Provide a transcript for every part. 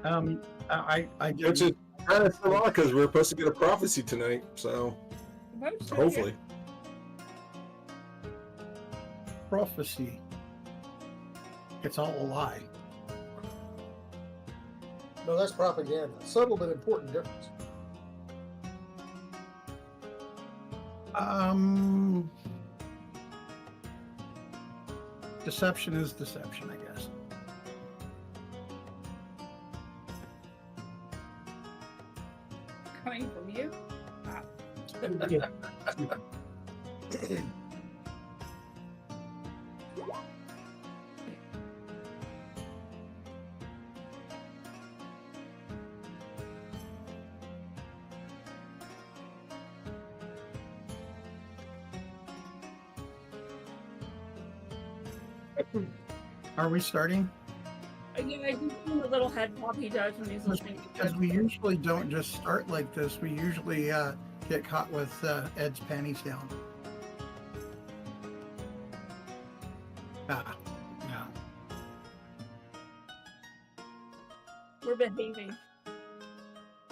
I Which did. is kind of odd because we're supposed to get a prophecy tonight, so hopefully. Prophecy. It's all a lie. No, that's propaganda. Subtle but important difference. Deception is deception, I guess. Coming from you? Are we starting? Yeah, I can see the little head pop he does when he's listening. Because we usually don't just start like this. We usually get caught with Ed's panties down. Yeah. We're behaving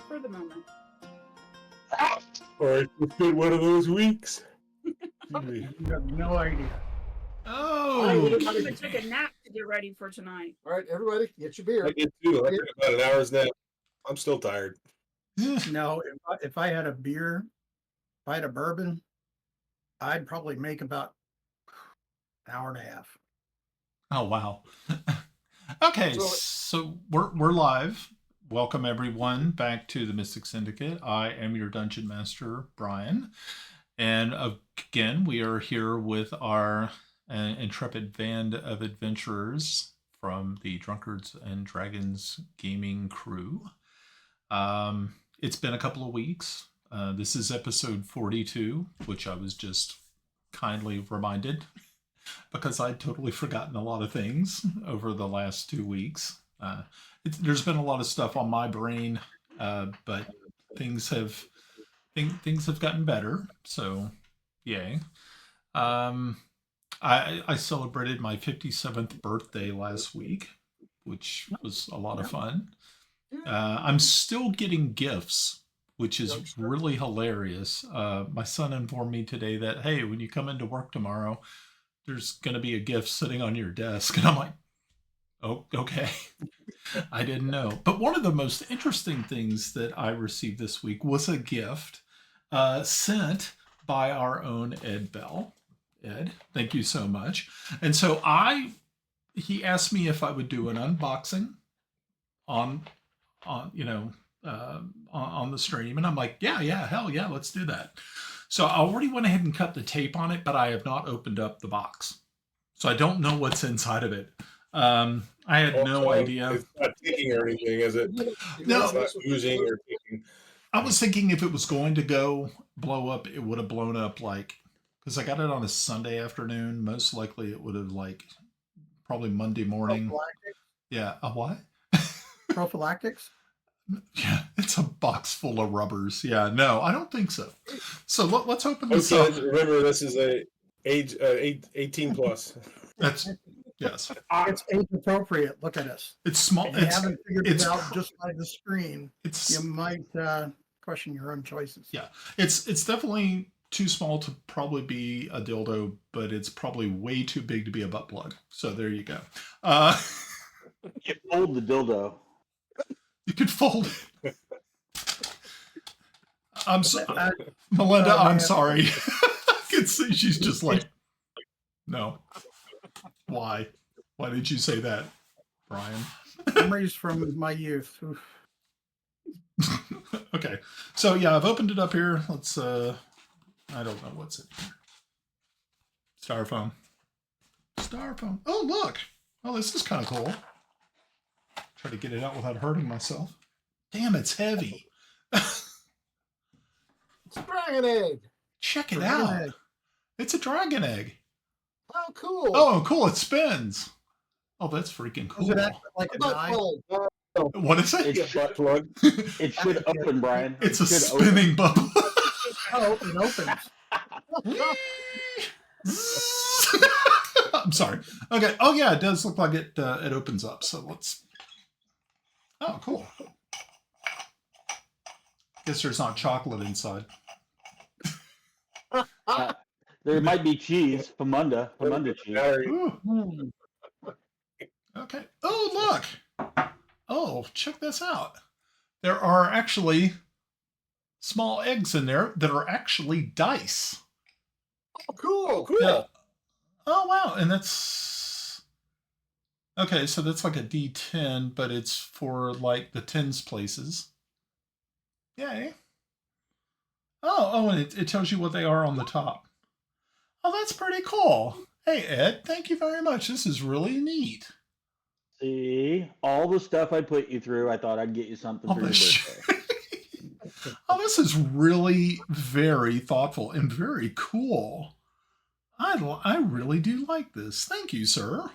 for the moment. Or it's been one of those weeks. You have no idea. I Oh, even took a nap to get ready for tonight. All right, everybody, get your beer. I did too. I took about an hour's nap. I'm still tired. No, if I had a beer, if I had a bourbon, I'd probably make about an hour and a half. oh wow. Okay, so we're live. Welcome everyone back to the Mystic Syndicate. I am your Dungeon Master, Brian. And again, we are here with our intrepid band of adventurers from the Drunkards and Dragons gaming crew. It's been a couple of weeks. This is episode 42, which I was just kindly reminded because I'd totally forgotten a lot of things over the last 2 weeks. There's been a lot of stuff on my brain, but things have gotten better. So, yay. I celebrated my 57th birthday last week, which was a lot of fun. I'm still getting gifts, which is really hilarious. My son informed me today that, hey, when you come into work tomorrow, there's going to be a gift sitting on your desk. And I'm like, oh, okay. I didn't know. But one of the most interesting things that I received this week was a gift sent by our own Ed Bell. Ed, thank you so much. And so he asked me if I would do an unboxing on the stream, and I'm like, yeah, hell yeah, let's do that. So I already went ahead and cut the tape on it, but I have not opened up the box, so I don't know what's inside of it. I had no idea. It's not ticking or anything, is it? No. It's not oozing or ticking. I was thinking if it was going to blow up, it would have blown up because I got it on a Sunday afternoon. Most likely it would have probably Monday morning. Yeah, a what? Prophylactics? Yeah, it's a box full of rubbers. Yeah, no, I don't think so. So let's open this up. Remember, this is a age 18 plus. That's yes. It's age appropriate. Look at us. It's small. If you haven't figured it out just by the screen, you might question your own choices. Yeah, it's definitely too small to probably be a dildo, but it's probably way too big to be a butt plug. So there you go. You fold the dildo. You could fold it. I'm sorry, Melinda. I'm sorry. I can see she's just like, no. Why? Why did you say that, Brian? Memories from my youth. Okay, so yeah, I've opened it up here. Let's. I don't know what's in here. Styrofoam. Oh, look. Oh, this is kind of cool. Try to get it out without hurting myself. Damn, it's heavy. It's a dragon egg. Check it out. It's a dragon egg. How cool. Oh, cool. It spins. Oh, that's freaking cool. Is it actually like a die? What is it? It's butt plug. It should open, Brian. It's a spinning bubble. Oh, it opens. I'm sorry. Okay. Oh, yeah, it does look like it opens up. So let's Oh, cool. Guess there's not chocolate inside. There might be cheese, Famunda cheese. Ooh, Hmm. okay. Oh, look. Oh, check this out. There are actually small eggs in there that are actually dice. Oh, cool. Cool. Yeah. Oh, wow. And that's... Okay, so that's like a D10, but it's for like the tens places. Yay. Oh, and it tells you what they are on the top. Oh, that's pretty cool. Hey, Ed, thank you very much. This is really neat. See, all the stuff I put you through, I thought I'd get you something Oh, for your birthday. Oh, this is really very thoughtful and very cool. I really do like this. Thank you, sir.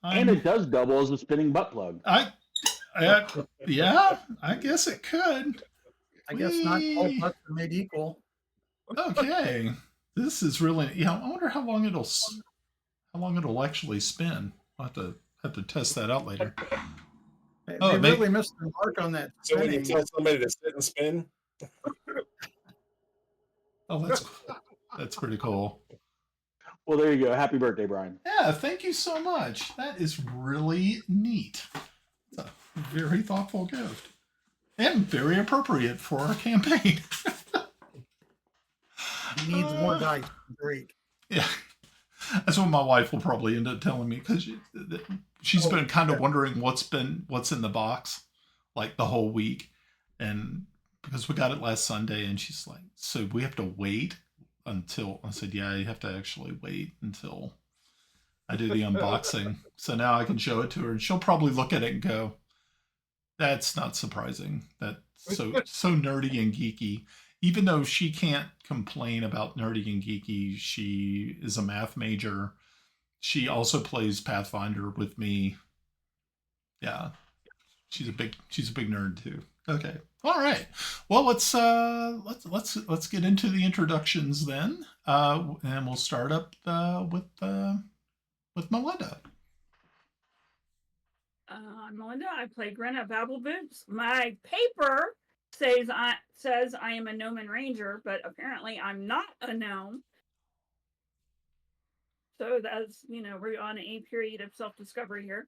And it does double as a spinning butt plug. Yeah, I guess it could. I guess not all parts are made equal. Okay, this is really. Yeah, I wonder how long it'll actually spin. I'll have to test that out later. They Oh, really missed the mark on that So when you spinning. tell somebody to sit and spin, Oh, that's pretty cool. Well, there you go. Happy birthday, Brian. Yeah, thank you so much. That is really neat. It's a very thoughtful gift. And very appropriate for our campaign. He needs more dice. Great. Yeah. That's what my wife will probably end up telling me, because she's been kind of wondering what's in the box like the whole week. And because we got it last Sunday, and she's like, so we have to wait until... I said, yeah, you have to actually wait until I do the unboxing. So now I can show it to her, and she'll probably look at it and go, that's not surprising. That's so nerdy and geeky. Even though she can't complain about nerdy and geeky, she is a math major. She also plays Pathfinder with me. Yeah, she's a big nerd too. Okay, all right. Well, let's get into the introductions then, and we'll start up with Melinda. I'm Melinda. I play Grenna Babbleboots. My paper says I am a gnome and ranger, but apparently I'm not a gnome. So that's, we're on a period of self-discovery here.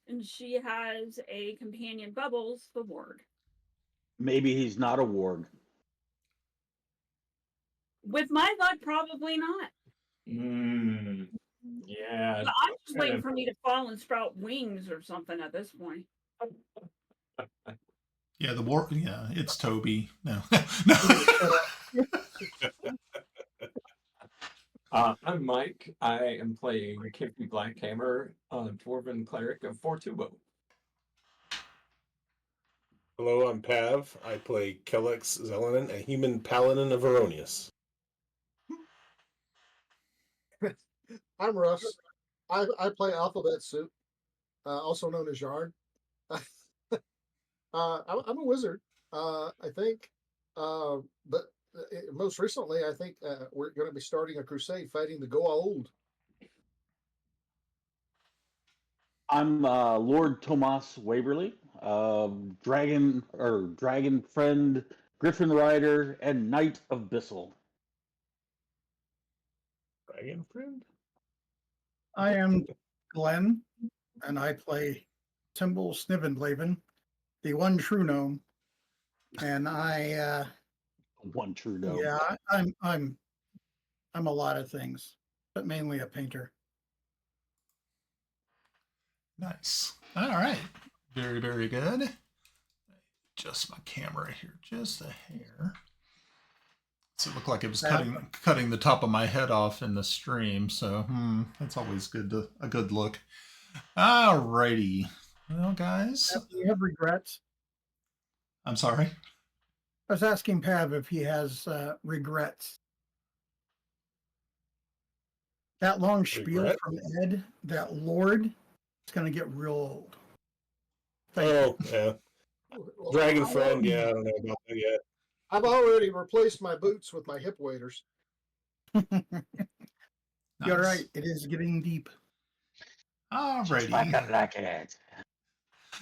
And she has a companion, Bubbles, the warg. Maybe he's not a warg. With my luck, probably not. Yeah. But I'm just waiting for me to fall and sprout wings or something at this point. Yeah, yeah, it's Toby. No. I'm Mike. I am playing Kippy Blackhammer, Dwarven Cleric of Fortubo. hello, I'm Pav. I play Kellex Celene, a human paladin of Eronius. I'm Russ. I play Alphabet Soup, also known as Yarn. I'm a wizard, I think. But most recently, I think we're going to be starting a crusade fighting the Goa'uld. I'm Lord Tomas Waverly, dragon friend, Griffin Rider, and Knight of Bissel. Dragon friend? I am Glenn, and I play Timble Snivenblaven, the one true gnome. And I One true gnome. yeah, I'm a lot of things, but mainly a painter. Nice. All right. Very, very good. Adjust my camera here just a hair. So it looked like it was cutting the top of my head off in the stream. So that's always a good look. All righty. Well, guys. Do you have regrets? I'm sorry. I was asking Pav if he has regrets. That long spiel from Ed, that Lord, it's going to get real old. Oh, yeah. Well, Dragon friend, yeah, I don't know about that yet. I've already replaced my boots with my hip waders. You're Nice. right. It is getting deep. All righty. Like I like it.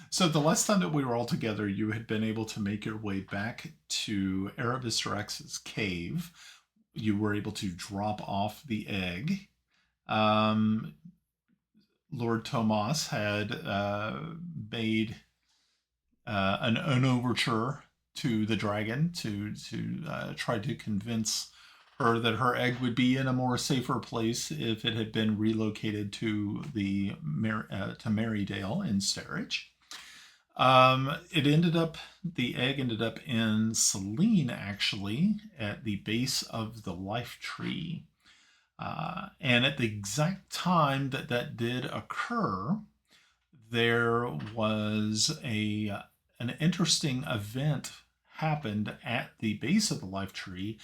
So the last time that we were all together, you had been able to make your way back to Erebus Rex's cave. You were able to drop off the egg. Lord Tomas had made an overture to the dragon to try to convince her that her egg would be in a more safer place if it had been relocated to the to Marydale in Sterridge. The egg ended up in Celene, actually, at the base of the life tree. And at the exact time that that did occur, there was an interesting event happened at the base of the life tree,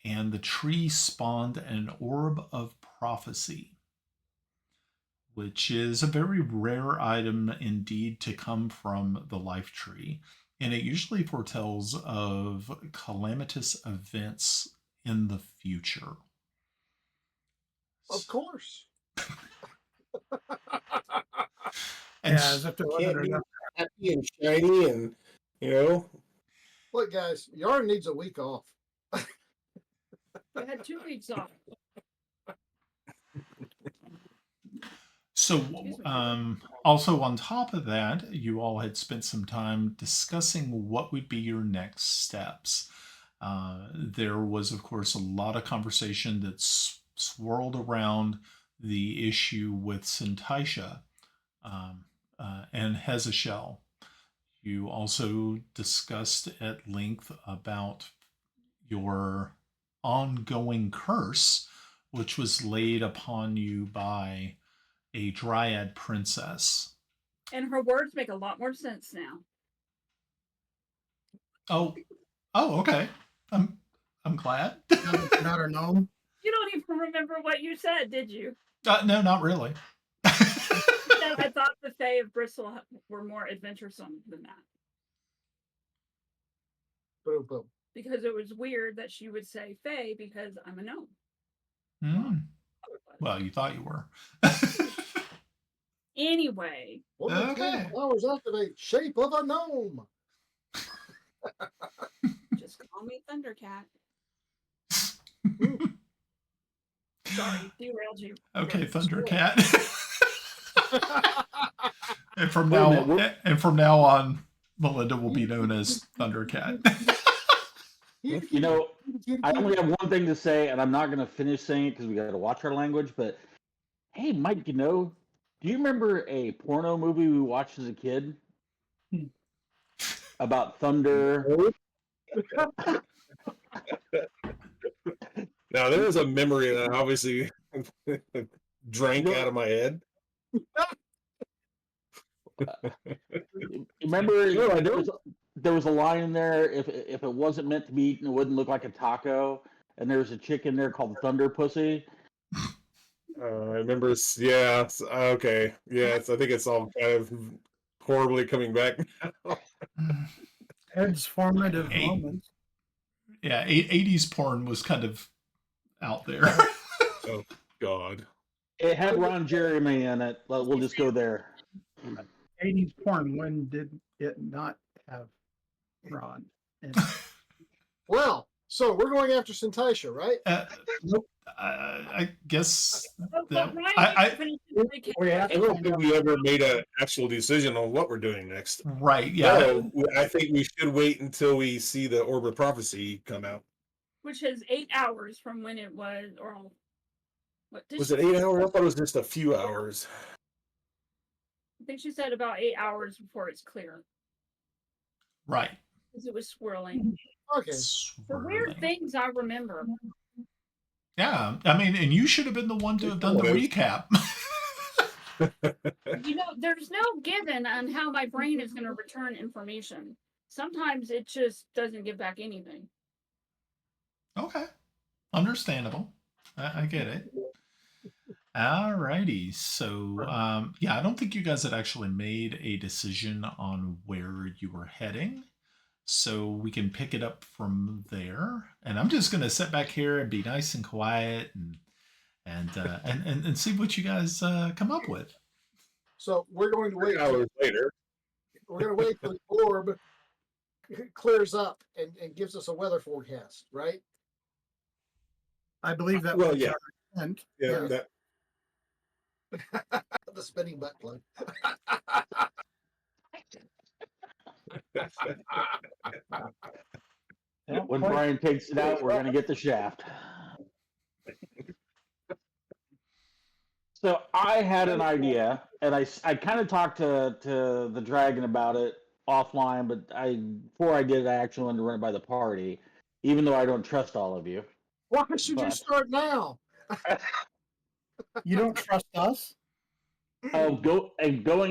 and the tree spawned an Orb of Prophesy, which is a very rare item indeed to come from the life tree. And it usually foretells of calamitous events in the future. Of course. And Yeah, as if there wasn't Can't be enough. happy and shiny, and you know. Look, guys, Yarn needs a week off. I had 2 weeks off. So, Excuse me. also on top of that, you all had spent some time discussing what would be your next steps. There was, of course, a lot of conversation that swirled around the issue with Sintaisha and Hezeshel. You also discussed at length about your ongoing curse, which was laid upon you by a dryad princess. And her words make a lot more sense now. Oh, okay. I'm glad. Not a gnome. You don't even remember what you said, did you? No, not really. I thought the Fae of Bissel were more adventuresome than that. Boom, boom. Because it was weird that she would say Fae because I'm a gnome. Well, you thought you were. Anyway. Okay. Flowers activate shape of a gnome. Just call me Thundercat. Sorry, derailed you. Okay, Yes. Thundercat. and from Wait a now minute, we're- and from now on, Melinda will be known as Thundercat. You know, I only have one thing to say, and I'm not going to finish saying it because we got to watch our language. But hey, Mike, do you remember a porno movie we watched as a kid about thunder? Now there is a memory that I obviously drank out of my head. Remember, No, I there was a line in there. If it wasn't meant to be eaten, it wouldn't look like a taco. And there was a chick in there called Thunder Pussy. I remember. Yeah. Okay. Yeah. I think it's all kind of horribly coming back now. Ed's formative Hey. moments. Yeah, 80s porn was kind of out there. Oh God. It had Ron Jeremy in it. We'll just go there. 80s porn. When did it not have Ron? And Well, so we're going after Sintaisha, right? I guess But that Ryan we have I to don't find think out. we ever made an actual decision on what we're doing next. right, yeah. So I think we should wait until we see the Orb of Prophecy come out. which is 8 hours from when it was, or what did Was she it 8 hours? I thought it was just a few hours. I think she said about 8 hours before it's clear Right. because it was swirling. Okay. The weird Swirling. things I remember. Yeah, I mean, and you should have been the one to have done the recap. There's no given on how my brain is going to return information. Sometimes it just doesn't give back anything. Okay. Understandable. I get it. Alrighty. So, I don't think you guys had actually made a decision on where you were heading. So we can pick it up from there. And I'm just gonna sit back here and be nice and quiet and see what you guys come up with. So we're going to wait. 3 hours later. we're gonna wait till the orb clears up and gives us a weather forecast, right? I believe that Well, was yeah. our intent. Yeah, Yeah. that The spinning butt plug. When Brian takes it out, we're going to get the shaft. So I had an idea, and I kind of talked to the dragon about it offline, but before I did, I actually wanted to run it by the party, even though I don't trust all of you. Why should you But- start now? You don't trust us? Of going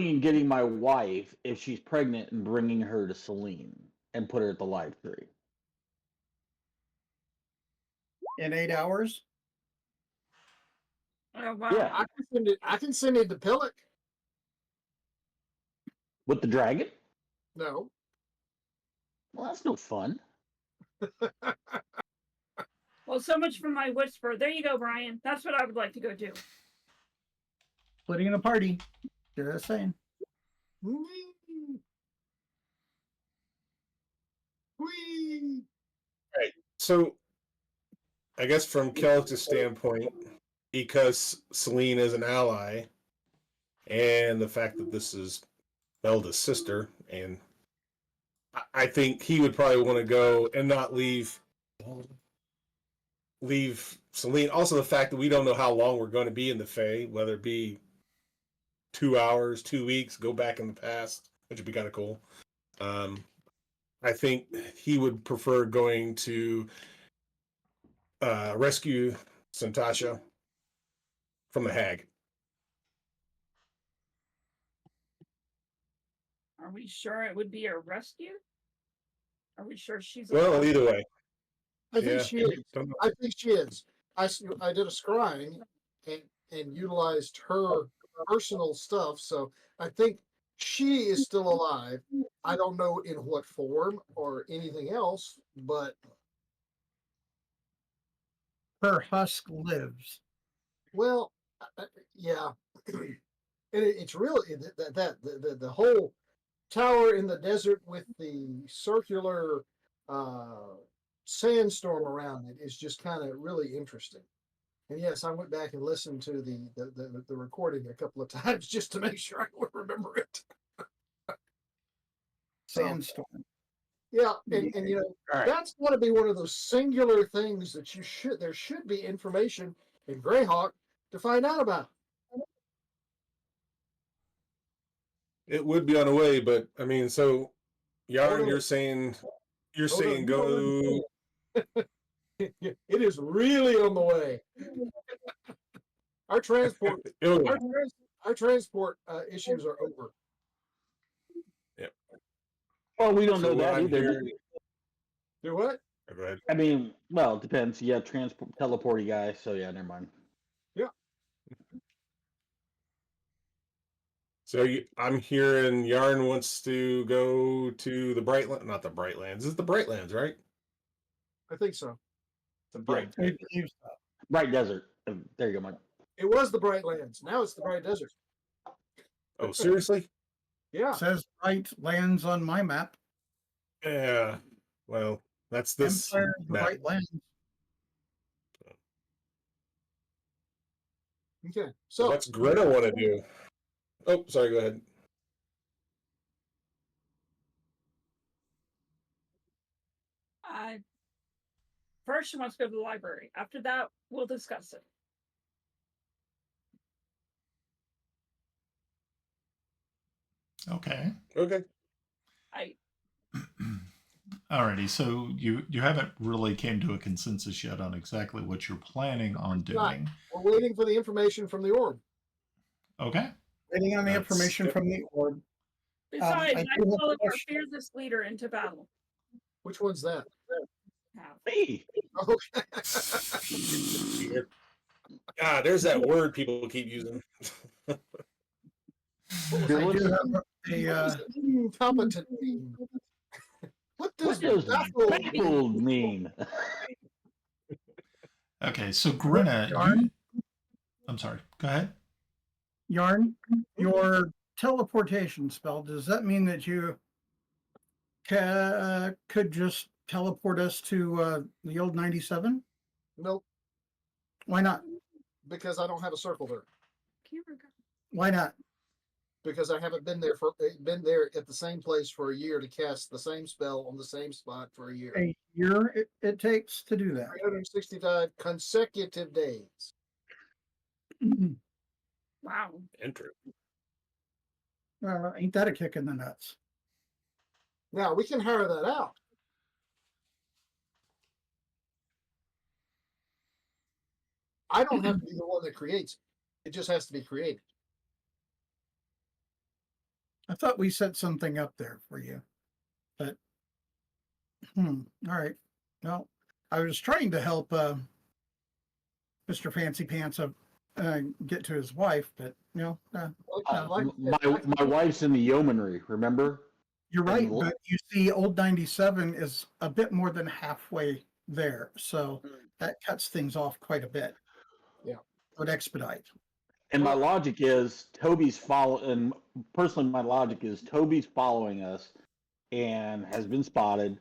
and getting my wife if she's pregnant and bringing her to Celene and put her at the live tree. In 8 hours? Oh, wow. Yeah. I can send it to Pillock. With the dragon? No. Well, that's no fun. Well, so much for my whisper. There you go, Brian. That's what I would like to go do. Splitting in a party. Just saying. Whee! Whee! So, I guess from Kellick's standpoint, because Celene is an ally, and the fact that this is Melda's sister, and I think he would probably want to go and not leave Celene. Also, the fact that we don't know how long we're going to be in the Fae, whether it be 2 hours, 2 weeks, go back in the past, which would be kind of cool. I think he would prefer going to rescue Santasha from the hag. Are we sure it would be a rescue? Are we sure she's Well, alive? either way. I think Yeah. she is. Don't know. I think she is. I did a scrying and utilized her personal stuff, so I think she is still alive. I don't know in what form or anything else, but Her husk lives. well, yeah. And it's really the whole tower in the desert with the circular sandstorm around it is just kind of really interesting. And yes, I went back and listened to the recording a couple of times just to make sure I would remember it. Sandstorm. Yeah, and you know, All right. that's going to be one of those singular things that there should be information in Greyhawk to find out about. It would be on the way, but I mean, so Yarn, no. you're saying no, go. It is really on the way. Our transport Oh, our transport issues are over. Well, we don't so know what that I'm either. hearing- Do what? Go ahead. I mean, well, it depends. Yeah, teleporty guy. So yeah, never mind. So I'm hearing Yarn wants to go to the not the Brightlands. This is the Brightlands, right? I think so. The bright. We believe so. Bright Desert. There you go, Mike. It was the Bright Lands. Now it's the Bright Desert. Oh, seriously? Yeah. Says right lands on my map. Yeah. Well, that's this. Empire, the map. right lands. Okay. So So what's Greta want to do? Oh, sorry. Go ahead. First, she wants to go to the library. After that, we'll discuss it. Okay. Okay. Alrighty, so you haven't really came to a consensus yet on exactly what you're planning on doing. we're waiting for the information from the orb. Okay. Waiting on the That's- information from the orb. Besides, I I do have a call it our question. fearless leader into battle. Which one's that? Have. Me. Okay. There's that word people keep using. I do have a Incompetent mean? What does What does baffled mean? baffled mean? Okay, so Grinna, Yarn? I'm sorry. Go ahead. Yarn. Your teleportation spell, does that mean that you could just teleport us to the old 97? Nope, Why not? because I don't have a circle there. Why not? Because I haven't been there at the same place for a year to cast the same spell on the same spot for a year. A year it takes to do that. 365 consecutive days. Wow. Enter. Ain't that a kick in the nuts? Now we can hire that out. I don't have to be the one that creates it. It just has to be created. I thought we set something up there for you, but all right. Well, I was trying to help Mr. Fancy Pants get to his wife, but My wife's in the yeomanry, remember? you're right. and- But you see, old 97 is a bit more than halfway there, so that cuts things off quite a bit. Yeah, would expedite. And my logic is Toby's and personally, my logic is Toby's following us and has been spotted.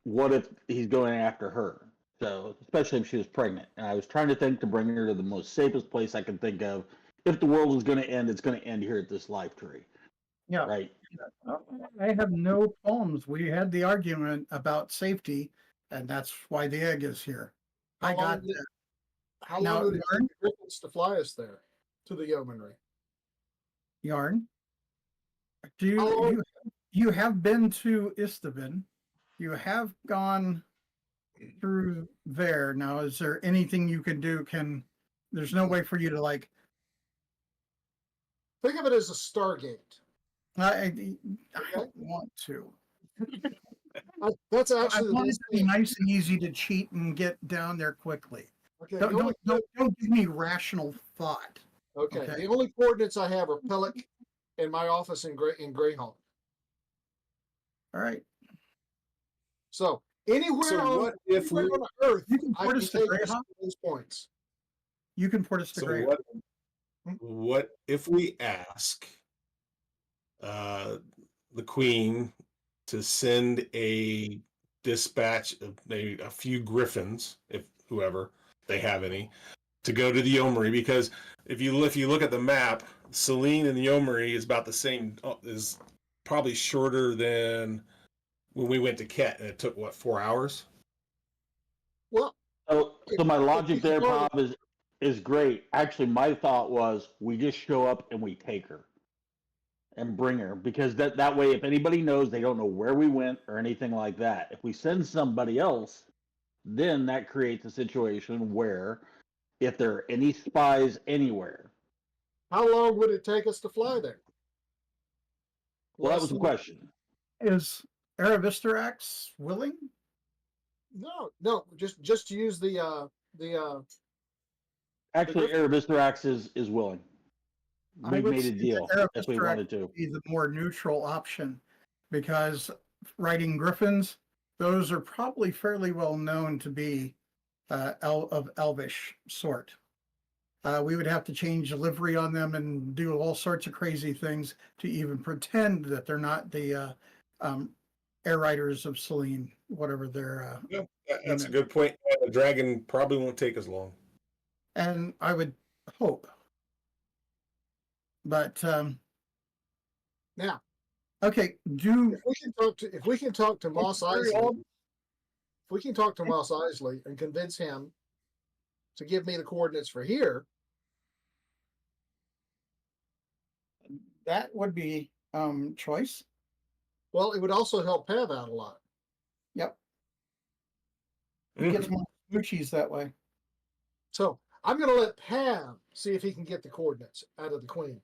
What if he's going after her? So, especially if she was pregnant. And I was trying to think to bring her to the most safest place I can think of. If the world is going to end, it's going to end here at this life tree. Yeah. Right. I have no qualms. We had the argument about safety, and that's why the egg is here. I got that. How Now, long would it Yarn? take the Griffins to fly us there to the yeomanry? Yarn. Do How long- you have been to Istavin? You have gone through there. Now, is there anything you can do? There's no way for you to like. Think of it as a Stargate. I don't want to. That's I actually want it the to be nice and easy to cheat and get down there quickly. okay. Don't give me rational thought. Okay. Okay. The only coordinates I have are Pellic and my office in Greyhawk. All right. So anywhere So on what if we? anywhere on Earth, You can I port can us to take us Greyhawk. to those points. You can port us to So Grey. what if we ask the Queen to send a dispatch of maybe a few griffins, if whoever they have any, to go to the Yeomanry? Because if you look at the map, Celene and the Yeomanry is about the same. Is probably shorter than when we went to Ket, and it took 4 hours? Well, So my logic there, Go- Bob, is great. Actually, my thought was we just show up and we take her and bring her, because that way, if anybody knows, they don't know where we went or anything like that. If we send somebody else, then that creates a situation where if there are any spies anywhere, how long would it take us to fly there? well, that was the question. Is Aravistarax willing? No, just to use the Actually, Erebisterax is willing. I We would made a say that deal if we Aravistarax wanted to. would be the more neutral option, because riding griffins, those are probably fairly well known to be of elvish sort. We would have to change the livery on them and do all sorts of crazy things to even pretend that they're not the air riders of Celene, whatever they're. Yeah, that's a good point. The dragon probably won't take as long. And I would hope. But now. okay, If we can talk to Moss Isley, if we can talk to Moss Isley and convince him to give me the coordinates for here, that would be choice. well, it would also help Pav out a lot. Yep. He gets more smoochies that way. So I'm going to let Pav see if he can get the coordinates out of the Queen.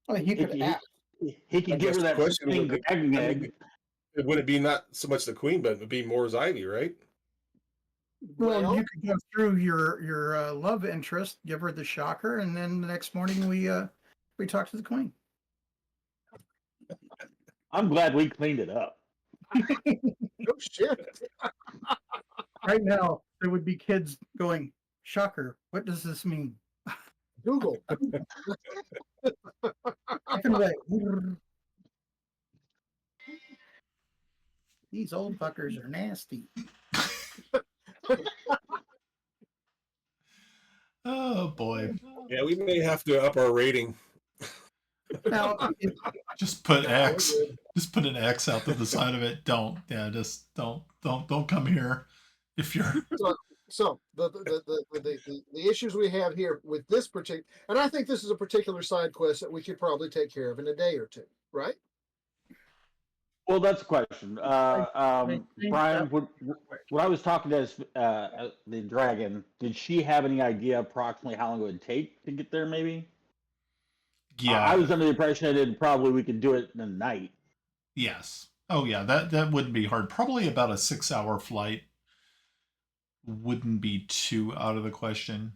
Well, he could ask. He can give her that question thing would be- dragon I egg. mean, it wouldn't be not so much the Queen, but it would be Moore's Ivy, right? Well, you could go through your love interest, give her the shocker, and then the next morning we talk to the Queen. I'm glad we cleaned it up. Oh shit! Right now, there would be kids going, "Shocker! What does this mean?" Google. Talking about these old fuckers are nasty. Oh boy. Yeah, we may have to up our rating. Now, Just put No, we're X. good. Just put an X out to the side of it. Don't. Yeah, just don't come here if you're So the issues we have here with this particular, and I think this is a particular side quest that we could probably take care of in a day or two, right? Well, that's a question. I think Brian, that- when I was talking to the dragon, did she have any idea approximately how long it would take to get there? Maybe. yeah. I was under the impression that probably we could do it in a night. Yes. Oh yeah, that wouldn't be hard. Probably about a 6-hour flight wouldn't be too out of the question.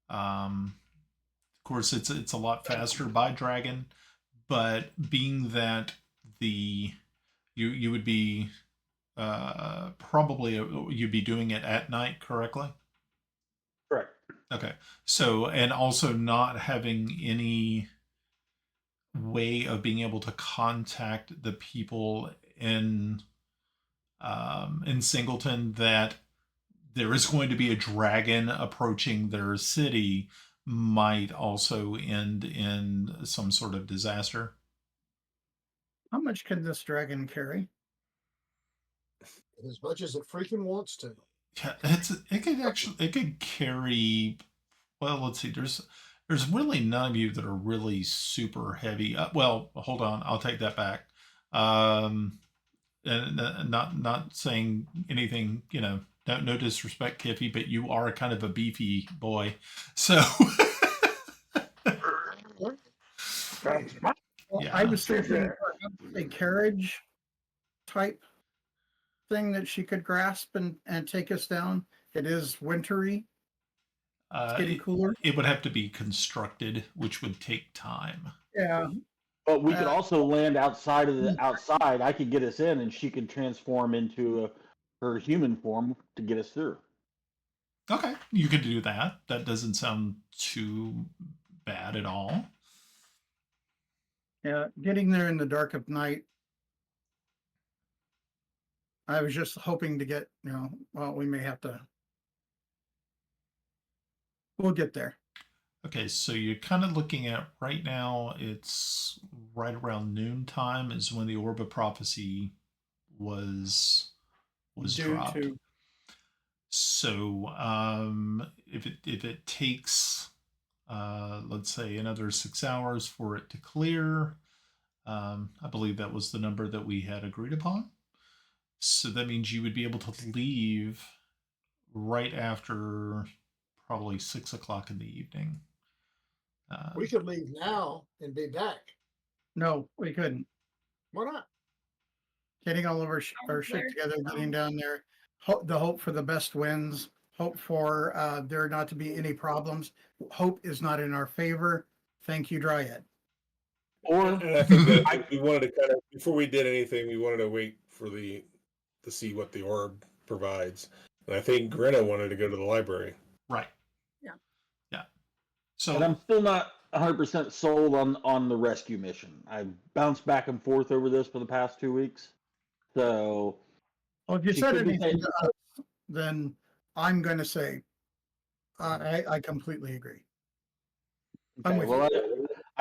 Of course, it's a lot faster by Dragon, but being that you would be probably you'd be doing it at night, correctly? Correct. Okay. So, and also not having any way of being able to contact the people in Singleton that there is going to be a dragon approaching their city might also end in some sort of disaster. How much can this dragon carry? As much as it freaking wants to. Yeah, it could carry. Well, let's see. There's really none of you that are really super heavy. Well, hold on. I'll take that back. And not saying anything. No disrespect, Kiffy, but you are kind of a beefy boy. So. Well, Yeah. I was thinking a carriage type thing that she could grasp and take us down. It is wintry. It's getting cooler. It would have to be constructed, which would take time. Yeah. But we could Uh, also land outside of the outside. I could get us in, and she could transform into her human form to get us through. Okay, you could do that. That doesn't sound too bad at all. Yeah. Getting there in the dark of night. I was just hoping to get, well, we may have to. We'll get there. Okay, so you're kind of looking at right now, it's right around noontime is when the Orb of Prophecy was Due dropped. to So if it takes let's say another 6 hours for it to clear, I believe that was the number that we had agreed upon. So that means you would be able to leave right after probably 6 o'clock in the evening. We could leave now and be back. no, we couldn't. Why not? Getting all of our shit together, getting down there. The hope for the best wins. Hope for there not to be any problems. Hope is not in our favor. Thank you, Dryad. Or And I think that we wanted to kind of, before we did anything, we wanted to wait for to see what the orb provides. And I think Grinna wanted to go to the library. Right. Yeah. Yeah. and So I'm still not 100% sold on the rescue mission. I've bounced back and forth over this for the past 2 weeks. So Well, if you She said could be anything saying- to us, then I'm going to say I completely agree. I'm okay, with well,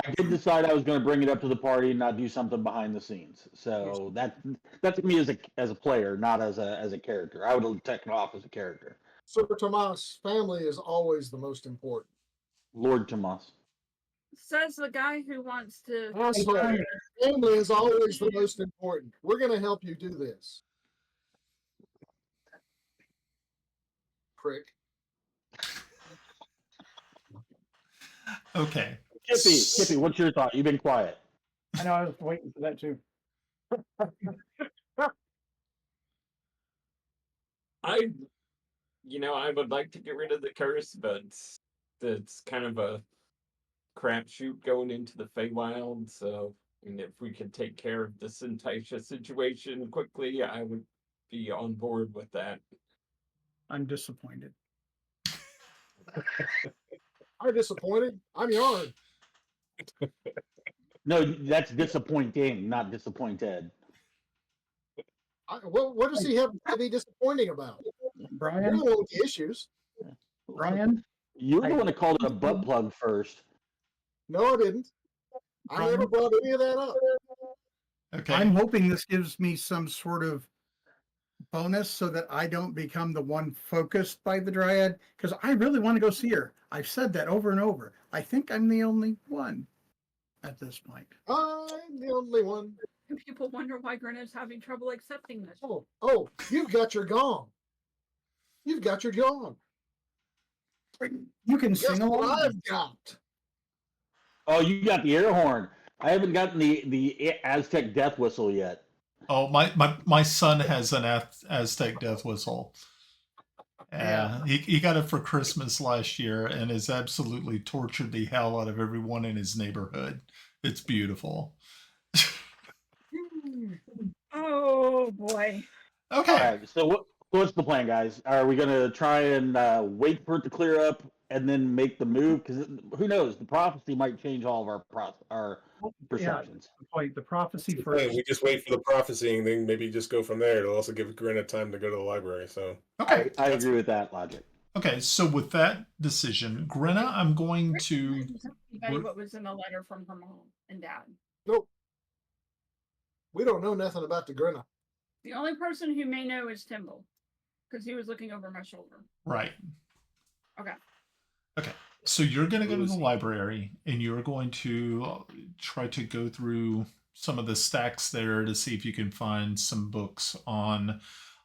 I did decide I was going to bring it up to the party and not do something behind the scenes. So that's me as a player, not as a character. I would have taken off as a character. Sir Tomas, family is always the most important. Lord Tomas. Says the guy who wants to. That's right. Family is always the most important. We're going to help you do this. Prick. okay. Kippy, what's your thought? You've been quiet. I know I was waiting for that too. I would like to get rid of the curse, but it's kind of a crapshoot going into the Feywild. So, if we could take care of the Syntytia situation quickly, I would be on board with that. I'm disappointed. I'm disappointed. I'm yarn. No, that's disappointing, not disappointed. What does he have to be disappointing about? You're Brian, the one with the issues. Brian, You were the I- one that called it a butt plug first. No, I didn't. I never Brian, brought any of that up. Okay. I'm hoping this gives me some sort of bonus so that I don't become the one focused by the Dryad, because I really want to go see her. I've said that over and over. I think I'm the only one at this point. I'm the only one. And people wonder why Grenna's having trouble accepting this. Oh, you've got your gong. You've got your gong. You can Guess sing what along. I've got? Oh, you got the air horn. I haven't gotten the Aztec death whistle yet. Oh, my son has an Aztec death whistle. Yeah. He got it for Christmas last year and has absolutely tortured the hell out of everyone in his neighborhood. It's beautiful. Oh boy. Okay. All right. So what's the plan, guys? Are we gonna try and wait for it to clear up and then make the move? Because who knows? The prophecy might change all of our perceptions. The point, the prophecy Hey, first. we just wait for the prophecy and then maybe just go from there. It'll also give Grinna time to go to the library. So Okay. I agree with that logic. Okay. So with that decision, Grinna, I'm going to. Anybody what was in the letter from her mom and dad. Nope. We don't know nothing about the Grinna. The only person who may know is Timble, because he was looking over my shoulder. Right. Okay. Okay. So you're going to go to the library and you're going to try to go through some of the stacks there to see if you can find some books on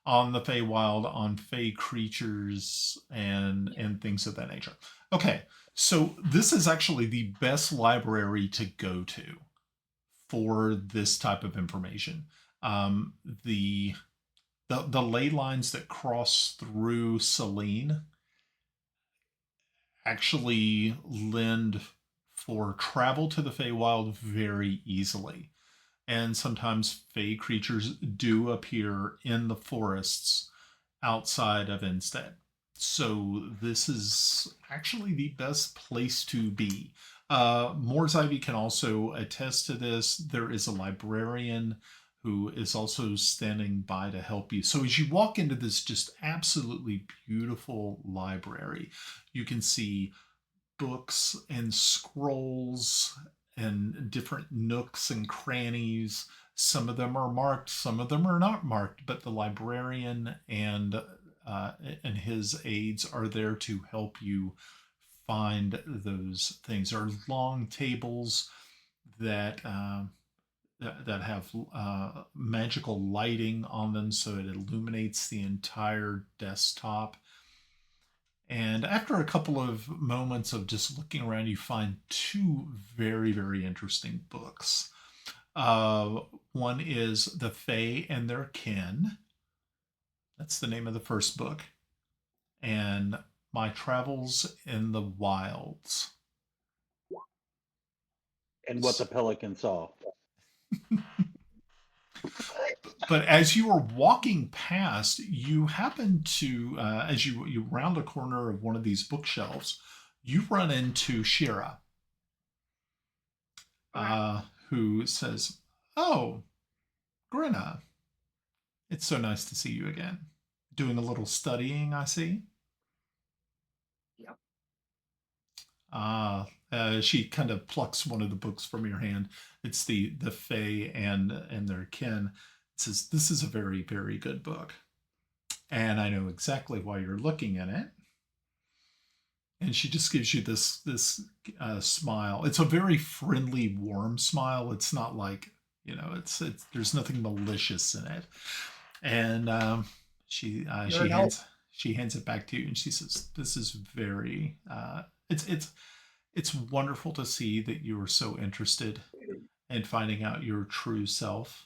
the Feywild, on Fey creatures and things of that nature. Okay. So this is actually the best library to go to for this type of information. The ley lines that cross through Celene actually lend for travel to the Feywild very easily. And sometimes Fey creatures do appear in the forests outside of Instead. So this is actually the best place to be. Moore's Ivy can also attest to this. There is a librarian who is also standing by to help you. So as you walk into this just absolutely beautiful library, you can see books and scrolls and different nooks and crannies. Some of them are marked, some of them are not marked, but the librarian and his aides are there to help you find those things. There are long tables that that have magical lighting on them, so it illuminates the entire desktop. And after a couple of moments of just looking around, you find two very, very interesting books. One is The Fae and Their Kin. That's the name of the first book. And My Travels in the Wilds. And what the pelican saw. But as you are walking past, you happen to, as you round a corner of one of these bookshelves, you run into Shira, who says, "Oh, Grinna, it's so nice to see you again. Doing a little studying, I see." Yep. She kind of plucks one of the books from your hand. It's the Fae and Their Kin. It says, "This is a very, very good book, and I know exactly why you're looking at it." And she just gives you this smile. It's a very friendly, warm smile. It's not like, it's there's nothing malicious in it. And she hands it back to you, and she says, "This is very it's wonderful to see that you are so interested in finding out your true self.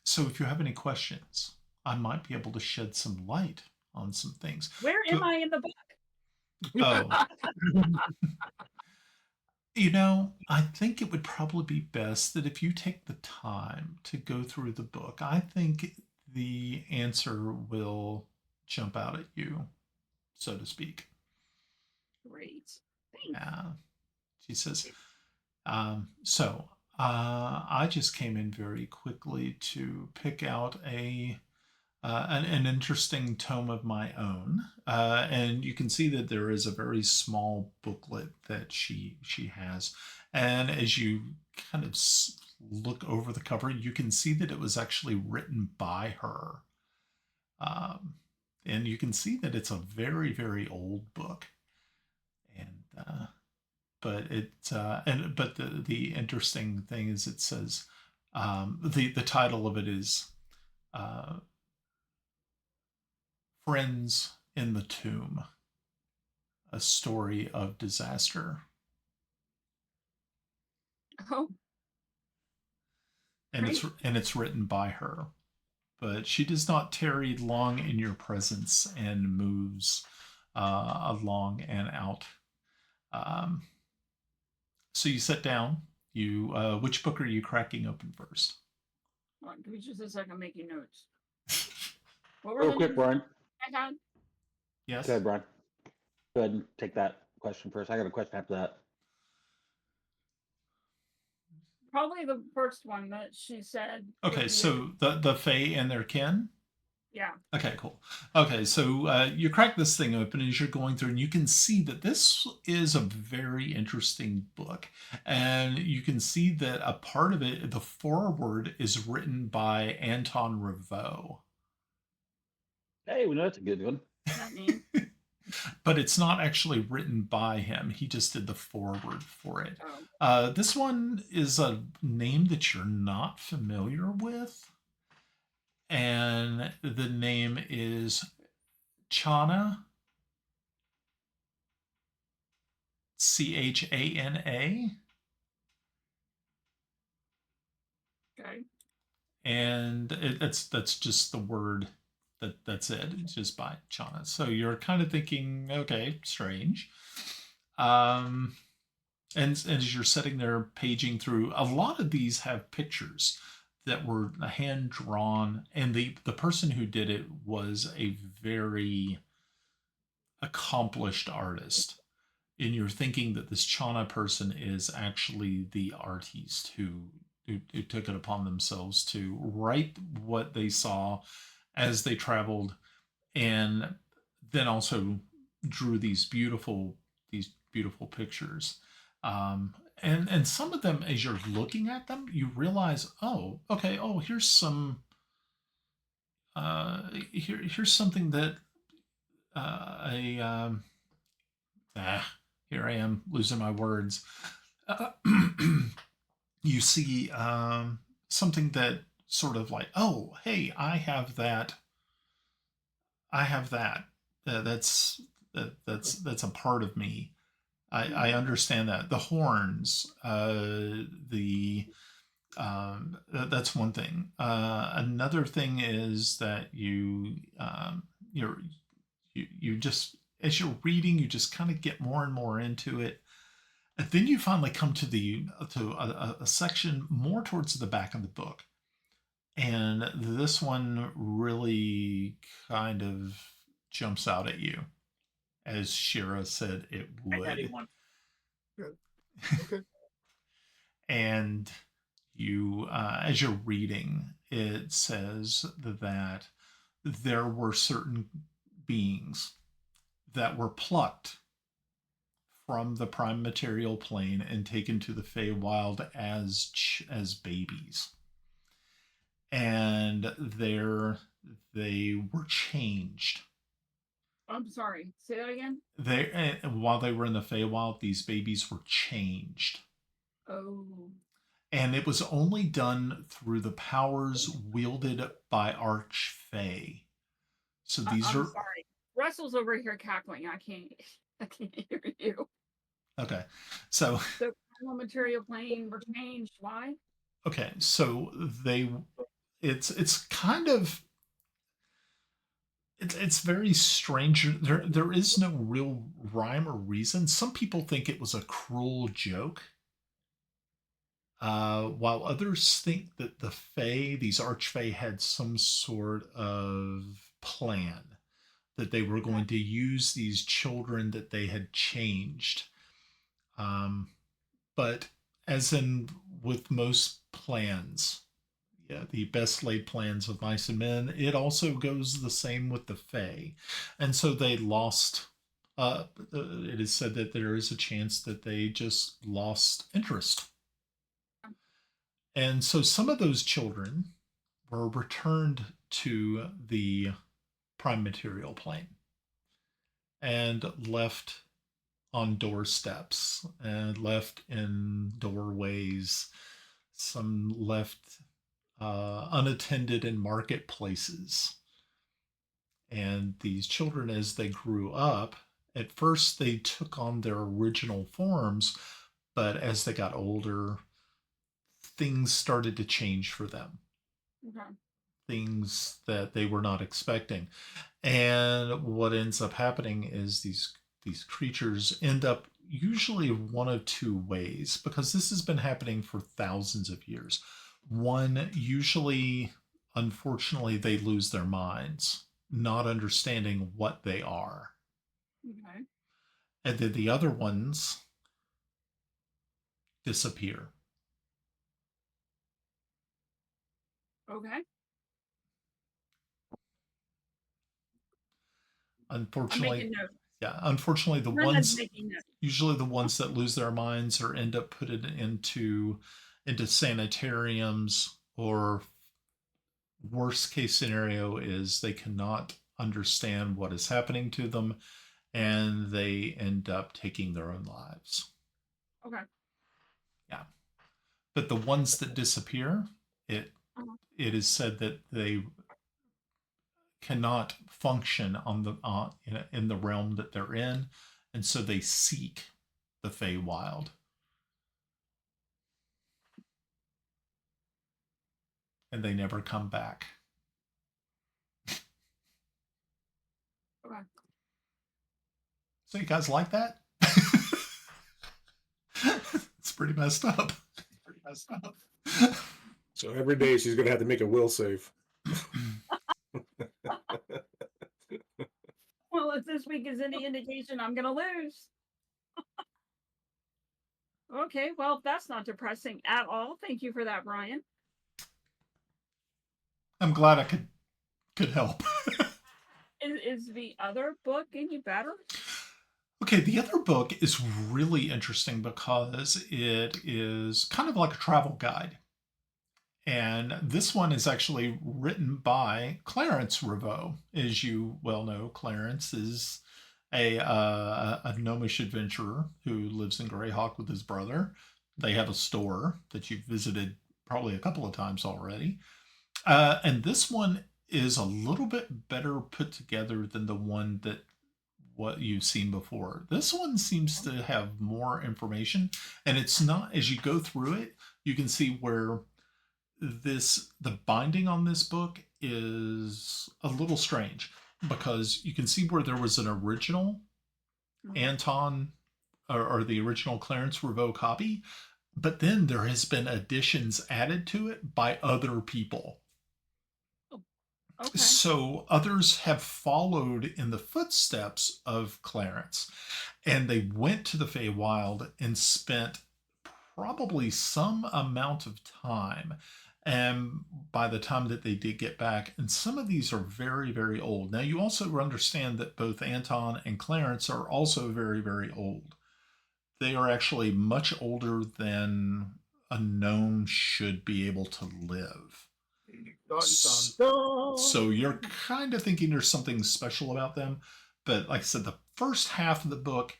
So if you have any questions, I might be able to shed some light on some things." Where am I in the book? Oh. I think it would probably be best that if you take the time to go through the book, I think the answer will jump out at you, so to speak. great. Thanks. Yeah. She says, I just came in very quickly to pick out an interesting tome of my own, and you can see that there is a very small booklet that she has, and as you kind of look over the cover, you can see that it was actually written by her, and you can see that it's a very, very old book, and but the interesting thing is it says the title of it is Friends in the Tomb, a story of disaster. Oh, And great. it's written by her. But she does not tarry long in your presence and moves along and out. So you sit down. You which book are you cracking open first? Hold on, give me just a second, making notes. What were Real the quick, names Brian. I had? Yes. Go ahead, Brian. Go ahead and take that question first. I got a question after that. Probably the first one that she said. Okay, so the Fae and their kin. Yeah. Okay, cool. Okay, so you crack this thing open as you're going through, and you can see that this is a very interesting book. And you can see that a part of it, the foreword, is written by Anton Revaux. Hey, we know that's a good one. That name. But it's not actually written by him. He just did the foreword for it. Oh. This one is a name that you're not familiar with. And the name is Chana, Chana. Okay. And that's just the word that's it. It's just by Chana. So you're kind of thinking, okay, strange. And as you're sitting there paging through, a lot of these have pictures that were hand drawn, and the person who did it was a very accomplished artist. And you're thinking that this Chana person is actually the artist who took it upon themselves to write what they saw as they traveled, and then also drew these beautiful pictures. And some of them, as you're looking at them, you realize, oh, okay, oh, here's some here's something that a here I am losing my words. You see something that sort of like, oh, hey, I have that. That's that's a part of me. I understand that. The horns, that's one thing. Another thing is that you just, as you're reading, you just kind of get more and more into it. And then you finally come to a section more towards the back of the book. And this one really kind of jumps out at you, as Shira said it would. Good. Okay. And you, as you're reading, it says that there were certain beings that were plucked from the prime material plane and taken to the Feywild as babies, and there they were changed. I'm sorry. Say that again. While they were in the Feywild, these babies were changed. Oh. And it was only done through the powers wielded by Archfey. So these I'm are sorry. Russell's over here cackling. I can't hear you. okay. So primal material plane were changed. Why? okay. So it's kind of it's very strange. There is no real rhyme or reason. Some people think it was a cruel joke. While others think that the Fae, these Archfey, had some sort of plan. that they were going to use these children that they had changed. But as in with most plans, yeah, the best laid plans of mice and men, it also goes the same with the Fae. And so they lost, it is said that there is a chance that they just lost interest. And so some of those children were returned to the prime material plane and left on doorsteps and left in doorways. Some left unattended in marketplaces. And these children, as they grew up, at first they took on their original forms, but as they got older, things started to change for them. Okay. Things that they were not expecting. And what ends up happening is these creatures end up usually one of two ways, because this has been happening for thousands of years. One, usually, unfortunately, they lose their minds, not understanding what they are. Okay. And then the other ones disappear. Okay. I'm Unfortunately, making notes. yeah, unfortunately, the Brenda's ones making notes. usually the ones that lose their minds or end up put it into sanitariums, or worst case scenario is they cannot understand what is happening to them and they end up taking their own lives. Okay. Yeah. But the ones that disappear, it is said that they cannot function on the in the realm that they're in, and so they seek the Feywild. And they never come back. Okay. So you guys like that? It's pretty messed up. So every day she's going to have to make a will save. Well, if this week is any indication, I'm going to lose. Okay, well, that's not depressing at all. Thank you for that, Brian. I'm glad I could help. Is the other book any better? Okay, the other book is really interesting because it is kind of like a travel guide. And this one is actually written by Clarence Reveau. As you well know, Clarence is a gnomish adventurer who lives in Greyhawk with his brother. They have a store that you've visited probably a couple of times already. And this one is a little bit better put together than the one that what you've seen before. This one seems to have more information, and it's not, as you go through it, you can see where the binding on this book is a little strange, because you can see where there was an original Anton or the original Clarence Reveau copy, but then there has been additions added to it by other people. Okay. So others have followed in the footsteps of Clarence, and they went to the Feywild and spent probably some amount of time. And by the time that they did get back, and some of these are very, very old. Now, you also understand that both Anton and Clarence are also very, very old. They are actually much older than a gnome should be able to live. Dun, dun, dun. So you're kind of thinking there's something special about them. But like I said, the first half of the book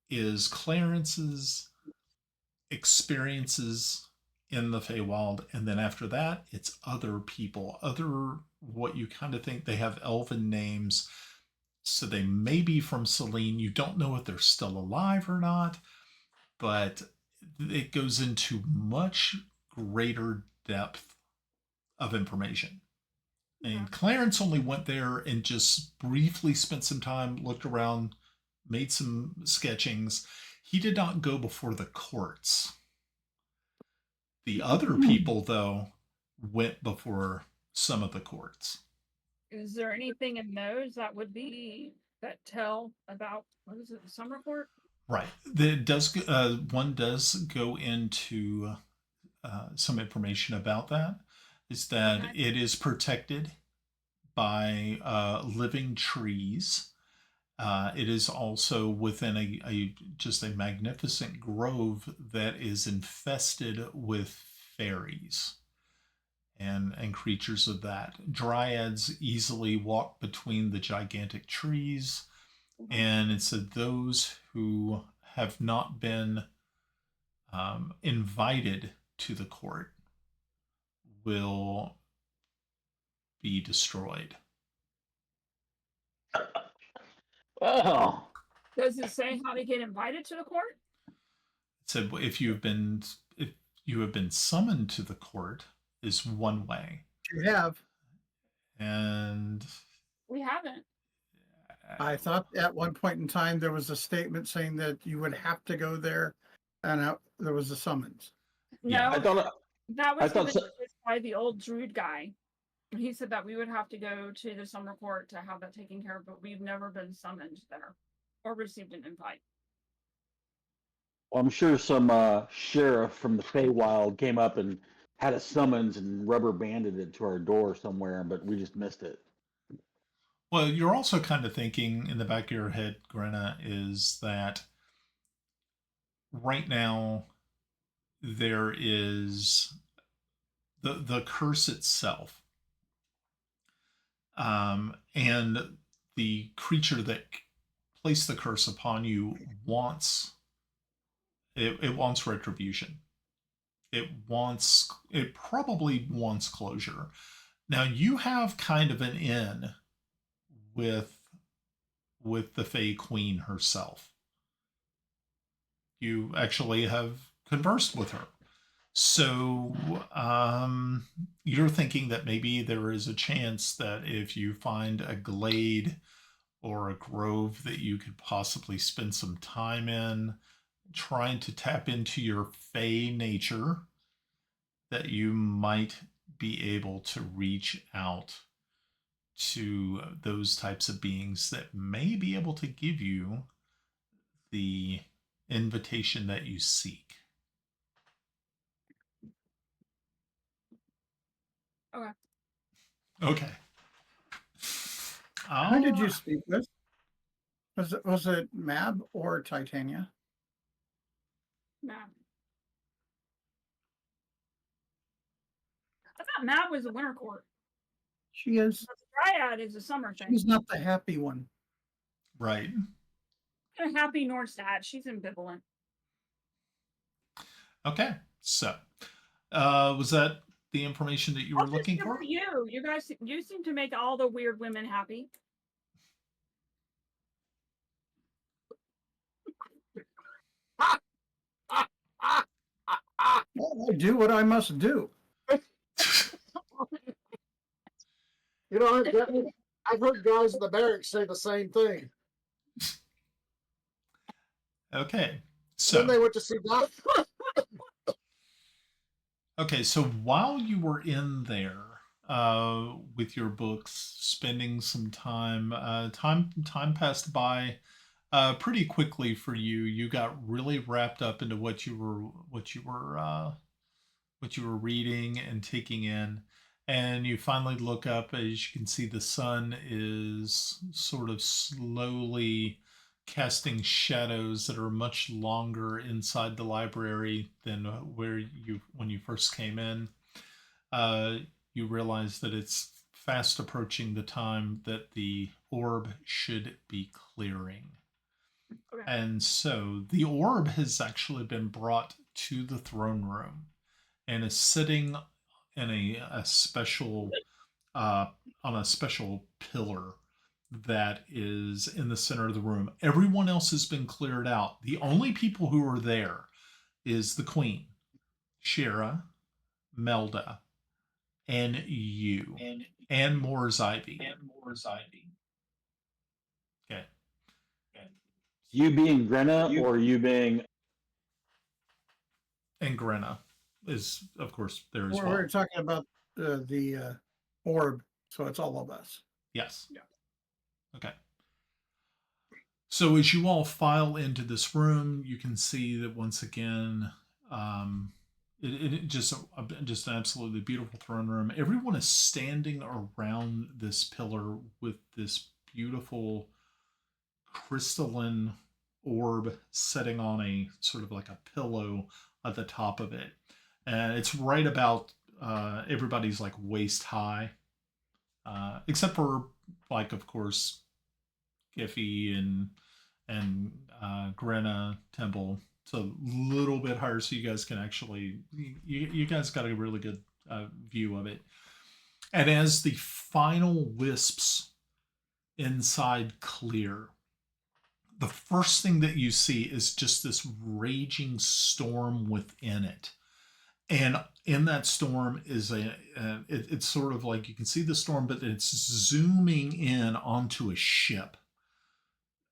is Clarence's experiences in the Feywild, and then after that, it's other people, other what you kind of think they have elven names. So they may be from Celene. You don't know if they're still alive or not, but it goes into much greater depth of information. And Clarence only went there and just briefly spent some time, looked around, made some sketchings. He did not go before the courts. The other people, though, went before some of the courts. Is there anything in those that tell about, what is it, the summer court? Right. One does go into some information about that. Is that Okay. it is protected by living trees. It is also within just a magnificent grove that is infested with fairies and creatures of that. Dryads easily walk between the gigantic trees, and it said those who have not been invited to the court will be destroyed. Oh, Does it say how to get invited to the court? It said if you have been summoned to the court is one way, You have. and We haven't. I thought at one point in time there was a statement saying that you would have to go there, and there was a summons. Yeah. No, I thought that I was thought given so- to us by the old Druid guy. He said that we would have to go to the summer court to have that taken care of, but we've never been summoned there or received an invite. well, I'm sure some sheriff from the Feywild came up and had a summons and rubber banded it to our door somewhere, but we just missed it. Well, you're also kind of thinking in the back of your head, Grenna, is that right now there is the curse itself, and the creature that placed the curse upon you wants it wants retribution. It probably wants closure. Now you have kind of an in with the Fey Queen herself. You actually have conversed with her. So you're thinking that maybe there is a chance that if you find a glade or a grove that you could possibly spend some time in, trying to tap into your Fey nature, that you might be able to reach out to those types of beings that may be able to give you the invitation that you seek. Okay. Okay. Who did you Ah, speak with? Was it Mab or Titania? No. I thought Matt was a winter court. She is. Dryad is a summer thing. She's not the happy one. right. A happy Norstad. She's ambivalent. Okay. So, was that the information that you were looking for? You guys, you seem to make all the weird women happy. Well, I do what I must do. You know, I've heard guys in the barracks say the same thing. Okay. Then they So, went to see Doc. okay. So while you were in there with your books, spending some time, time passed by pretty quickly for you. You got really wrapped up into what you were reading and taking in, and you finally look up. As you can see, the sun is sort of slowly casting shadows that are much longer inside the library than when you first came in. You realize that it's fast approaching the time that the orb should be clearing. Okay. And so the orb has actually been brought to the throne room and is sitting in a special on a special pillar that is in the center of the room. Everyone else has been cleared out. The only people who are there is the queen, Shira, Melda, and you, and Moore's Ivy. Okay. You being Grenna or you being And Grenna is, of course, there as We're well. talking about the orb, so it's all of us. Yes. Yeah. Okay. So as you all file into this room, you can see that once again, it just an absolutely beautiful throne room. Everyone is standing around this pillar with this beautiful crystalline orb sitting on a sort of like a pillow at the top of it, and it's right about everybody's like waist high, except for like of course Giffy and Grenna Temple. It's a little bit higher, so you guys can actually you guys got a really good view of it. And as the final wisps inside clear, the first thing that you see is just this raging storm within it. And in that storm is it's sort of like you can see the storm, but it's zooming in onto a ship,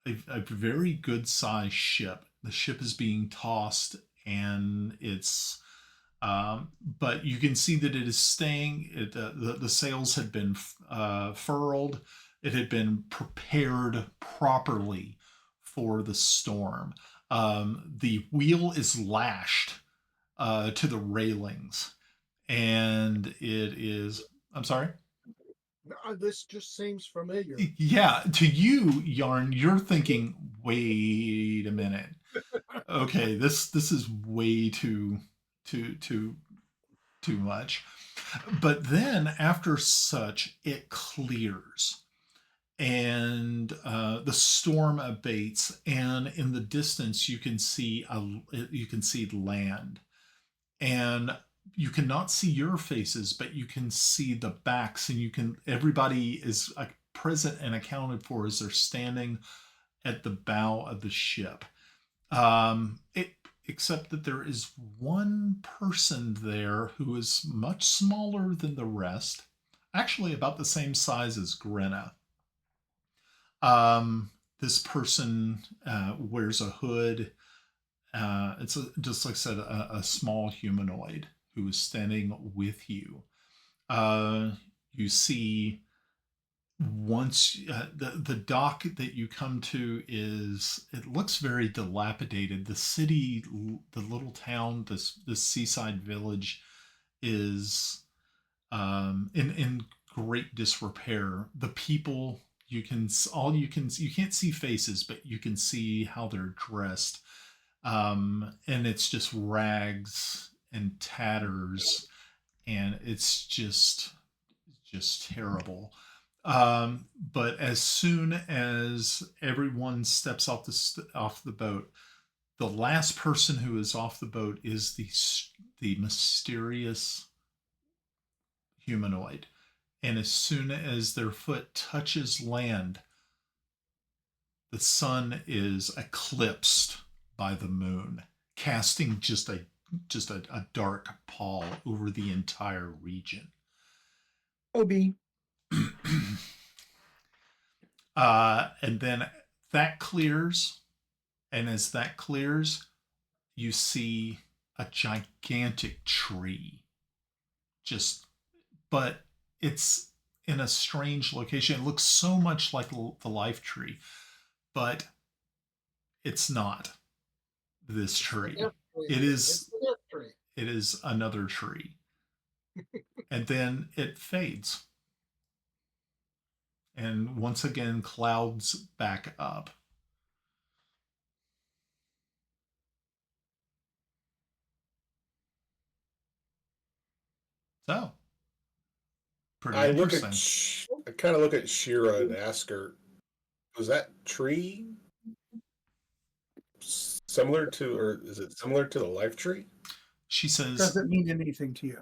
a very good sized ship. The ship is being tossed, and but you can see that it is staying. The sails had been furled. It had been prepared properly for the storm. The wheel is lashed to the railings, and it is. I'm sorry. This just seems familiar. Yeah, to you, Yarn, you're thinking, wait a minute. Okay, this is way too much. But then after such, it clears, and the storm abates, and in the distance you can see land, and you cannot see your faces, but you can see the backs, and everybody is present and accounted for as they're standing at the bow of the ship. Except that there is one person there who is much smaller than the rest, actually about the same size as Grenna. This person wears a hood. It's just like I said, a small humanoid who is standing with you. You see once the dock that you come to it looks very dilapidated. The city, the little town, this seaside village is in great disrepair. The people, you can't see faces, but you can see how they're dressed, and it's just rags and tatters, and it's just terrible. But as soon as everyone steps off the boat, the last person who is off the boat is the mysterious humanoid. And as soon as their foot touches land, the sun is eclipsed by the moon, casting just a dark pall over the entire region. Obi. And then that clears, and as that clears, you see a gigantic tree. But it's in a strange location. It looks so much like the life tree, but it's not this tree. It is another tree. And then it fades. And once again, clouds back up. So, pretty interesting. I kind of look at Shira and ask her, was that tree similar to, or is it similar to the life tree? She says, does it mean anything to you?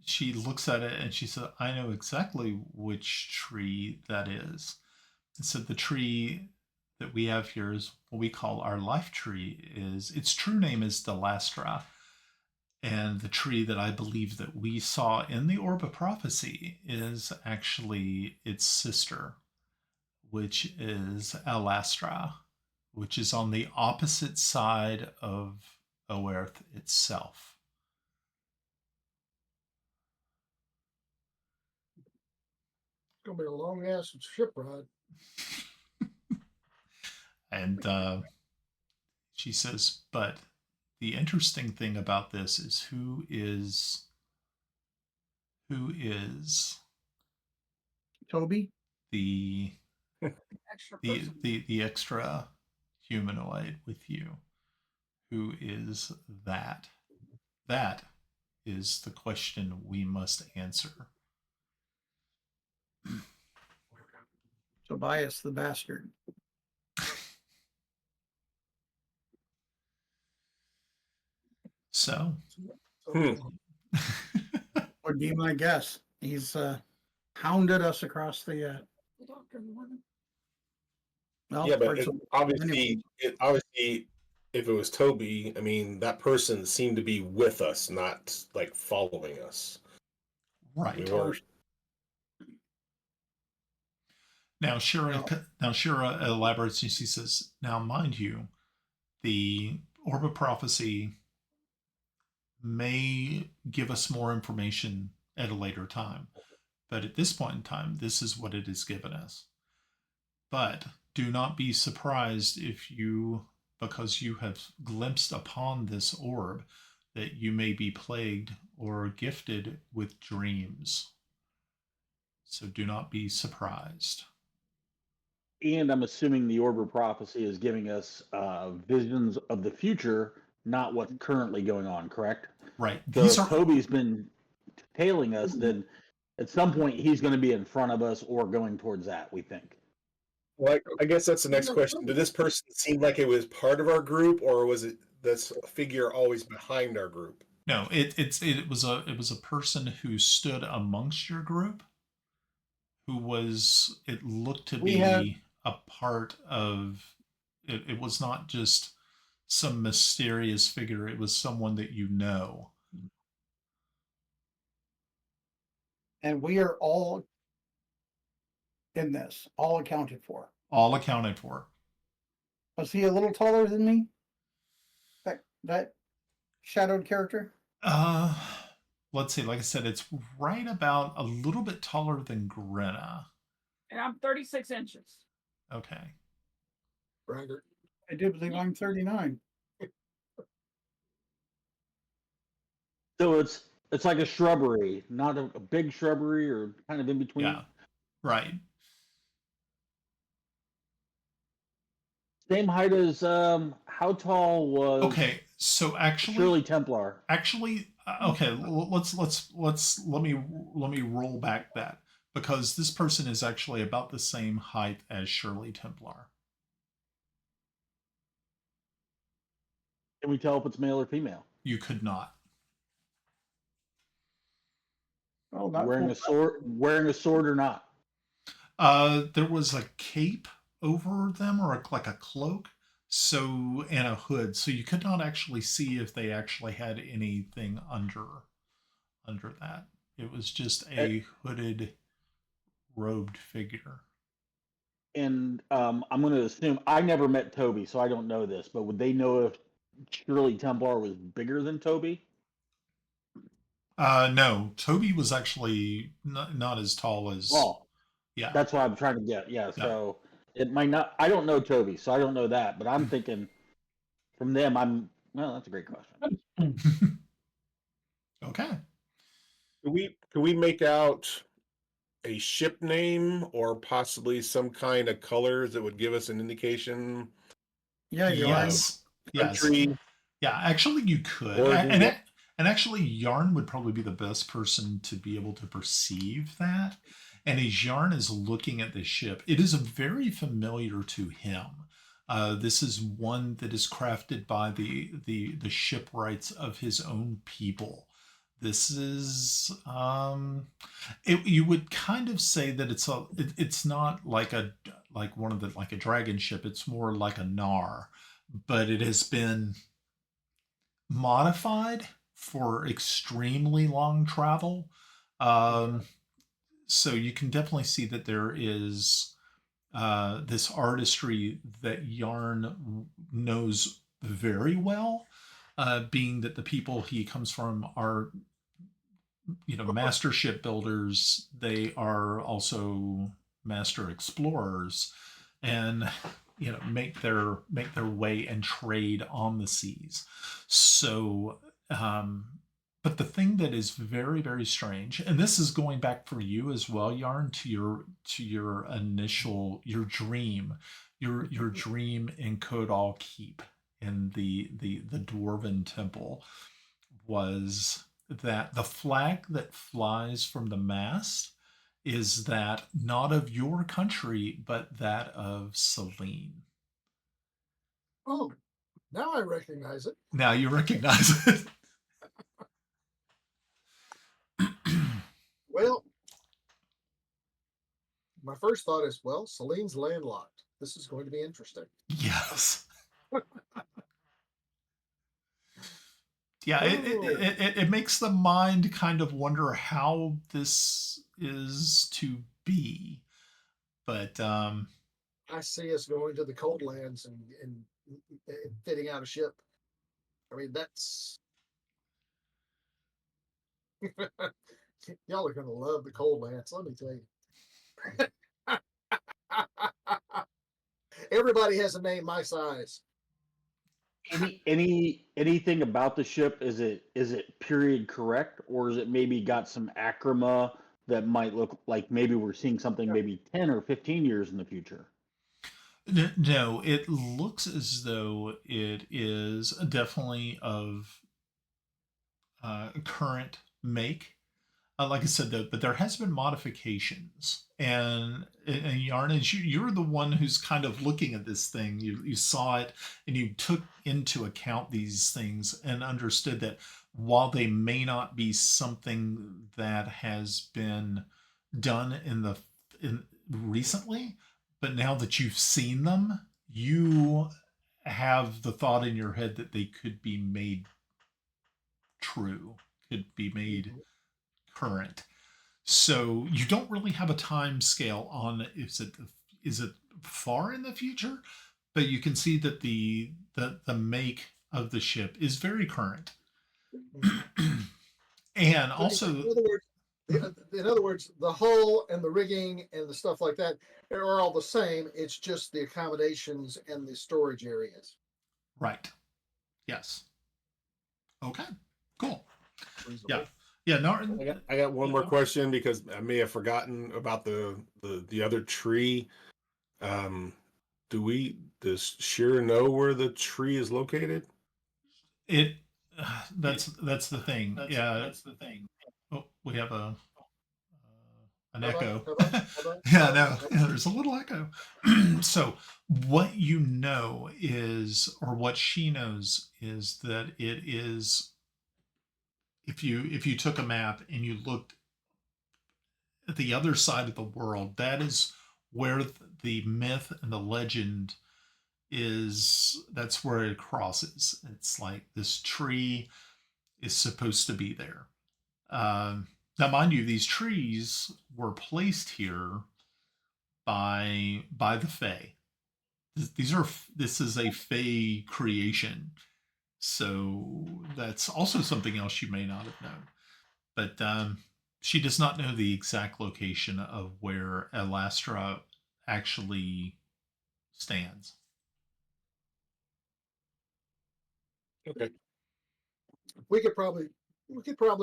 She looks at it and she said, I know exactly which tree that is. And so the tree that we have here is what we call our life tree. Its true name is Delastra. And the tree that I believe that we saw in the Orb of Prophecy is actually its sister, which is Elastra, which is on the opposite side of Oerth itself. gonna be a long ass ship ride. And she says, but the interesting thing about this is who is Toby? the Extra the person. the extra humanoid with you? Who is that? That is the question we must answer. Tobias the bastard. So, Hmm. Would be my guess. He's hounded us across the The doctor in the morning. well, Yeah, but parts of obviously, if it was Toby, I mean, that person seemed to be with us, not like following us. right. We were. Now Shira elaborates and she says, now mind you, the Orb of Prophecy may give us more information at a later time. But at this point in time, this is what it has given us. But do not be surprised if you, because you have glimpsed upon this orb, that you may be plagued or gifted with dreams. So do not be surprised. And I'm assuming the Orb of Prophecy is giving us visions of the future, not what's currently going on, correct? Right. So These if are Toby's been tailing us, then at some point he's going to be in front of us or going towards that, we think. Well, I guess that's the next question. Did this person seem like it was part of our group, or was it this figure always behind our group? no. It was a person who stood amongst your group, who was, it looked to We be have- a part of it. It was not just some mysterious figure. It was someone that you know. and we are all in this, all accounted for. All accounted for. Was he a little taller than me? That shadowed character? Let's see. Like I said, it's right about a little bit taller than Grenna. And I'm 36 inches. Okay. Braggart. I do believe I'm 39. So it's like a shrubbery, not a big shrubbery or kind of in between. Yeah. Right. Same height as how tall was Okay. So actually, Shirley Templar? actually, okay. Let me roll back that, because this person is actually about the same height as Shirley Templar. Can we tell if it's male or female? You could not. Oh, not Wearing full- a sword or not? There was a cape over them, or like a cloak, so, and a hood, so you could not actually see if they actually had anything under that. It was just a hooded, robed figure. And I'm going to assume I never met Toby, so I don't know this, but would they know if Shirley Templar was bigger than Toby? No, Toby was actually not as tall as. Oh, Yeah. that's what I'm trying to get. Yeah, so it might not. I don't know Toby, so I don't know that. But I'm thinking from them, well, that's a great question. Okay. Can we make out a ship name or possibly some kind of colors that would give us an indication? Yeah, you are. Yes. Yes. Country. Yeah, actually, you could, Origin. and actually, Yarn would probably be the best person to be able to perceive that. And as Yarn is looking at the ship, it is very familiar to him. This is one that is crafted by the shipwrights of his own people. This is you would kind of say that it's not like one of the, like a dragon ship. It's more like a Nar, but it has been modified for extremely long travel. So you can definitely see that there is this artistry that Yarn knows very well, being that the people he comes from are master shipbuilders, they are also master explorers, and make their way and trade on the seas. So, but the thing that is very, very strange, and this is going back for you as well, Yarn, to your initial dream in Kodal Keep in the Dwarven Temple, was that the flag that flies from the mast is that not of your country, but that of Celene. Oh, now I recognize it. Now you recognize it. Well, my first thought is, well, Celine's landlocked. This is going to be interesting. Yes. Yeah, it makes the mind kind of wonder how this is to be. But I see us going to the cold lands and fitting out a ship. I mean, that's y'all are gonna love the cold lands. Let me tell you. Everybody has a name my size. Anything about the ship? Is it period correct, or is it maybe got some acroma that might look like maybe we're seeing something maybe 10 or 15 years in the future? no, it looks as though it is definitely of current make. Like I said, but there has been modifications, and Yarn, as you're the one who's kind of looking at this thing. You saw it, and you took into account these things and understood that while they may not be something that has been done in recently, but now that you've seen them, you have the thought in your head that they could be made true, could be made current. So you don't really have a time scale on is it far in the future, but you can see that the make of the ship is very current. And also, in other words, the hull and the rigging and the stuff like that are all the same. It's just the accommodations and the storage areas. right. Yes. Okay. Cool. Reasonable. Yeah. Yeah, no, I got one more question because I may have forgotten about the other tree. Does Shira know where the tree is located? it that's the thing. That's the thing. Oh, we have an echo. How about? Yeah, no, yeah, there's a little echo. So what you know is, or what she knows is, that it is, if you took a map and you looked at the other side of the world, that is where the myth and the legend is. That's where it crosses. It's like this tree is supposed to be there. Now, mind you, these trees were placed here by the Fae. This is a Fae creation, so that's also something else you may not have known. But she does not know the exact location of where Elastra actually stands. Okay. We could probably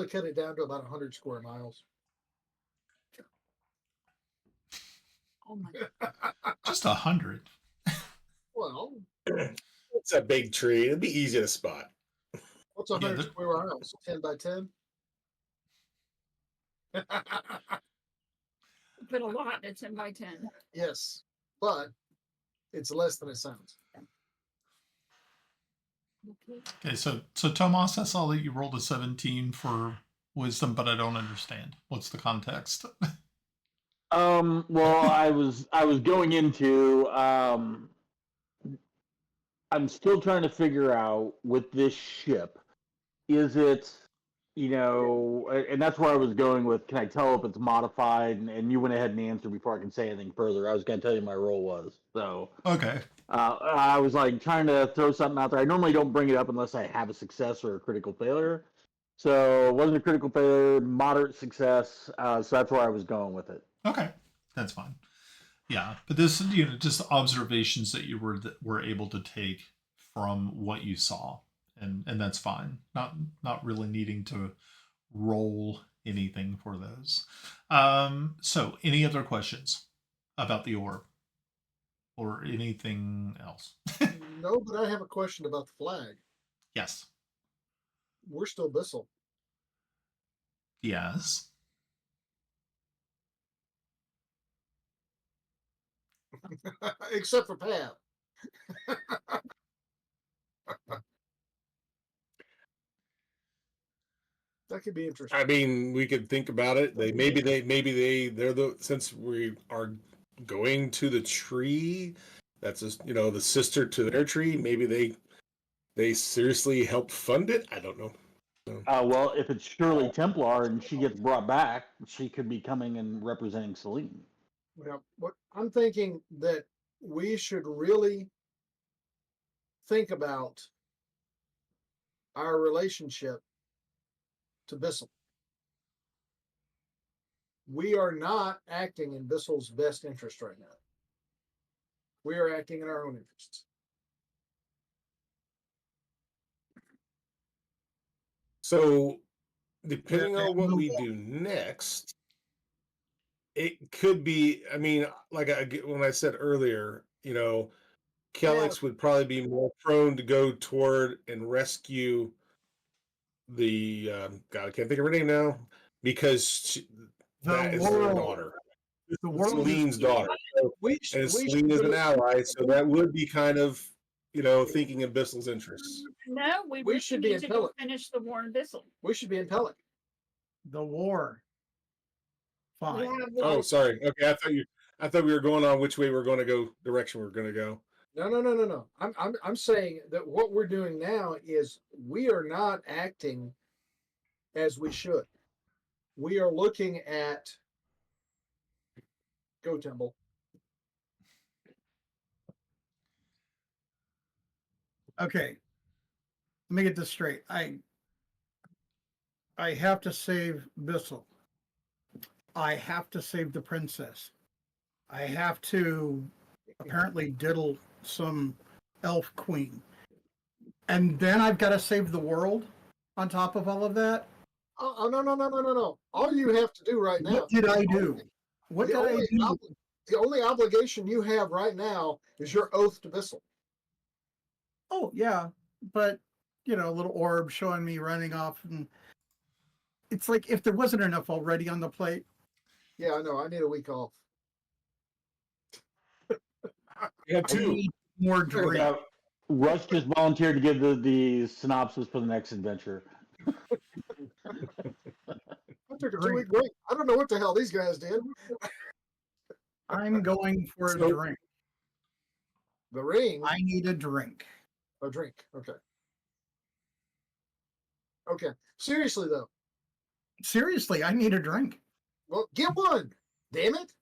cut it down to about 100 square miles. Oh my Just 100. Well, It's a big tree. It'd be easy to spot. what's 100 the- square miles? 10 by 10? But a lot, it's 10 by 10. Yes, but it's less than it sounds. Okay, so Tomas, I saw that you rolled a 17 for wisdom, but I don't understand. What's the context? Well, I was going into I'm still trying to figure out with this ship, is it, and that's where I was going with, can I tell if it's modified? And you went ahead and answered before I can say anything further. I was going to tell you my role was. So Okay. I was like trying to throw something out there. I normally don't bring it up unless I have a success or a critical failure. So it wasn't a critical failure, moderate success. So that's where I was going with it. Okay, that's fine. Yeah, but this, just observations that you were able to take from what you saw, and that's fine. Not really needing to roll anything for those. So any other questions about the orb or anything else? No, but I have a question about the flag. Yes. We're still Bissel. Yes. Except for Pat. That could be interesting. I mean, we could think about it. They're the since we are going to the tree. That's just, the sister to their tree. Maybe they seriously helped fund it. I don't know. Well, if it's Shirley Templar and she gets brought back, she could be coming and representing Celene. Well, what I'm thinking that we should really think about our relationship to Bissel. We are not acting in Bissel's best interest right now. We are acting in our own interests. So, depending on what we do next, it could be. I mean, like when I said earlier, Kellex would probably be more prone to go toward and rescue the God. I can't think of her name now because that is their daughter. The world Celine's daughter. So, and Celene is an ally, so that would be kind of, thinking in Bissell's interests. No, we really should be need in to go Pelican. finish the war in Bissel. We should be in Pelican. The war. Fine. Yeah, Oh, sorry. Okay, I thought we were going on which way we're going to go, direction we're going to go. No. I'm saying that what we're doing now is we are not acting as we should. We are looking at Go Temple. Okay. Let me get this straight. I have to save Bissell. I have to save the princess. I have to apparently diddle some elf queen. And then I've got to save the world on top of all of that. Oh, no. All you have to do right now. What did I do? What did I do? The only obligation you have right now is your oath to Bissell. Oh, yeah. But, a little orb showing me running off. And it's like if there wasn't enough already on the plate. Yeah, I know. I need a week off. Yeah, I two. need more drink. Rush just volunteered to give the synopsis for the next adventure. I took a 2-week break. I don't know what the hell these guys did. I'm going for a drink. The ring. I need a drink. A drink. Okay. Seriously though. Seriously, I need a drink. Well, get one. Damn it.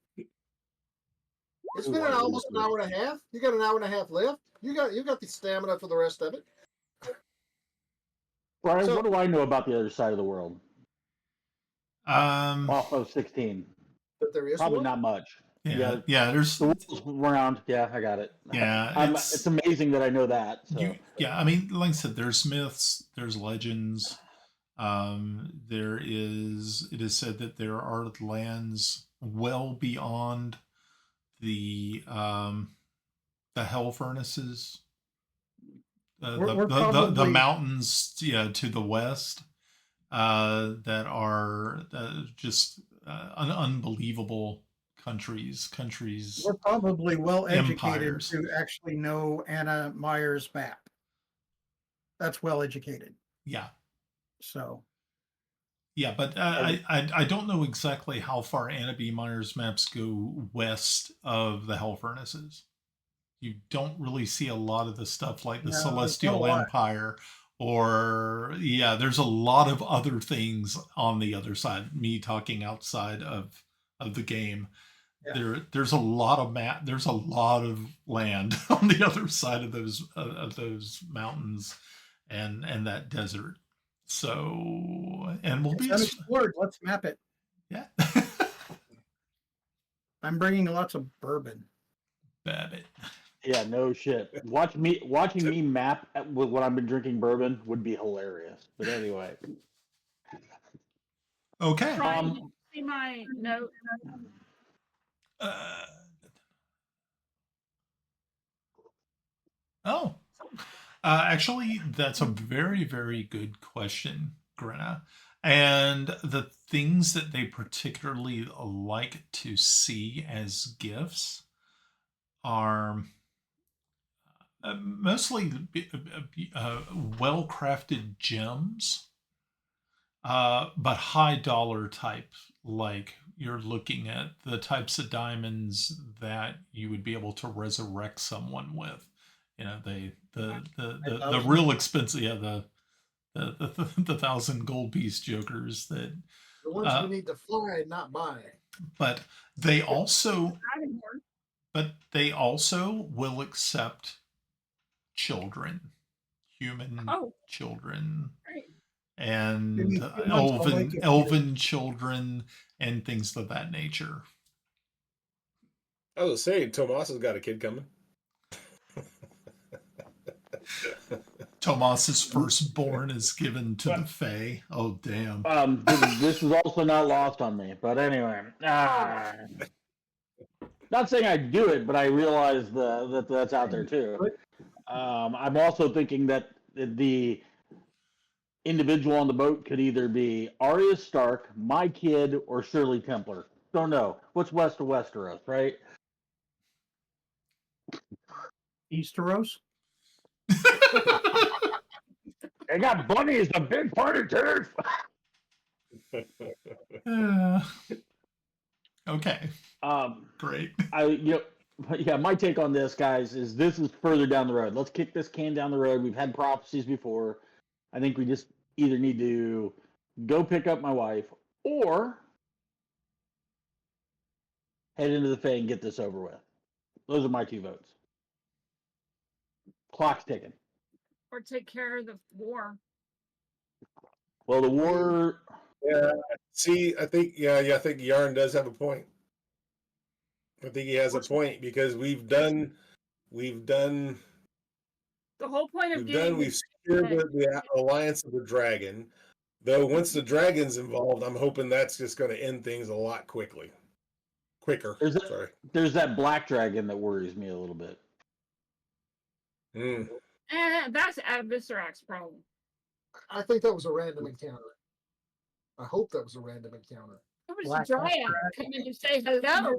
It's been almost an hour and a half. You got an hour and a half left. You got the stamina for the rest of it. Brian, what do I know about the other side of the world? Off of 16. But there is Probably one? not much. Yeah. There's the world's round. Yeah, I got it. Yeah, it's amazing that I know that. So. I mean, like I said, there's myths, there's legends. It is said that there are lands well beyond the hell furnaces, the mountains, to the west, that are just unbelievable countries. We're probably well educated empires. to actually know Anna Meyer's map. That's well educated. Yeah. So. Yeah, but I don't know exactly how far Anna B. Meyer's maps go west of the hell furnaces. You don't really see a lot of the stuff like the Celestial Empire, or there's a lot of other things on the other side. Me talking outside of the game. Yeah. There's a lot of there's a lot of land on the other side of those mountains and that desert. So, and we'll be It's unexplored. Let's map it. yeah. I'm bringing lots of bourbon. Babbitt. Yeah, no shit. Watching me map with what I've been drinking bourbon would be hilarious. But anyway, Okay. Brian, did you see my note? Uh, oh, actually, that's a very, very good question, Grenna. And the things that they particularly like to see as gifts are mostly well-crafted gems, but high dollar type. Like you're looking at the types of diamonds that you would be able to resurrect someone with. You know, the real expensive, yeah, the 1,000 gold piece jokers that. The ones we need to fly, not buy. But they also, Dragon Board. but they also will accept children, human Oh, children, great. and Give me 2 months, I'll make it. elven children, and things of that nature. I was saying, Tomas has got a kid coming. Tomas's firstborn is given to the Fae. Oh, damn. this is also not lost on me. But anyway, not saying I do it, but I realize that that's out there too. I'm also thinking that the individual on the boat could either be Arya Stark, my kid, or Shirley Templar. Don't know. What's west of Westeros, right? Easteros. They got bunnies, the big party turf. Okay. Great. Yeah, my take on this, guys, is this is further down the road. Let's kick this can down the road. We've had prophecies before. I think we just either need to go pick up my wife or head into the Fae and get this over with. Those are my 2 votes. Clock's ticking. Or take care of the war. Well, the war. Yeah. See, I think I think Yarn does have a point. I think he has a point because we've done The whole point of we've secured the alliance of the dragon. Though once the dragon's involved, I'm hoping that's just going to end things a lot quicker. There's that black dragon that worries me a little bit. That's Viscerac's problem. I think that was a random encounter. I hope that was a random encounter. It was Black a dryad coming to say hello.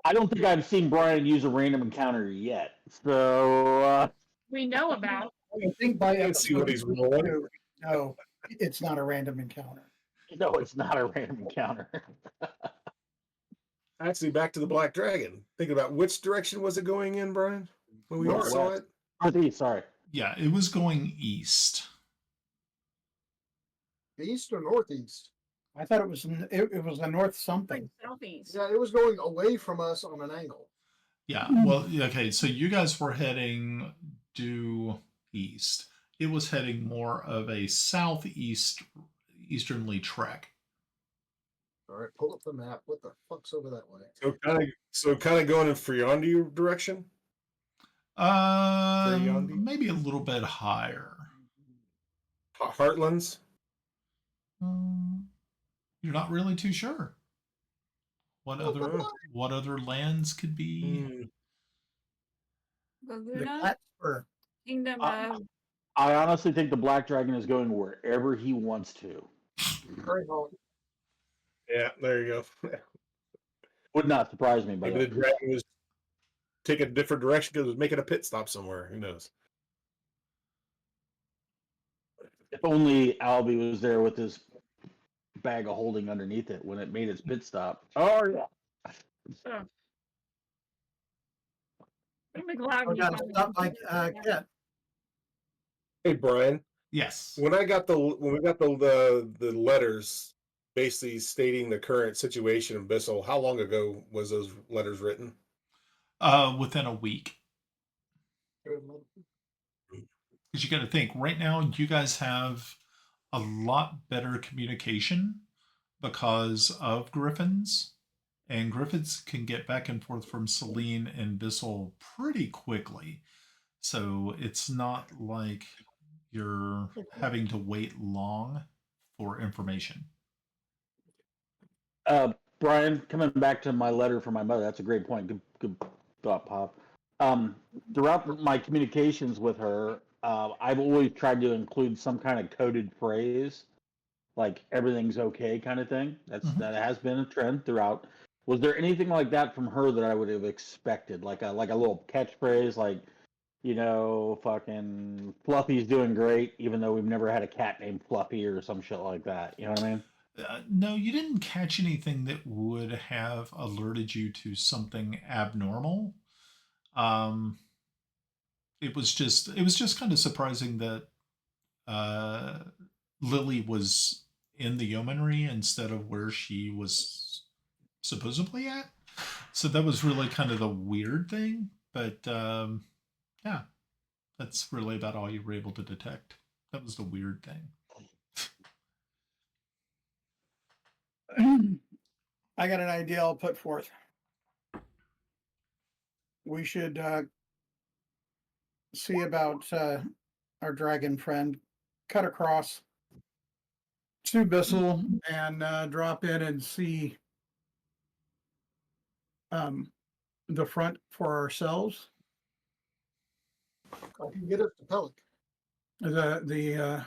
I don't think I've seen Brian use a random encounter yet. So We know about. I think by Let's see what he's rolling. 2, no, it's not a random encounter. no, it's not a random encounter. Actually, back to the black dragon. Thinking about which direction was it going in, Brian? When we Northwest. saw it? Northeast, sorry. Yeah, it was going east. East or northeast? I thought it was a north something. Southeast. Yeah, it was going away from us on an angle. Yeah, well, okay, so you guys were heading due east. It was heading more of a easternly trek. All right, pull up the map. What the fuck's over that way? So kind of going in Freondy direction? Maybe a little bit higher. Heartlands? You're not really too sure. What other lands could be? The Laguna, Plattsburgh. Kingdom of. I honestly think the black dragon is going wherever he wants to. Very hard. Yeah, there you go. Would not surprise me. Maybe the dragon was taking a different direction because it was making a pit stop somewhere. Who knows? If only Albie was there with his bag of holding underneath it when it made its pit stop. Oh yeah. I'm glad Oh, we God, found stop it. like Cat. Hey Brian, Yes. when we got the letters basically stating the current situation in Bissel, how long ago was those letters written? Within a week. Because you got to think, right now you guys have a lot better communication because of griffins. And griffins can get back and forth from Celene and Bissel pretty quickly. So it's not like you're having to wait long for information. Brian, coming back to my letter from my mother, that's a great point. Good thought, Pop. Throughout my communications with her, I've always tried to include some kind of coded phrase, like "everything's okay" kind of thing. That has been a trend throughout. Was there anything like that from her that I would have expected, like a little catchphrase, like fucking Fluffy's doing great, even though we've never had a cat named Fluffy or some shit like that. You know what I mean? No, you didn't catch anything that would have alerted you to something abnormal. Um, it was just kind of surprising that uh, Lily was in the yeomanry instead of where she was supposedly at. So that was really kind of the weird thing. But yeah, that's really about all you were able to detect. That was the weird thing. I got an idea I'll put forth. We should see about our dragon friend, cut across to Bissell and drop in and see the front for ourselves. I can get us to Pelic. The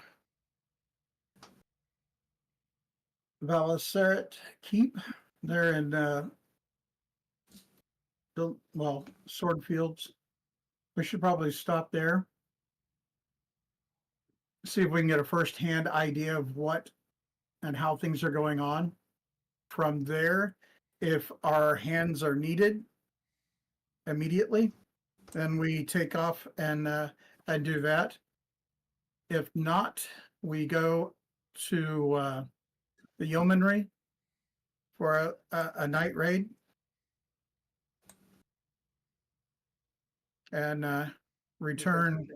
Valaceret Keep there in Swordfields. We should probably stop there. See if we can get a first-hand idea of what and how things are going on. From there, if our hands are needed immediately, then we take off and do that. If not, we go to the yeomanry for a night raid and return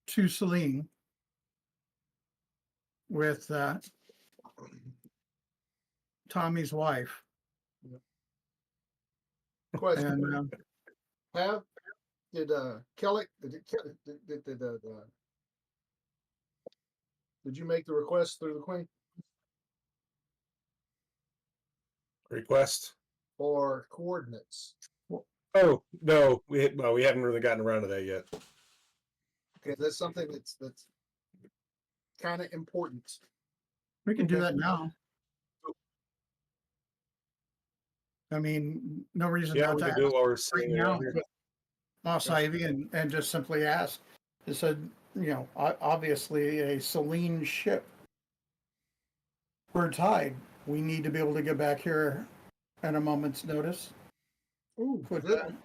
to Celene with Tommy's wife. Question: And did Kellic did you make the request through the Queen Request? for coordinates? Oh no, we haven't really gotten around to that yet. Okay, that's something that's kind of important. we can do that now. I mean, no reason Yeah, not we to can do it ask while we're right sitting now. there. Moss Ivy and just simply ask. It said, obviously a Celene ship. We're tied. We need to be able to get back here at a moment's notice. Ooh, Could good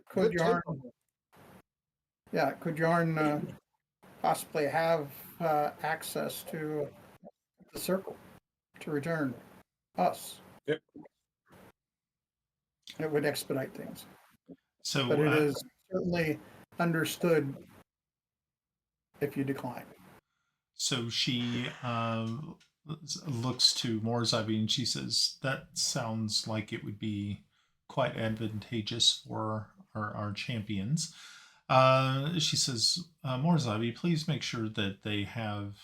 could take Yarn, on that. yeah, could Yarn possibly have access to the circle to return us? Yep. It would expedite things, So but it is certainly understood if you decline. So she looks to Morzaibi and she says, "That sounds like it would be quite advantageous for our champions." She says, "Morzaibi, please make sure that they have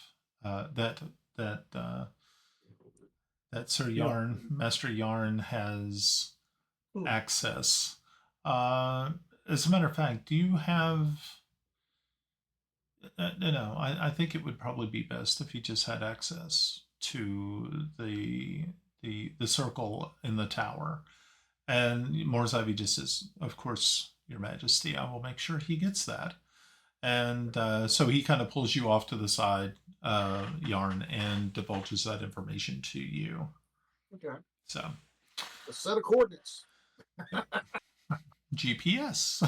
that Sir Yarn, Master Yarn has access. As a matter of fact, do you have?" No, I think it would probably be best if he just had access to the circle in the tower. And Morzaibi just says, "Of course, Your Majesty, I will make sure he gets that." And so he kind of pulls you off to the side, Yarn, and divulges that information to you. Okay. So A set of coordinates. GPS.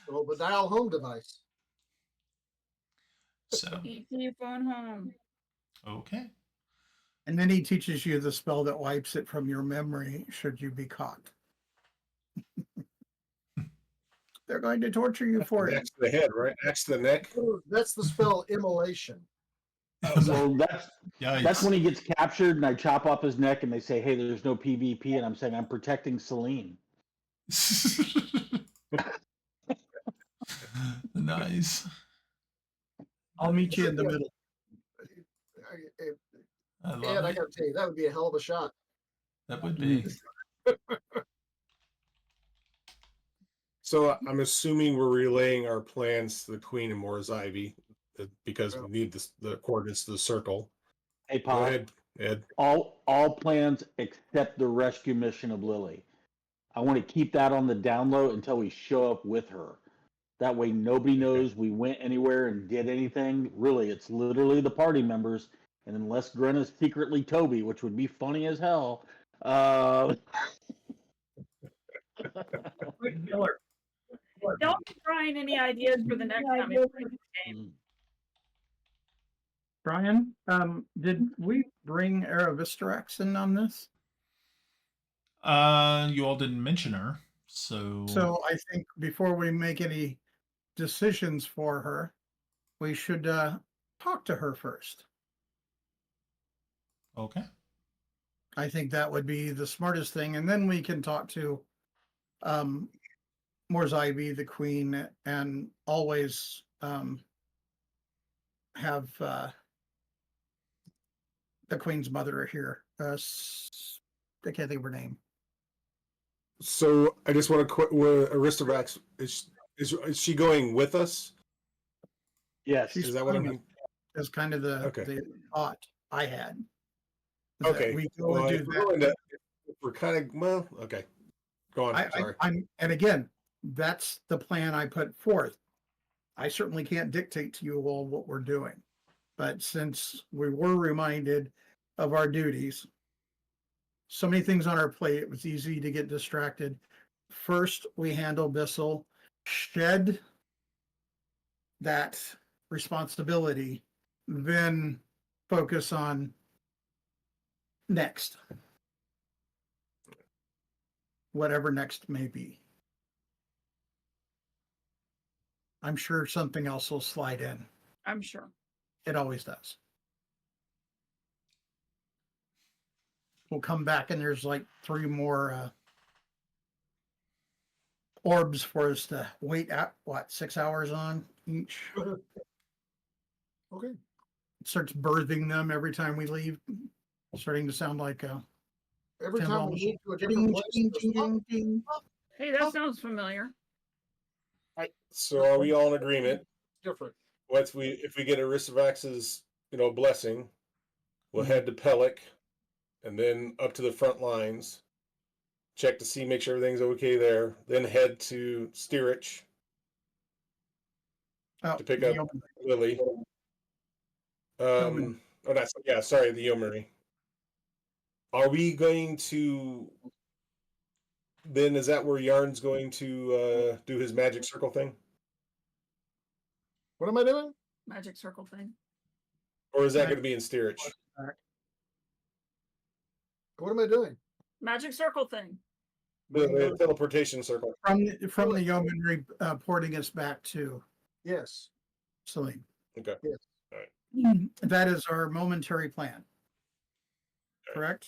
Well, the dial home device. So Keep your phone home. okay. And then he teaches you the spell that wipes it from your memory should you be caught. They're going to torture you for it. Axe to the head, right? Axe to the neck. That's the spell immolation. Well, that's Yikes. when he gets captured, and I chop off his neck, and they say, "Hey, there's no PvP," and I'm saying I'm protecting Celene. Nice. I'll meet you Nice. in the middle. I love And I it. got to tell you, that would be a hell of a shot. That would be. So I'm assuming we're relaying our plans to the Queen and Moore's Ivy because we need the coordinates to the circle. Hey, Go Pa. ahead, Ed. All plans except the rescue mission of Lily. I want to keep that on the down low until we show up with her. That way, nobody knows we went anywhere and did anything. Really, it's literally the party members. And unless Grenna's secretly Toby, which would be funny as hell. Don't give Brian any ideas for the next time he plays this game. Brian, did we bring Aravistarax in on this? You all didn't mention her, so I think before we make any decisions for her, we should talk to her first. okay. I think that would be the smartest thing, and then we can talk to Moore's Ivy, the Queen, and always have the Queen's mother here. I can't think of her name. So I just want to quit. Aristovax is she going with us? Yes. She's Is that what I fine. mean? Is kind of the thought I had. Is that Okay. we go Well, and if do we're, that. going to, if we're kind of okay. Go on. Sorry. And again, that's the plan I put forth. I certainly can't dictate to you all what we're doing, but since we were reminded of our duties, so many things on our plate, it was easy to get distracted. First, we handle Bissel, shed that responsibility, then focus on next. Whatever next may be. I'm sure something else will slide in. I'm sure. It always does. We'll come back and there's like 3 more orbs for us to wait at, 6 hours on each? Okay. It starts birthing them every time we leave. Starting to sound like Every Tim time Holmes. we move to a Ding, different place, ding, there's ding, ding, ding. Hey, that sounds familiar. So are we all in agreement? different. If we get Aristovax's blessing, we'll head to Pellic, and then up to the front lines. Check to see, make sure everything's okay there. Then head to Steerich to pick up Lily. Yeoman. Sorry, the Yeomanry. Are we going to? Then is that where Yarn's going to do his magic circle thing? What am I doing? Magic circle thing. Or is that going to be in Steerich? What am I doing? Magic circle thing. The teleportation circle. From the Yeomanry porting us back to Yes. Celene. Okay. Yes. All right. That is our momentary plan. Correct?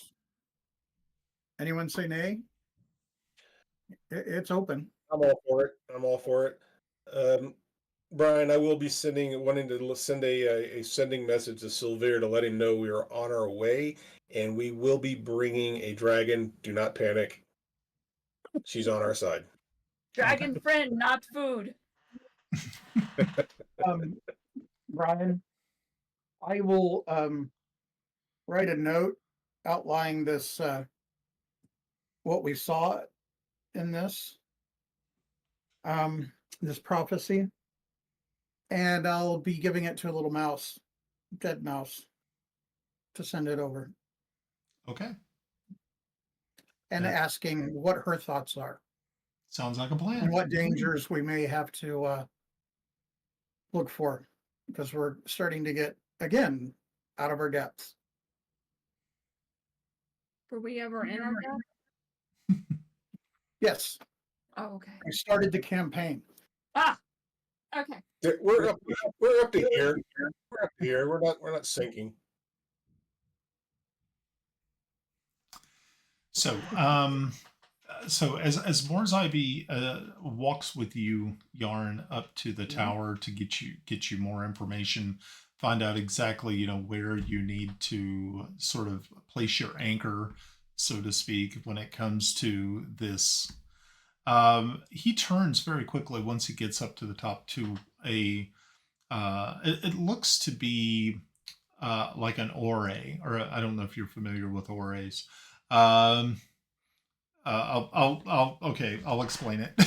Anyone say nay? It's open. I'm all for it. Brian, I will be wanting to send a sending message to Sylvere to let him know we are on our way, and we will be bringing a dragon. Do not panic. She's on our side. Dragon friend, not food. Brian, I will write a note outlining this, what we saw in this prophecy, and I'll be giving it to a little mouse, dead mouse, to send it over Okay. and Yeah. asking what her thoughts are Sounds like a plan. and what dangers we may have to look for, because we're starting to get again out of our depths. Were we ever in our depth? Yes, Oh, okay. we started the campaign. Ah, Okay. We're up. We're up to here. We're up to here. We're not sinking. So, so as Morzaibi walks with you, Yarn, up to the tower to get you more information, find out exactly where you need to sort of place your anchor, so to speak, when it comes to this. He turns very quickly once he gets up to the top to a. It looks to be like an ore, or I don't know if you're familiar with ores. I'll explain it.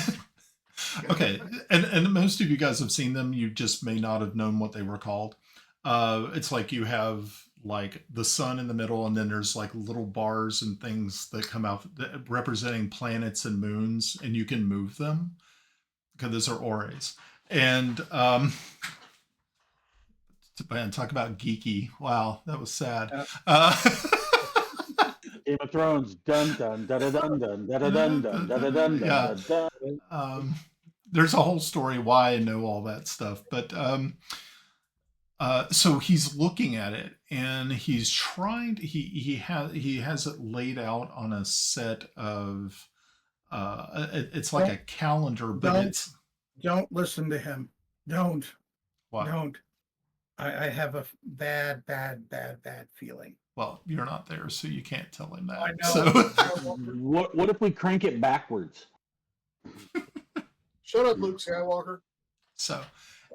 Okay, and most of you guys have seen them. You just may not have known what they were called. It's like you have like the sun in the middle, and then there's like little bars and things that come out representing planets and moons, and you can move them because those are ores. And man, talk about geeky. Wow, that was sad. Game of Thrones. Dun dun dun dun dun dun dun dun dun dun dun Yeah. dun dun. There's a whole story why I know all that stuff, but so he's looking at it and he's trying to, he has it laid out on a set of it's like a calendar, but don't listen to him. Don't. What? Don't. I have a bad feeling. Well, you're not there, so you can't tell him that. I know. So What if we crank it backwards? Shut up, Luke Skywalker. So,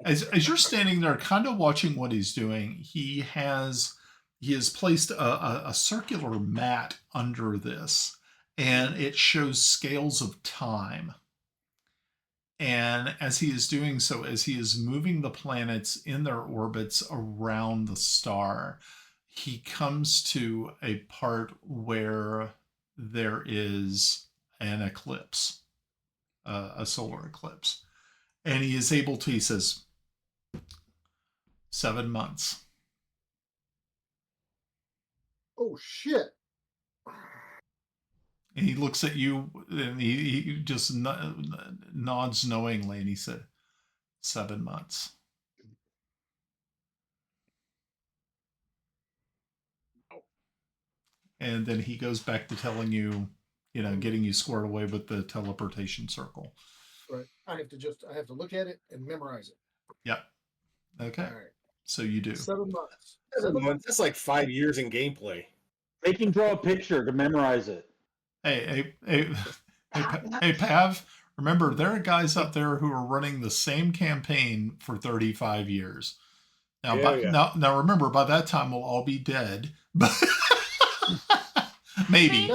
as you're standing there, kind of watching what he's doing, he has placed a circular mat under this, and it shows scales of time. And as he is doing so, as he is moving the planets in their orbits around the star, he comes to a part where there is an eclipse, a solar eclipse. And he is able to, he says, 7 months. Oh, shit. And he looks at you and he just nods knowingly and he said, 7 months. And then he goes back to telling you, getting you squared away with the teleportation circle. Right. I have to look at it and memorize it. Yep. Okay. All right. So you do. 7 months. 7 months. That's like 5 years in gameplay. They can draw a picture to memorize it. Hey, Pav, remember, there are guys out there who are running the same campaign for 35 years. Now, now remember, by that time, we'll all be dead. But maybe.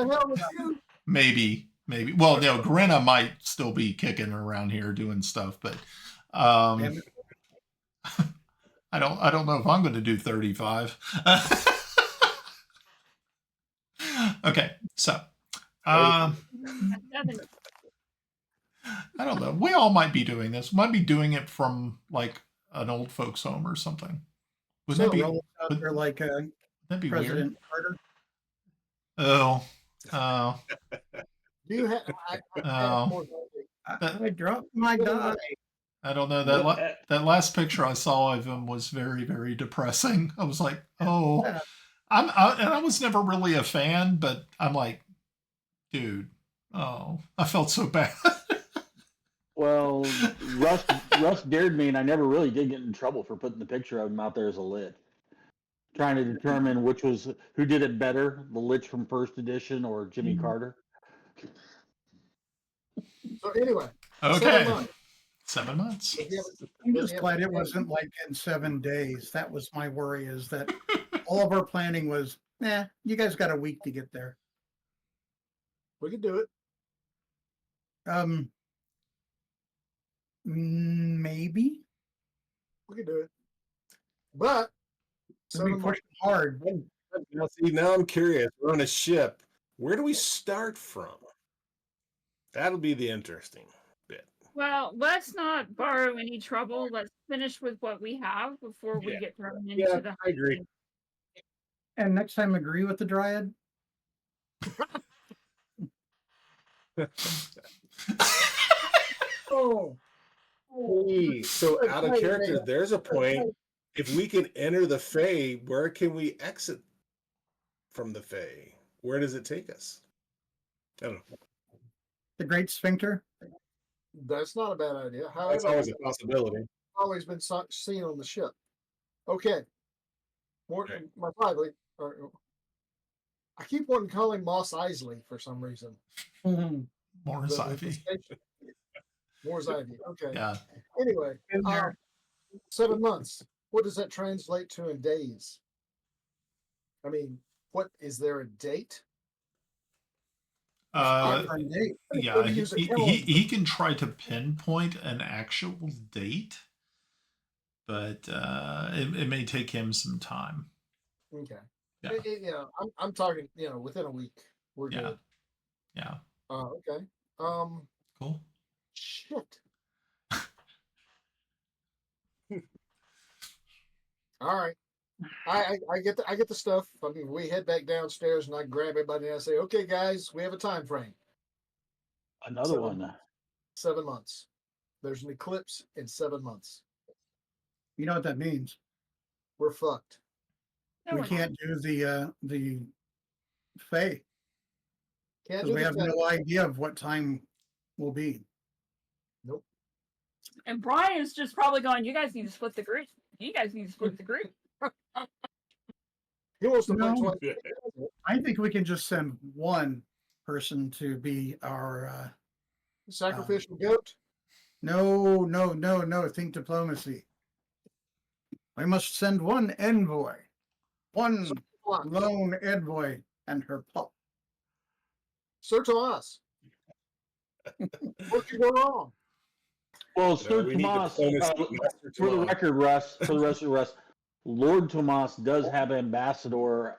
Maybe. Well, Grenna might still be kicking around here doing stuff, but I don't know if I'm going to do 35. Okay, so I don't know. We all might be doing this. We might be doing it from like an old folks' home or something. Wouldn't that be? They're like That'd be President weird. Carter. Oh. Do you have? I dropped my die. I don't know. That last picture I saw of him was very, very depressing. I was like, oh, and I was never really a fan, but I'm like, dude, oh, I felt so bad. Well, Russ dared me, and I never really did get in trouble for putting the picture of him out there as a lich. Trying to determine who did it better, the Lich from first edition or Jimmy Carter. So anyway. Okay. 7 months. I'm just glad it wasn't like in 7 days. That was my worry, is that all of our planning was, you guys got a week to get there. We can do it. Maybe. We can do it. But we pushing hard. Now I'm curious. We're on a ship. Where do we start from? That'll be the interesting bit. Well, let's not borrow any trouble. Let's finish with what we have before we get thrown into the. I agree. And next time, agree with the Dryad. Oh. Hey, so out of character, there's a point. If we can enter the Fae, where can we exit from the Fae? Where does it take us? I don't know. The Great Sphincter. That's not a bad idea. That's However, always a possibility. always been seen on the ship. Okay. More lively. I keep wanting to call him Moss Isley for some reason. Morris Ivy. Morris Ivy. Okay. Yeah. Anyway, 7 months. What does that translate to in days? I mean, what is there a date? Yeah, Maybe use a calendar. he can try to pinpoint an actual date, but it may take him some time. Okay. Yeah. I'm talking, within a week. We're Yeah. good. Yeah. Okay. Cool. Shit. All right. I get the stuff. I mean, we head back downstairs and I grab everybody and I say, okay, guys, we have a time frame. Another one. 7 months. There's an eclipse in 7 months. You know what that means? We're fucked. No, We we're can't do the Fae Can't because do we the have thing. no idea of what time will be. Nope. And Brian's just probably going, you guys need to split the group. You guys need to split the group. He wants to No. play I think we can just send one person to be our. sacrificial goat. No. Think diplomacy. We must send one envoy, one lone envoy, and her pup. Sir Tomas. What could go wrong? Well, No, Sir we need Tomas, diplomacy, Master for the Tomas. record, Russ, Lord Tomas does have ambassador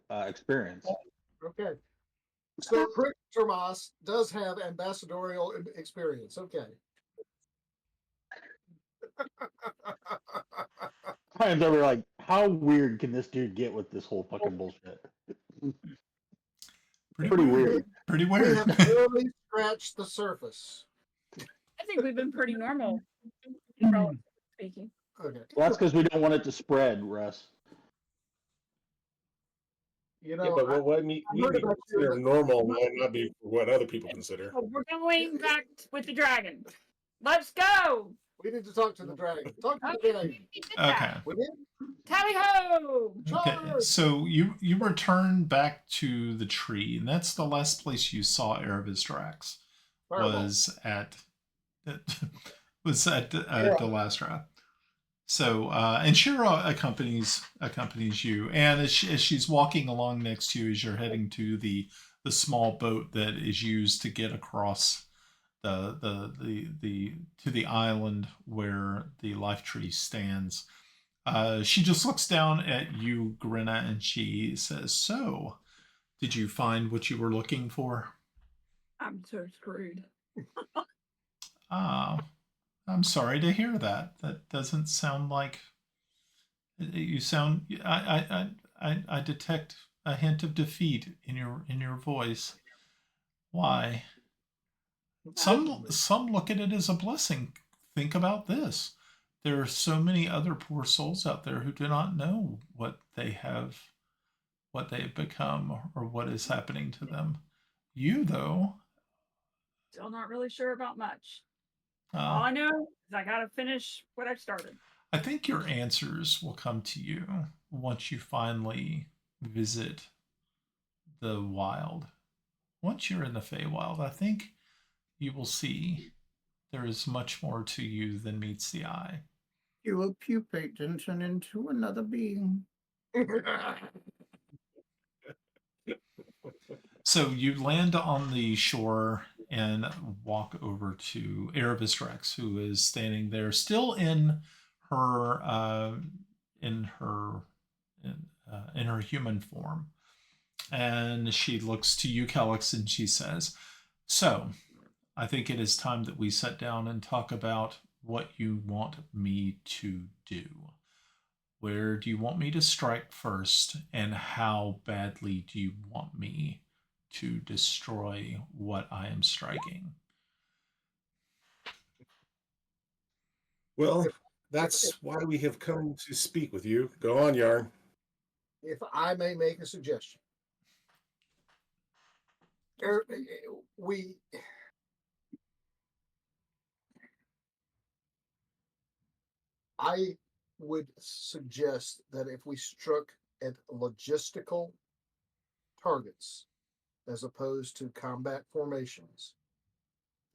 experience. Okay. So Prince Tomas does have ambassadorial experience. Okay. Times over, like, how weird can this dude get with this whole fucking bullshit? Pretty weird. Pretty We weird. have barely scratched the surface. I think we've been pretty normal, relatively speaking. Okay. Well, that's because we don't want it to spread, Russ. You know, Yeah, but what we heard consider about you, but- normal might not be what other people consider. So we're going back with the dragon. Let's go. we need to talk to the dragon. Talk to the dragon. Okay. We did? Tally ho! Okay, Charge! so you return back to the tree, and that's the last place you saw Erebus Drax. Fireball. Was at Delastra. So and Shira accompanies you, and as she's walking along next to you as you're heading to the small boat that is used to get across to the island where the life tree stands. She just looks down at you, Grinna, and she says, "So, did you find what you were looking for?" I'm so screwed. I'm sorry to hear that. That doesn't sound like you sound. I detect a hint of defeat in your voice. Why? Some look at it as a blessing. Think about this. There are so many other poor souls out there who do not know what they have become, or what is happening to them. You, though, Still not really sure about much. All I know is I gotta finish what I started. I think your answers will come to you once you finally visit the wild. Once you're in the Feywild, I think you will see there is much more to you than meets the eye. You will pupate and turn into another being. So you land on the shore and walk over to Erebus Drax, who is standing there, still in her human form, and she looks to you, Kelix, and she says, "So, I think it is time that we sit down and talk about what you want me to do. Where do you want me to strike first, and how badly do you want me to destroy what I am striking?" Well, that's why we have come to speak with you. Go on, Yarn. If I may make a suggestion, we I would suggest that if we struck at logistical targets as opposed to combat formations,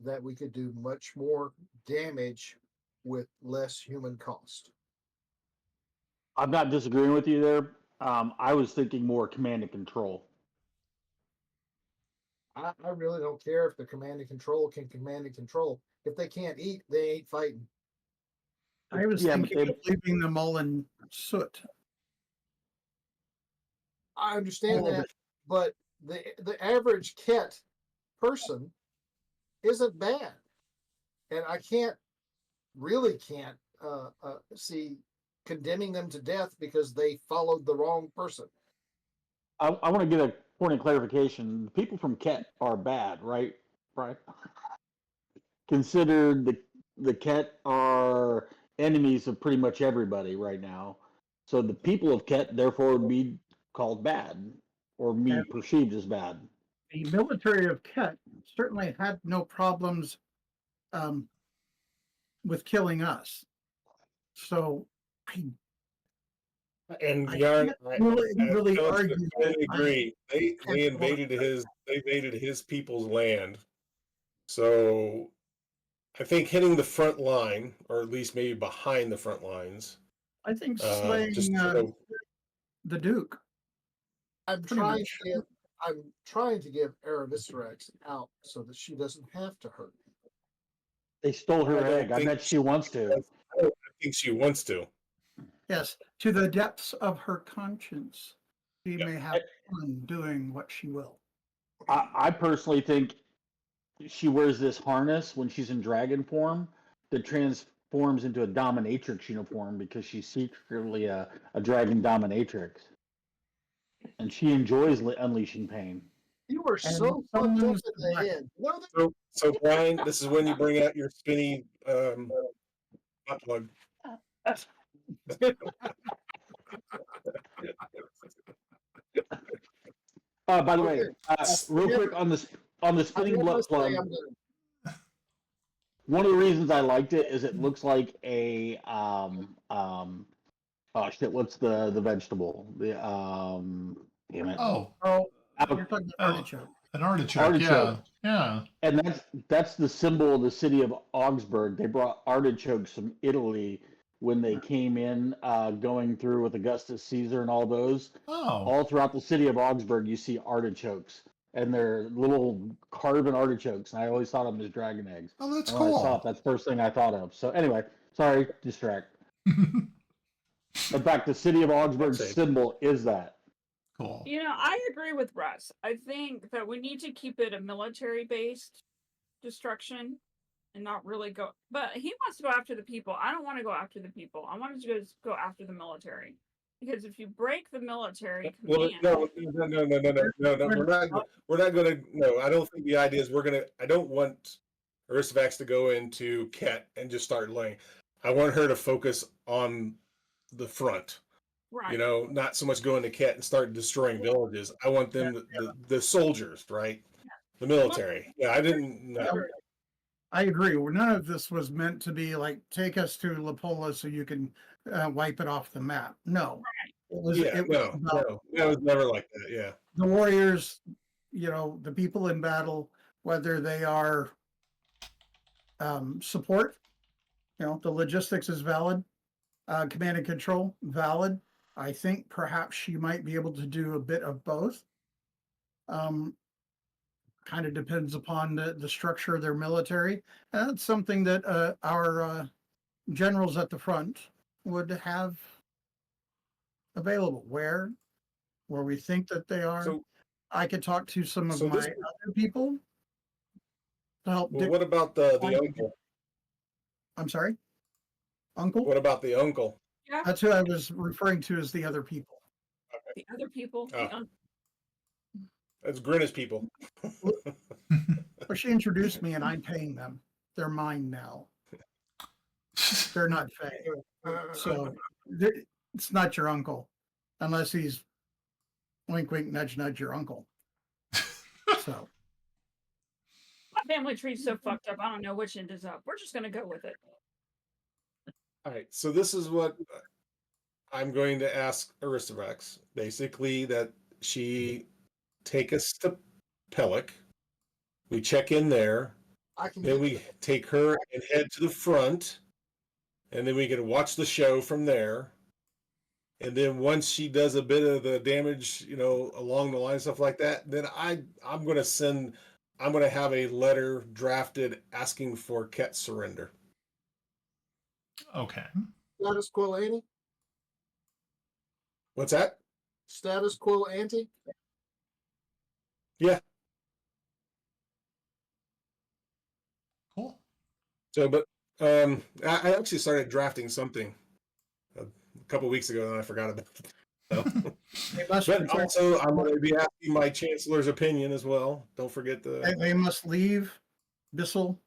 that we could do much more damage with less human cost. I'm not disagreeing with you there. I was thinking more command and control. I really don't care if the command and control can command and control. If they can't eat, they ain't fighting. I was Yeah, but thinking they- of leaving them all in soot. I understand All of that, but the average cat person isn't bad, and I really can't see condemning them to death because they followed the wrong person. I want to get a point of clarification. The people from Ket are bad, right? Right. Considered the Ket are enemies of pretty much everybody right now. So the people of Ket therefore would be called bad or be And perceived as bad. the military of Ket certainly had no problems um, with killing us. So I, And I Yarn, can't really I argue that completely agree. They invaded his people's land. So I think hitting the front line, or at least maybe behind the front lines, I think just slaying the Duke. I'm Pretty trying much. to give I'm trying to give Araviscerax out so that she doesn't have to hurt me. They stole her I don't egg. I think bet she wants to. I think she wants to. Yes, to the depths of her conscience, she Yeah. may have fun doing what she will. I personally think she wears this harness when she's in dragon form that transforms into a dominatrix uniform because she's secretly a dragon dominatrix. And she enjoys unleashing pain. You are And so fucked up someone's in the head. No, So Brian, this is when you bring out your spinny hot plug. By the way, Okay. real quick on the I spinning never blood say plug. I'm gonna. One of the reasons I liked it is it looks like a oh shit, what's the vegetable? The damn it. Oh, Oh, Avo- you're talking oh, about artichoke. an artichoke. Artichoke. Yeah. And that's the symbol of the city of Augsburg. They brought artichokes from Italy when they came in, going through with Augustus Caesar and all those. Oh, All throughout the city of Augsburg, you see artichokes, and they're little carving artichokes. And I always thought of them as dragon eggs. oh, that's And when I saw cool. it, that's the first thing I thought of. So anyway, sorry, distract. In fact, the city of Augsburg's That's it. symbol is that. Cool. You know, I agree with Russ. I think that we need to keep it a military-based destruction and not really go. But he wants to go after the people. I don't want to go after the people. I want to go after the military. Because if you break the military Well, command, no. We're not going to. No, I don't think the idea is we're going to. I don't want Aristovax to go into Ket and just start laying. I want her to focus on the front. right? You know, not so much go into Ket and start destroying villages. I want them, the soldiers, right? The military. Yeah, I didn't. No. I agree. None of this was meant to be like, take us to Lapola so you can wipe it off the map. No, it was. Yeah, It was no, about no, it was never like that. Yeah. the warriors. You know, the people in battle, whether they are support. You know, the logistics is valid. Command and control, valid. I think perhaps she might be able to do a bit of both. Kind of depends upon the structure of their military. And that's something that our generals at the front would have available. Where we think that they are. So, I could talk to some of so my this. other people to help. Well, what about the uncle? I'm sorry, uncle. What about the uncle? Yeah, That's who I was referring to as the other people. the other people. Oh. That's Grinnis people. Well, she introduced me, and I'm paying them. They're mine now. They're not Fae. So it's not your uncle, unless he's wink, wink, nudge, nudge your uncle. So My family tree's so fucked up. I don't know which end is up. We're just gonna go with it. All right, so this is what I'm going to ask Aristovax. Basically, that she take us to Pellic. We check in there. I can Then get we take her and head to the front. And then we can watch the show from there. And then once she does a bit of the damage, along the line, stuff like that, then I'm gonna have a letter drafted asking for Ket's surrender. Okay. status quo ante. What's that? Status quo ante. Yeah. Cool. So, but I actually started drafting something a couple weeks ago, and I forgot about it. So. they must But protect- also, I'm going to be asking my chancellor's opinion as well. Don't forget they must leave Bissel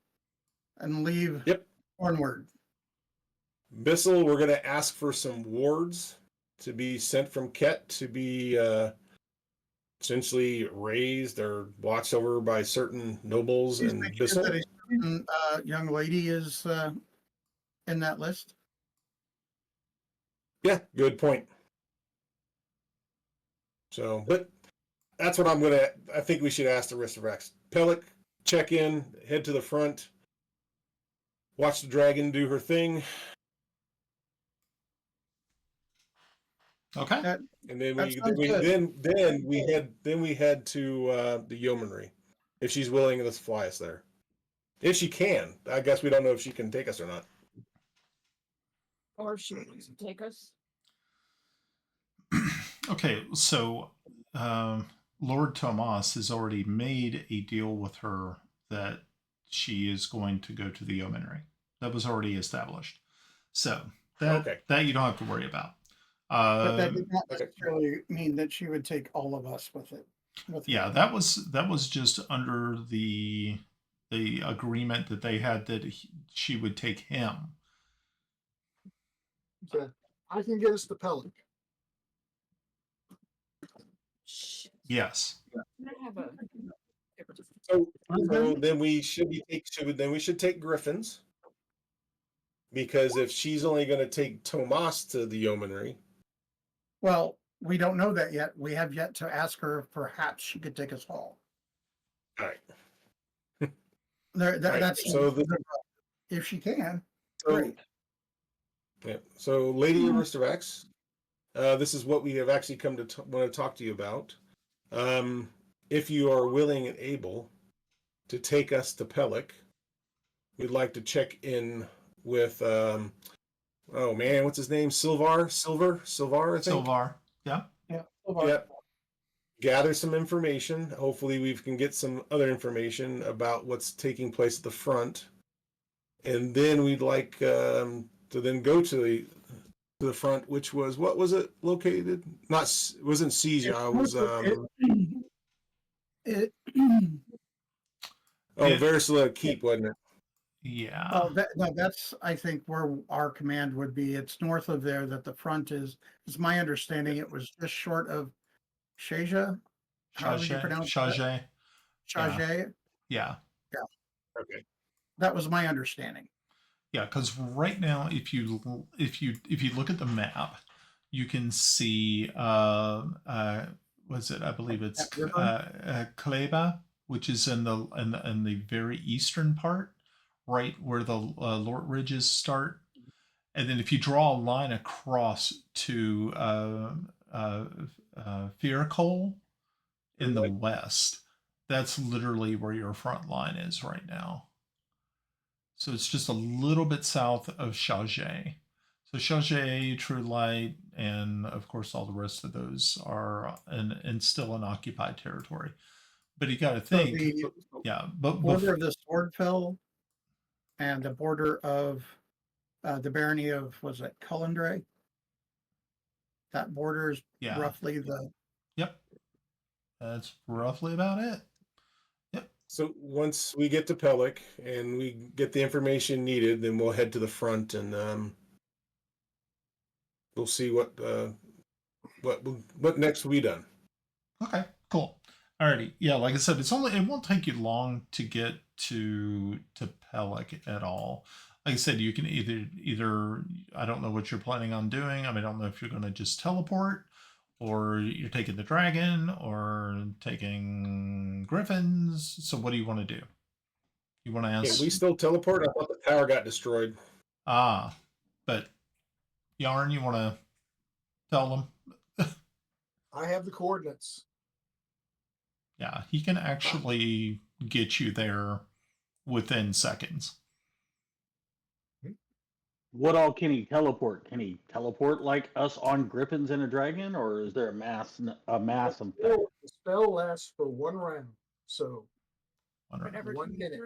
and leave Yep. onward. Bissel, we're going to ask for some wards to be sent from Ket to be essentially raised or watched over by certain nobles Please in make sure Bissel. that a certain, young lady is in that list. Yeah, good point. So, but that's what I think we should ask the Aristovax. Pellic, check in, head to the front, watch the dragon do her thing, Okay. and then That we sounds good. then we head to the yeomanry, if she's willing to fly us there. If she can. I guess we don't know if she can take us or not. Or if she wants to take us. Okay, so Lord Tomas has already made a deal with her that she is going to go to the yeomanry. That was already established. So that you don't have to worry about. But that did not necessarily mean that she would take all of us with it. Yeah, that was just under the agreement that they had that she would take him. Okay. I can get us to Pellic. Shit. Yes. I have a. So then we should take Griffins, because if she's only going to take Tomas to the yeomanry. Well, we don't know that yet. We have yet to ask her if perhaps she could take us all. All right. That's so if she can. So, Great. yeah. So, Lady Aristovax, this is what we have actually come to want to talk to you about. If you are willing and able to take us to Pellic, we'd like to check in with oh man, what's his name? Silvar, I think. Silvar. Yeah. Yeah. Yeah. Gather some information. Hopefully we can get some other information about what's taking place at the front. And then we'd like to then go to the front, which was, what was it located? It wasn't Seja, it was Versala Keep, wasn't it? Yeah. Oh, that's I think where our command would be. It's north of there that the front is. It's my understanding it was just short of Shaja. How would you pronounce that? Shajay. Shajay. Yeah. Okay. That was my understanding. Yeah, because right now, if you look at the map, you can see was it? I believe it's Kleba, which is in the very eastern part, right where the Lort Ridges start, and then if you draw a line across to Fircol in the west, that's literally where your front line is right now. So it's just a little bit south of Shajay. So Shajay, True Light, and of course all the rest of those are in still in occupied territory. But you got to think, but border of the Swordfell and the border of the barony of, was it Cullendray? That border is roughly the. Yep. That's roughly about it. Yep. So once we get to Pellic and we get the information needed, then we'll head to the front and we'll see what next will be done. Okay, cool. Alrighty. Yeah, like I said, it won't take you long to get to Pellic at all. Like I said, you can either I don't know what you're planning on doing. I mean, I don't know if you're going to just teleport, or you're taking the dragon, or taking griffins. So what do you want to do? You want to Can ask? we still teleport? I thought the tower got destroyed. But Yarn, you want to tell them? I have the coordinates. Yeah, he can actually get you there within seconds. What all can he teleport? Can he teleport like us on griffins and a dragon, or is there a mass effect? The spell lasts for 1 round, so Whatever 1 can get minute.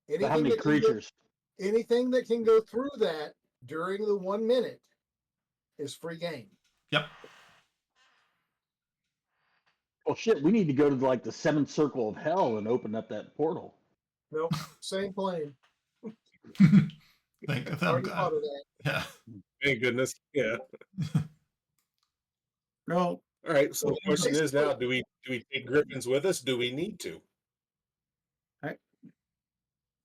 through. But how many creatures? Anything that can go through that during the 1 minute is free game. Yep. Well, shit, we need to go to like the 7th circle of hell and open up that portal. Nope, same plane. Thank Already God. thought of that. Yeah. Thank goodness. Yeah. Well, All right. So the question is now: do we take griffins with us? Do we need to?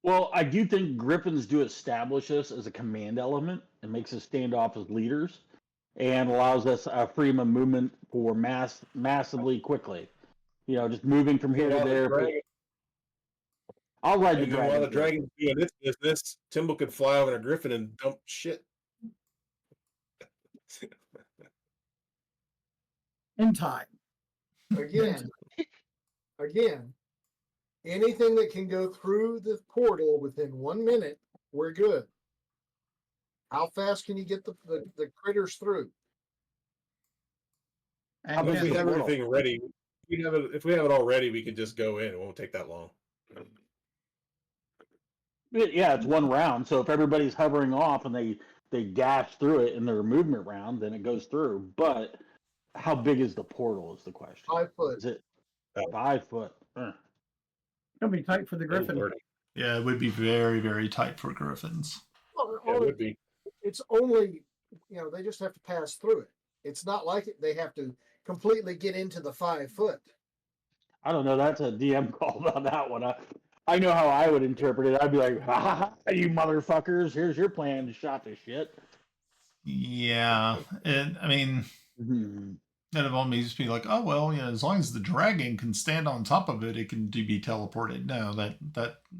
Well, I do think griffins do establish us as a command element and makes us stand off as leaders, and allows us freedom of movement for massively quickly. You know, just moving from here to there. I'll ride the And then while dragon. the dragon's doing its business, Timble could fly over a griffin and dump shit. in time. Again, anything that can go through the portal within 1 minute, we're good. How fast can you get the critters through? How And big If we is the have portal? everything ready, if we have it all ready, we can just go in. It won't take that long. Yeah, it's 1 round. So if everybody's hovering off and they dash through it in their movement round, then it goes through. But how big is the portal is the question. 5 foot. Is it 5 foot? it'll be tight for the Oh, griffin. Lordy. Yeah, it would be very, very tight for griffins. Well, Yeah, it would be. it's only, they just have to pass through it. It's not like they have to completely get into the 5 foot. I don't know. That's a DM call about that one. I know how I would interpret it. I'd be like, ha, ha, ha, you motherfuckers, here's your plan to shot to shit. Yeah. I mean, that'd almost be like, oh well, as long as the dragon can stand on top of it, it can be teleported. No, that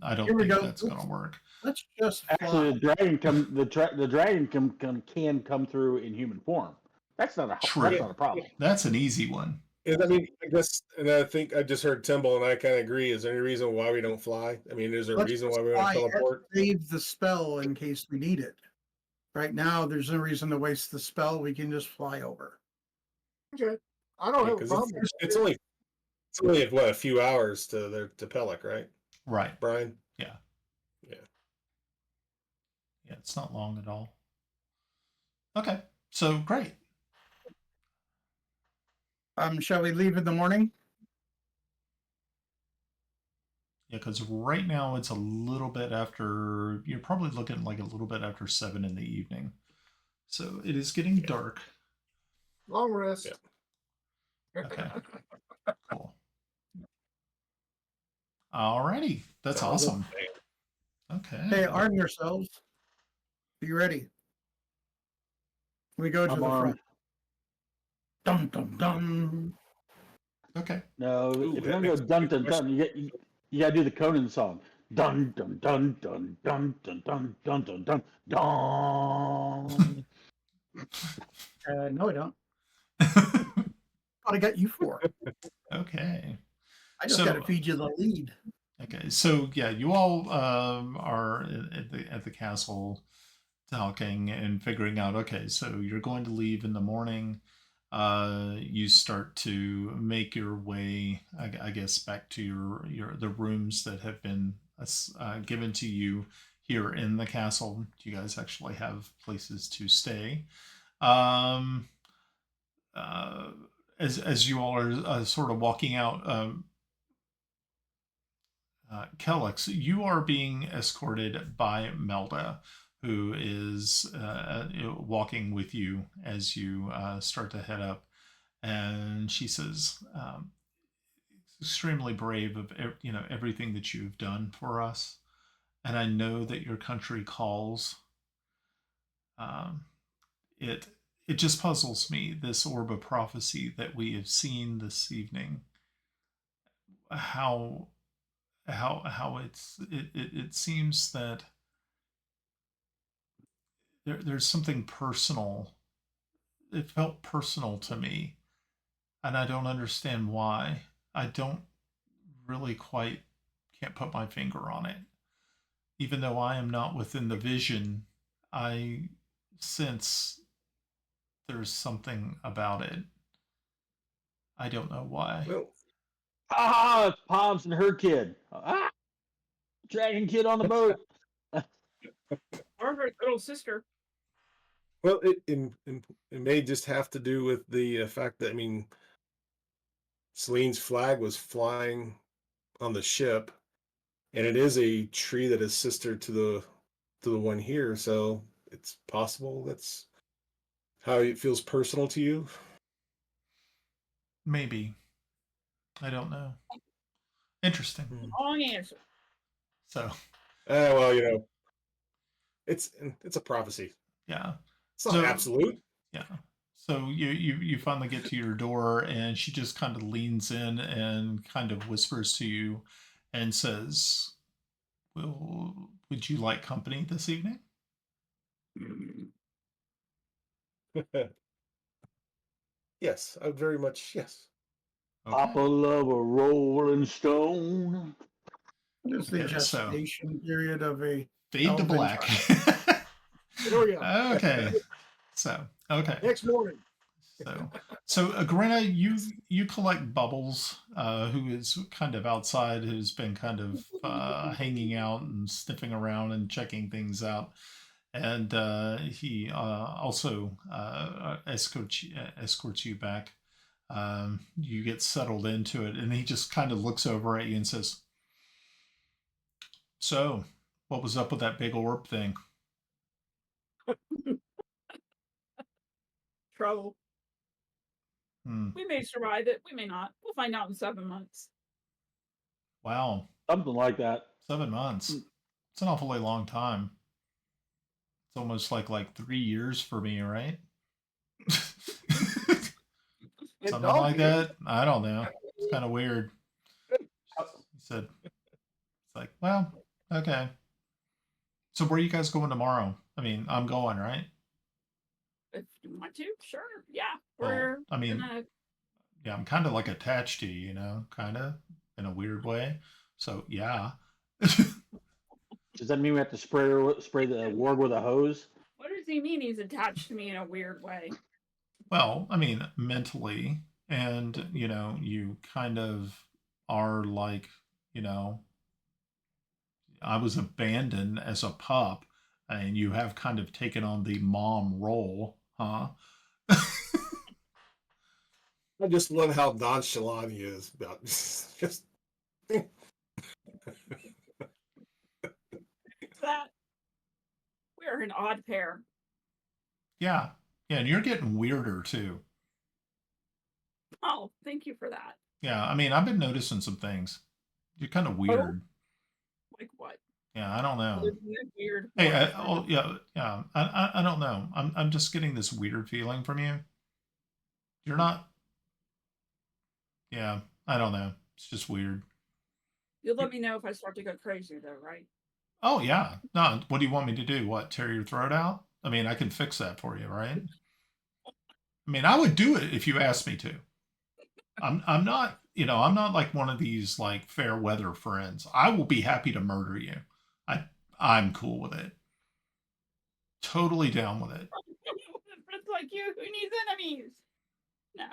I don't think that's gonna work. Let's just Actually, fly. the dragon can come through in human form. That's not a problem. That's an easy one. I mean, I guess, and I think I just heard Timble, and I kind of agree. Is there any reason why we don't fly? I mean, is there a Let's reason just why we don't fly and teleport? save the spell in case we need it. Right now, there's no reason to waste the spell. We can just fly over. Okay. I don't have a Because problem. it's only what, a few hours to Pellic, right? Right. Brian? Yeah. Yeah. Yeah, it's not long at all. Okay. So great. Shall we leave in the morning? Yeah, because right now it's a little bit after, you're probably looking like a little bit after 7 in the evening. So it is getting dark. Long rest. Yeah. Okay. Cool. Alrighty. That's Sounds awesome. Okay. Hey, arm yourselves. Be ready. We go to I'm the armed. front. Dum dum dum. Okay. No, Ooh, if that you're gonna go makes a dun good dun question. dun, you gotta do the Conan song. Dun dun dun dun dun dun dun dun dun dun dun. No, I don't. What I got you for? Okay. I just So- got to feed you the lead. Okay, so yeah, you all are at the castle talking and figuring out. Okay, so you're going to leave in the morning. You start to make your way, I guess, back to the rooms that have been given to you here in the castle. You guys actually have places to stay. As you all are sort of walking out. Kellex, you are being escorted by Melda, who is walking with you as you start to head up. And she says, extremely brave of everything that you've done for us. And I know that your country calls. Um, it it just puzzles me, this orb of prophecy that we have seen this evening. How it seems that there's something personal. It felt personal to me, and I don't understand why. I don't really quite can't put my finger on it. Even though I am not within the vision, I sense there's something about it. I don't know why. Well, Ah, it's Poms and her kid. Ah, dragon kid on the boat. Or her little sister. well, it may just have to do with the fact that, I mean, Celine's flag was flying on the ship, and it is a tree that is sister to the one here, so it's possible that's how it feels personal to you. Maybe. I don't know. Interesting. Long answer. So, Well, it's a prophecy. yeah. It's not So- absolute. Yeah. So you finally get to your door, and she just kind of leans in and kind of whispers to you and says, "Well, would you like company this evening?" Yes, I would very much. Yes. Papa love a rolling stone. What is the Okay, so- gestation period of a Fade to Elven black. There we go. Okay. So, okay. Next morning. So Agrena, you collect Bubbles, who is kind of outside, who's been kind of hanging out and sniffing around and checking things out, and he also escorts you back. You get settled into it, and he just kind of looks over at you and says, "So, what was up with that big orb thing?" Trouble. Hmm. We may survive it. We may not. We'll find out in 7 months. Wow, Something like that. 7 months. It's an awfully long time. It's almost like 3 years for me, right? And Something dog like years. that. I don't know. It's kind of weird. He said, "It's like, well, okay. So where are you guys going tomorrow? I mean, I'm going, right? If you want to, sure. Yeah. Well, We're I mean, gonna yeah, I'm kind of like attached to you, kind of in a weird way. So yeah. Does that mean we have to spray the ward with a hose? what does he mean he's attached to me in a weird way? Well, I mean, mentally, and you kind of are like, I was abandoned as a pup, and you have kind of taken on the mom role, huh? I just love how nonchalant he is about just. That we're an odd pair. Yeah. Yeah, and you're getting weirder too. Oh, thank you for that. Yeah, I mean, I've been noticing some things. You're kind of weird. Like what? Yeah, I don't know. Other than that weird. Hey, horror. yeah. I don't know. I'm just getting this weird feeling from you. You're not. Yeah, I don't know. It's just weird. You'll let me know if I start to go crazy, though, right? Oh yeah. No, what do you want me to do? What, tear your throat out? I mean, I can fix that for you, right? I mean, I would do it if you asked me to. I'm not, I'm not like one of these like fair weather friends. I will be happy to murder you. I'm cool with it. Totally down with it. Friends like you, who needs enemies? No.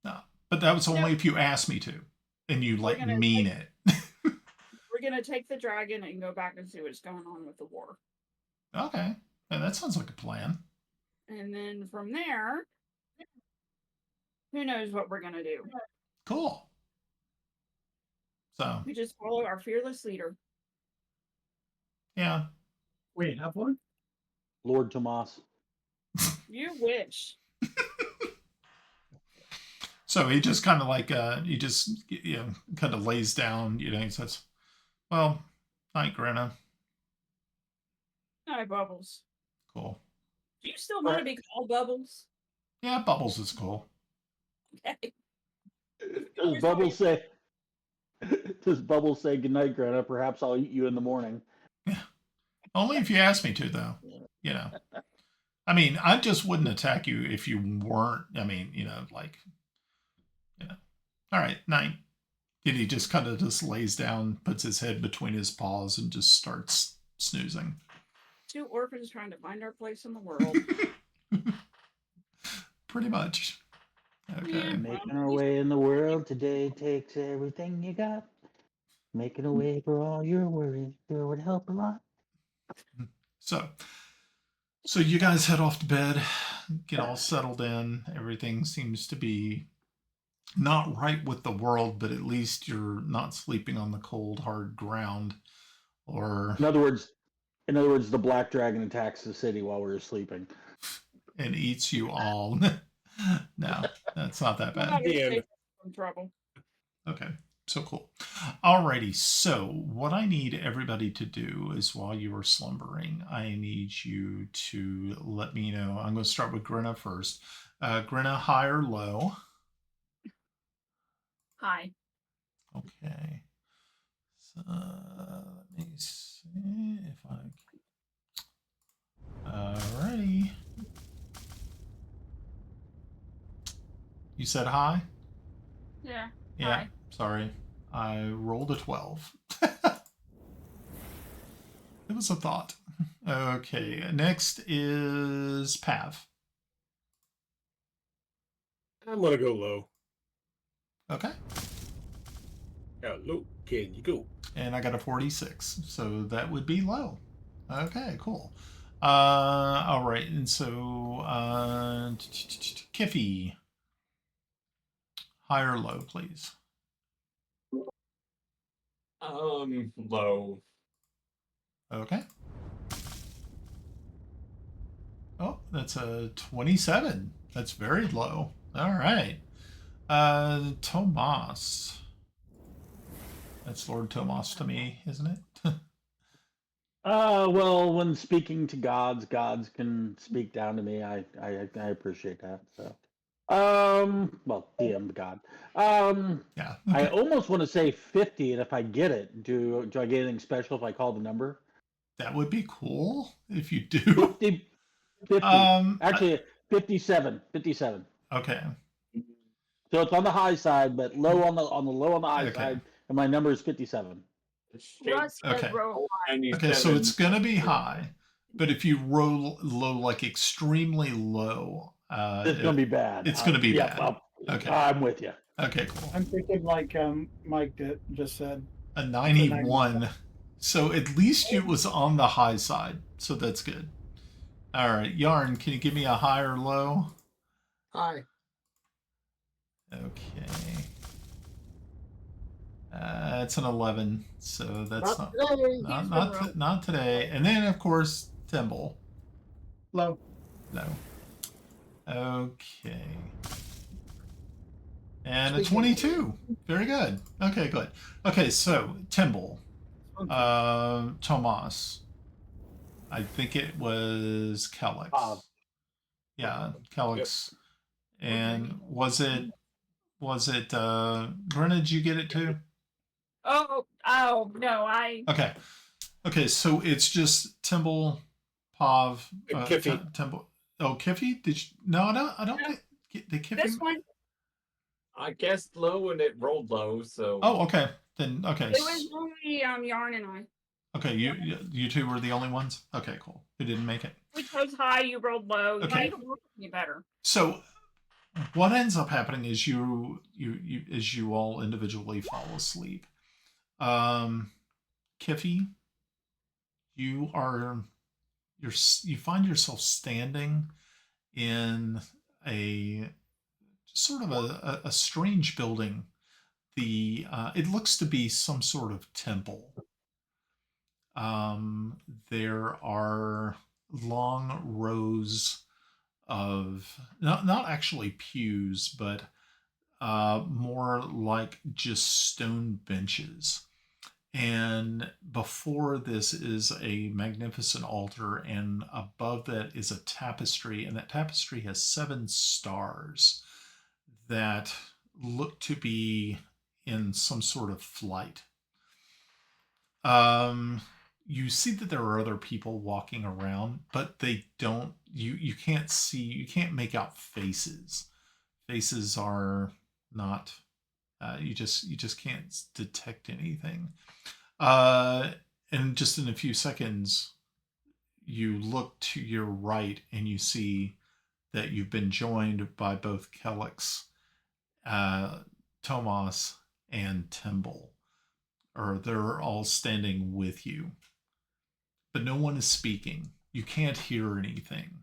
No. But that was only if you asked me to. And you like gonna mean it. We're gonna take the dragon and go back and see what's going on with the war. Okay. Yeah, that sounds like a plan. And then from there, who knows what we're gonna do? Cool. So We just follow our fearless leader. yeah. We have one. Lord Tomas. You wish. So he just kind of like he just kind of lays down. He says, "Well, night, Grenna." Hi, Bubbles. Cool. Do you still want to be called Bubbles? Yeah, Bubbles is cool. Okay. Does Bubbles say? Does Bubbles say goodnight, Greta? Perhaps I'll eat you in the morning. Yeah. Only if you ask me to, though. I mean, I just wouldn't attack you if you weren't. I mean, All right, night. And he just kind of just lays down, puts his head between his paws, and just starts snoozing. 2 orphans trying to find our place in the world. Pretty much. Okay. Yeah. Making our way in the world today takes everything you got. Making a way for all your worries sure would help a lot. So you guys head off to bed, get all settled in. Everything seems to be not right with the world, but at least you're not sleeping on the cold, hard ground. Or In other words, the black dragon attacks the city while we're sleeping. and eats you all. No, that's not that bad. From trouble. Okay, so cool. Alrighty, so what I need everybody to do is while you are slumbering, I need you to let me know. I'm going to start with Grinna first. Grinna, high or low? Hi. Okay. So let me see if I can. Alrighty. You said high? Yeah. Yeah. Hi. Sorry. I rolled a 12. It was a thought. Okay. Next is Pav. I'm gonna go low. Okay. How low can you go? And I got a 46. So that would be low. Okay, cool. All right. And so Kiffy. High or low, please? Low. Okay. Oh, that's a 27. That's very low. All right. Tomas. That's Lord Tomas to me, isn't it? Well, when speaking to gods can speak down to me. I appreciate that. So, well, DM God. Yeah. I almost want to say 50, and if I get it, do I get anything special if I call the number? That would be cool if you do. 50. Actually, 57. Okay. So it's on the high side, but low on the high Okay. side, and my number is 57. Russ said Okay. roll high. Okay, so it's gonna be high, but if you roll low, like extremely low, It's gonna be bad. It's gonna be bad. Well, Okay. I'm with you. Okay, cool. I'm thinking like Mike just said. A 91. So at least it was on the high side, so that's good. All right, Yarn, can you give me a high or low? Hi. Okay. It's an 11, so that's Not today. not today. And then of course Thimble. Low. No. Okay. And a Speaking 22. Very good. Okay, good. Okay, so Timble. Tomas. I think it was Kellex. Yeah, Kellex. And was it Brenna, did you get it too? Oh no, Okay, so it's just Timble, Pav, Kiffy. Timble. Oh, Kiffy? Did you? No, I don't think did Kiffy. this one. I guessed low and it rolled low, so. Oh, okay. Then okay. It was only Yarn and I. Okay, you two were the only ones. Okay, cool. Who didn't make it? We chose high, you rolled low. Okay. You don't look any better. So what ends up happening is you as you all individually fall asleep. Kiffy, you find yourself standing in a sort of a strange building it looks to be some sort of temple. There are long rows of not actually pews, but more like just stone benches. And before this is a magnificent altar, and above that is a tapestry, and that tapestry has 7 stars that look to be in some sort of flight. You see that there are other people walking around, but they don't. You can't see. You can't make out faces. Faces are not. You just can't detect anything. And just in a few seconds, you look to your right and you see that you've been joined by both Kelix, Tomas, and Timble, or they're all standing with you. But no one is speaking. You can't hear anything.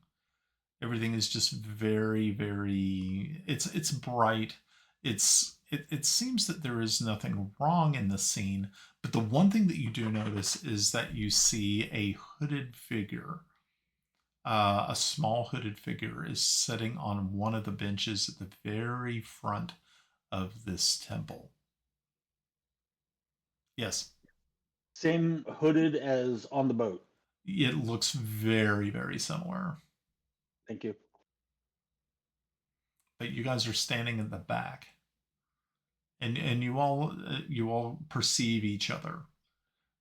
Everything is just very, very. It's bright. It seems that there is nothing wrong in the scene, but the one thing that you do notice is that you see a hooded figure. A small hooded figure is sitting on one of the benches at the very front of this temple. Yes. Same hooded as on the boat. It looks very, very similar. Thank you. But you guys are standing in the back, and you all perceive each other.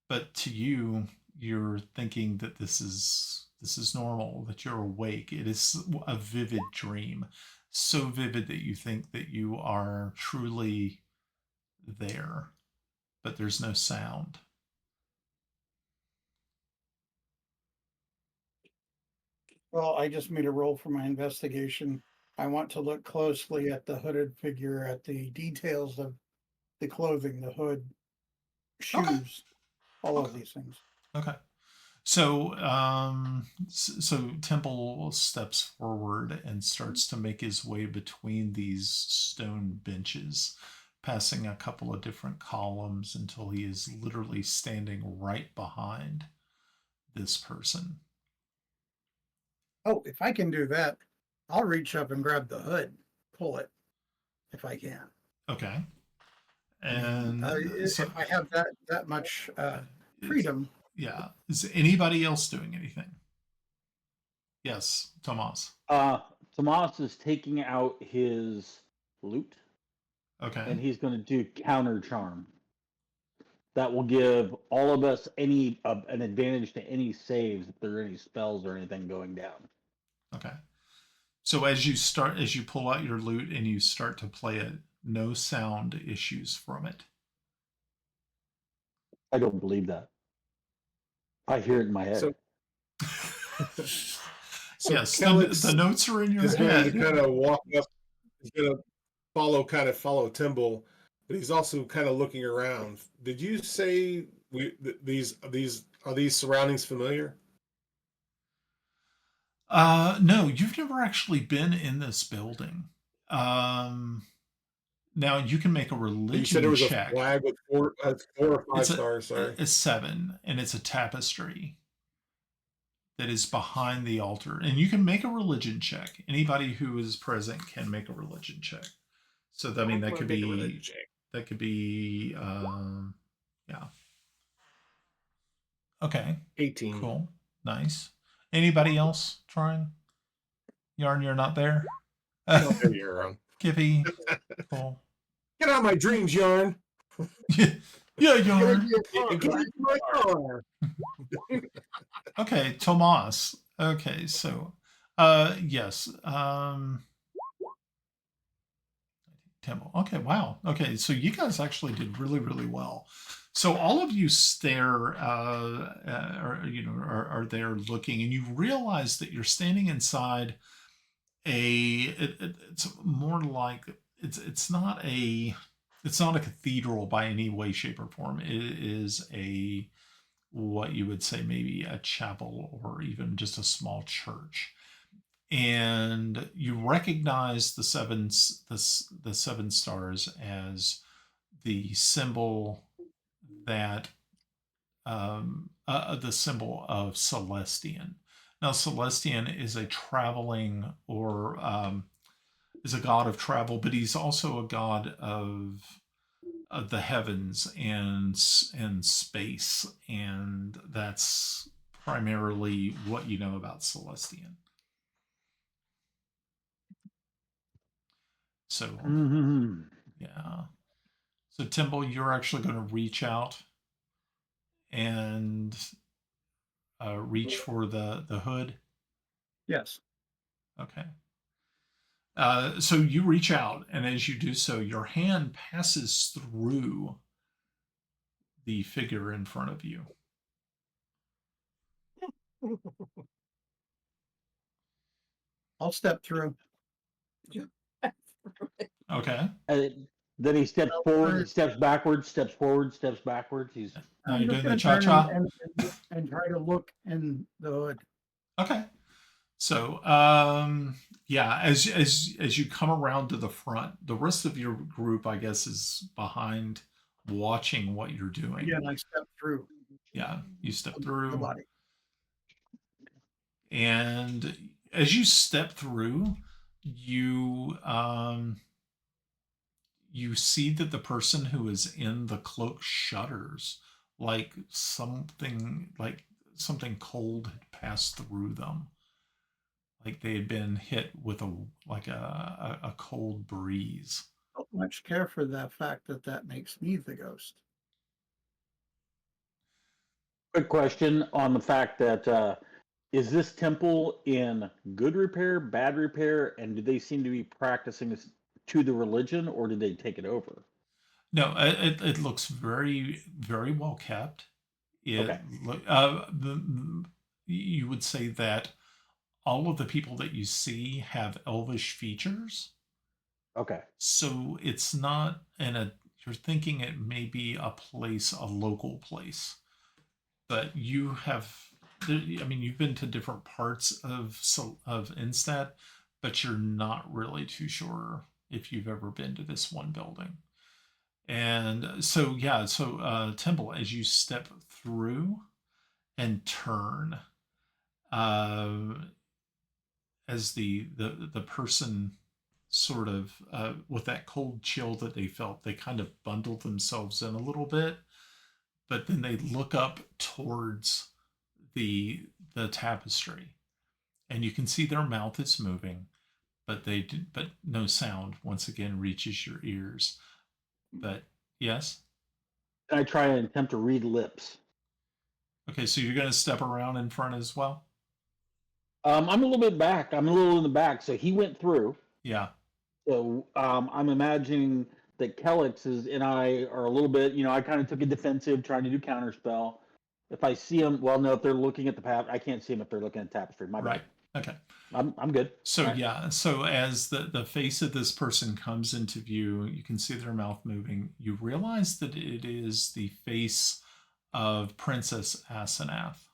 But to you, you're thinking that this is normal, that you're awake. It is a vivid dream, so vivid that you think that you are truly there, but there's no sound. Well, I just made a roll for my investigation. I want to look closely at the hooded figure, at the details of the clothing, the hood, shoes, all of these things. Okay. So, so Temple steps forward and starts to make his way between these stone benches, passing a couple of different columns until he is literally standing right behind this person. Oh, if I can do that, I'll reach up and grab the hood, pull it, if I can. Okay. And if I have that much freedom. Yeah. Is anybody else doing anything? Yes, Tomas. Tomas is taking out his lute. Okay. And he's going to do counter charm. That will give all of us an advantage to any saves if there are any spells or anything going down. Okay. So as you pull out your lute and you start to play it, no sound issues from it. I don't believe that. I hear it in my head. So yes, Kelix the notes are in your is head. going to kind of walk up. He's going to follow Timble, but he's also kind of looking around. Did you say these surroundings familiar? No, you've never actually been in this building. Now you can make a religion check. You said there was a flag with 4 or 5 stars. Sorry, it's 7, and it's a tapestry that is behind the altar, and you can make a religion check. Anybody who is present can make a religion check. So that, I mean, that could be yeah. Okay. 18. Cool. Nice. Anybody else trying? Yarn, you're not there? No, you're wrong. Kippy. Cool. Get out of my dreams, Yarn. Yeah, Yarn. Get into my car. Okay, Tomas. Okay, so yes. Temple. Okay, wow. Okay, so you guys actually did really, really well. So all of you stare, are there looking, and you realize that you're standing inside it's more like it's not a cathedral by any way, shape, or form. It is what you would say maybe a chapel or even just a small church. And you recognize the seven stars as the symbol that the symbol of Celestian. Now, Celestian is a traveling or is a god of travel, but he's also a god of the heavens and space, and that's primarily what you know about Celestian. So, Mhm. yeah. So, Timble, you're actually going to reach out and reach for the hood. Yes. Okay. So you reach out, and as you do so, your hand passes through the figure in front of you. I'll step through. Okay. Then he steps I'll forward, he turn- steps backwards, steps forward, steps backwards. He's Now I'm you're just doing the going to turn cha-cha. and try to look in the hood. Okay. So, yeah, as you come around to the front, the rest of your group, I guess, is behind, watching what you're doing. Again, I step through Yeah, you step the through, body. and as you step through, you you see that the person who is in the cloak shudders, like something cold had passed through them, like they had been hit with a cold breeze. Don't much care for the fact that makes me the ghost. quick question on the fact that is this temple in good repair, bad repair, and do they seem to be practicing this to the religion, or did they take it over? No, it looks very, very well kept. Okay. You would say that all of the people that you see have elvish features. Okay. So it's not you're thinking it may be a local place, but you have, I mean, you've been to different parts of Instead, but you're not really too sure if you've ever been to this one building. And so, yeah, so Temple, as you step through and turn, as the person sort of with that cold chill that they felt, they kind of bundled themselves in a little bit, but then they look up towards the tapestry, and you can see their mouth is moving, but but no sound once again reaches your ears. But yes. I try and attempt to read lips. Okay, so you're going to step around in front as well? I'm a little bit back. I'm a little in the back. So he went through. Yeah. So I'm imagining that Kellex and I are a little bit, I kind of took a defensive trying to do counterspell. If I see them, well, no, if they're looking at I can't see them if they're looking at tapestry. My Right. bad. Okay. I'm good. So Right. yeah, so as the face of this person comes into view, you can see their mouth moving. You realize that it is the face of Princess Asenath.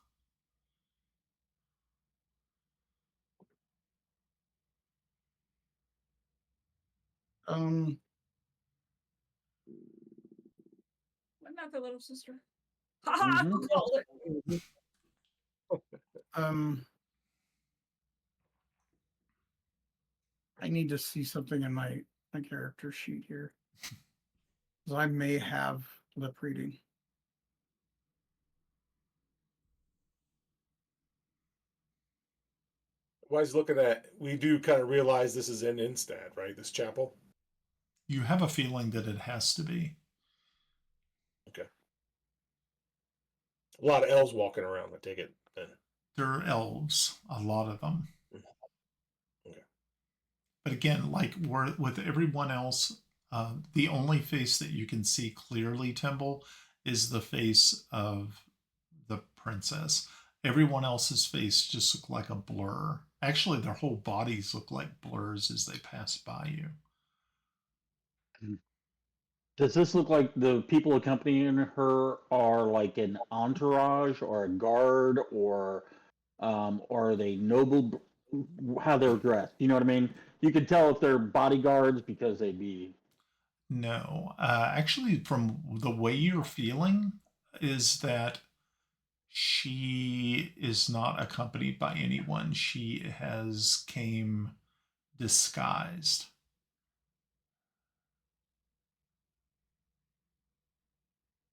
Wasn't that the little sister? Ha Mhm. ha! Call it. I need to see something in my character sheet here. Because I may have lip reading. While he's looking at, we do kind of realize this is in Instead, right? This chapel. You have a feeling that it has to be. Okay. A lot of elves walking around. I take it then. There are elves, a lot of them. Okay. But again, like with everyone else, the only face that you can see clearly, Timble, is the face of the princess. Everyone else's face just look like a blur. Actually, their whole bodies look like blurs as they pass by you. Does this look like the people accompanying her are like an entourage or a guard or are they noble? How they're dressed? You know what I mean? You could tell if they're bodyguards because they'd be. No. Actually, from the way you're feeling, is that she is not accompanied by anyone. She has came disguised.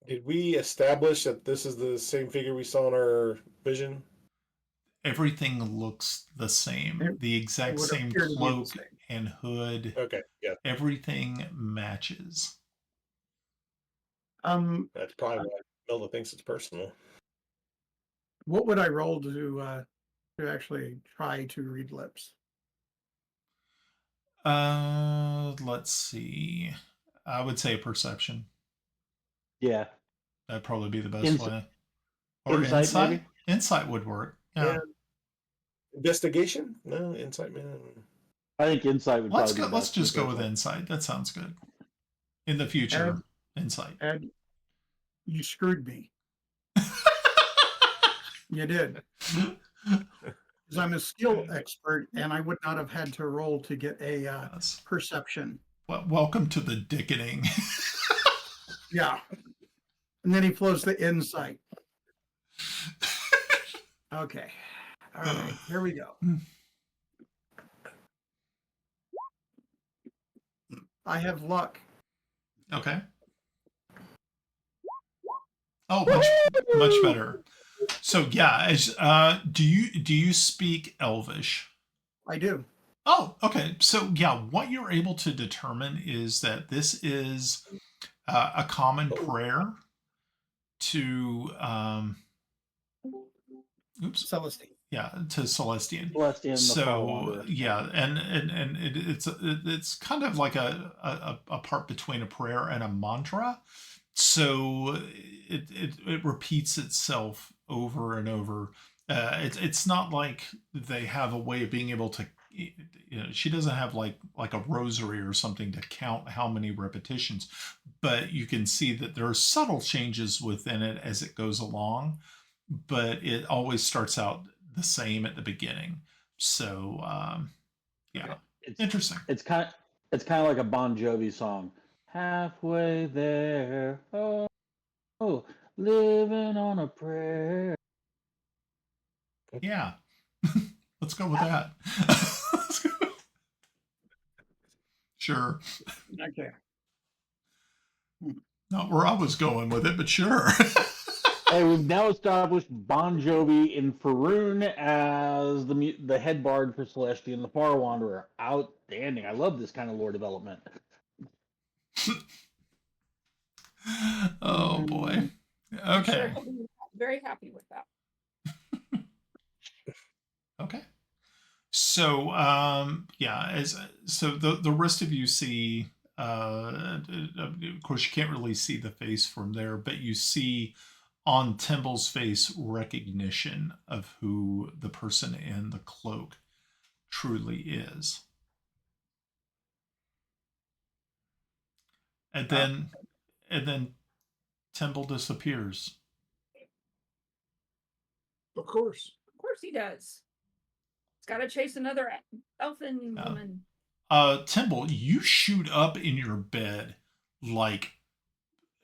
Did we establish that this is the same figure we saw in our vision? Everything looks the same. The It exact would same appear to be the cloak same. and hood. Okay, yeah, Everything matches. that's probably why Melda thinks it's personal. What would I roll to actually try to read lips? Let's see. I would say perception. Yeah. That'd probably be the best Ins- way. Or insight, insight? maybe? Insight would work. Yeah. Investigation? No, insight, man. I think insight would Let's probably go. be Let's best. just go with insight. That sounds good. In the future, insight. Ed, you screwed me. You did. Because I'm a skill expert, and I would not have had to roll to get a Yes. perception. Well, welcome to the dickening. Yeah. And then he flows the insight. Okay. All right. Here we go. I have luck. Okay. Oh, much better. So yeah, as do you speak Elvish? I do. Oh, okay. So yeah, what you're able to determine is that this is a common prayer to Celestine. yeah, to Celestian. Celestian, the Far So Wanderer. yeah, and it's kind of like a part between a prayer and a mantra. So it repeats itself over and over. It's not like they have a way of being able to, she doesn't have like a rosary or something to count how many repetitions, but you can see that there are subtle changes within it as it goes along, but it always starts out the same at the beginning. So yeah, It's interesting. It's kind of like a Bon Jovi song. Halfway there, oh, living on a prayer. Yeah, let's go with that. Sure. Okay. Not where I was going with it, but sure. Hey, we've now established Bon Jovi in Faroon as the head bard for Celestian, the Far Wanderer. Outstanding. I love this kind of lore development. Oh boy. Okay. Sure, very happy with that. Okay. So yeah, so the rest of you see of course you can't really see the face from there, but you see on Timble's face recognition of who the person in the cloak truly is. And then Timble disappears. Of course. Of course he does. He's got to chase another elfin woman. Timble, you shoot up in your bed like,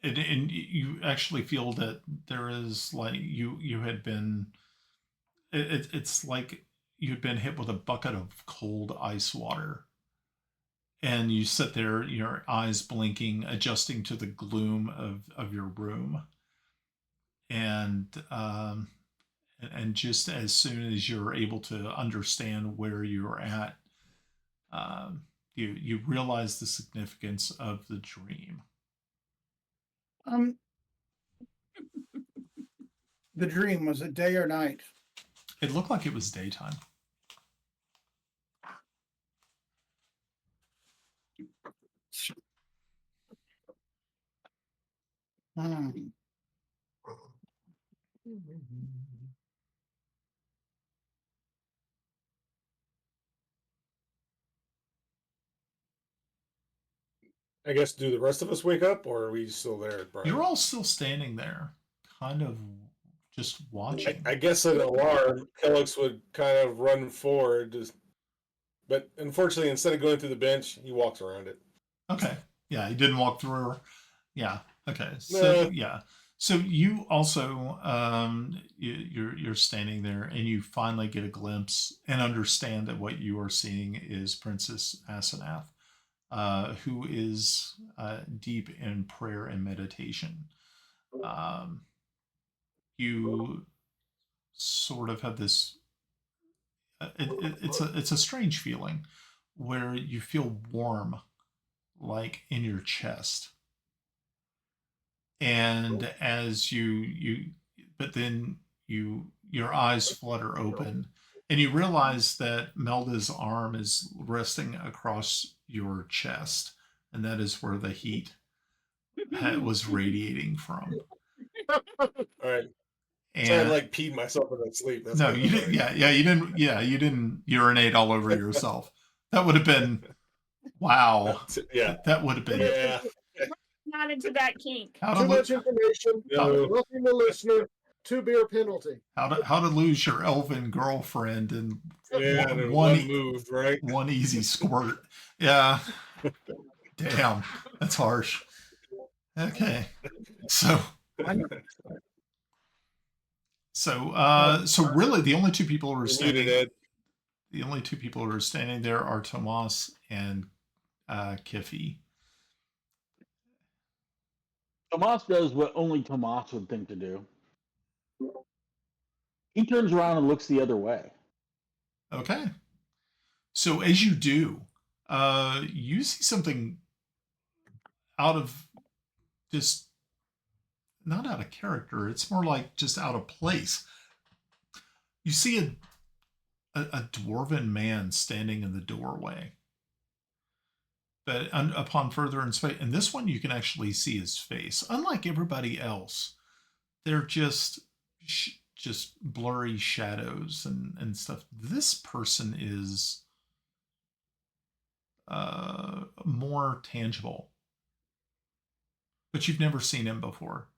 and you actually feel that there is like you had been. It's like you had been hit with a bucket of cold ice water, and you sit there, your eyes blinking, adjusting to the gloom of your room, and just as soon as you're able to understand where you're at, you realize the significance of the dream. The dream, was it day or night? It looked like it was daytime. I guess, do the rest of us wake up, or are we still there, Brian? You're all still standing there, kind of just watching. I guess an alarm, Kellogg would kind of run forward, but unfortunately, instead of going through the bench, he walks around it. Okay. Yeah, he didn't walk through her. Yeah. Okay. So No. yeah. So you also you're standing there and you finally get a glimpse and understand that what you are seeing is Princess Asenath, who is deep in prayer and meditation. You sort of have this. It's a strange feeling where you feel warm, like in your chest, and as but then your eyes flutter open and you realize that Melda's arm is resting across your chest, and that is where the heat was radiating from. All right. So I And like peed myself in that sleep. That's no, good. you didn't. Yeah, you didn't. Yeah, you didn't urinate all over yourself. That would have been wow. Yeah. That would have been Yeah. Not into that kink. how to Too much information. No. Nothing to listener. 2-beer penalty. how to lose your elven girlfriend in Yeah. one, And one, one move, right? one easy squirt. Yeah. Damn. That's harsh. Okay. So so really the only two people who are You're standing muted, Ed. the only two people who are standing there are Tomas and Kiffy. Tomas does what only Tomas would think to do. He turns around and looks the other way. Okay. So as you do, you see something out of just not out of character. It's more like just out of place. You see a dwarven man standing in the doorway. But upon further inspection, and this one you can actually see his face. Unlike everybody else, they're just blurry shadows and stuff. This person is more tangible, but you've never seen him before.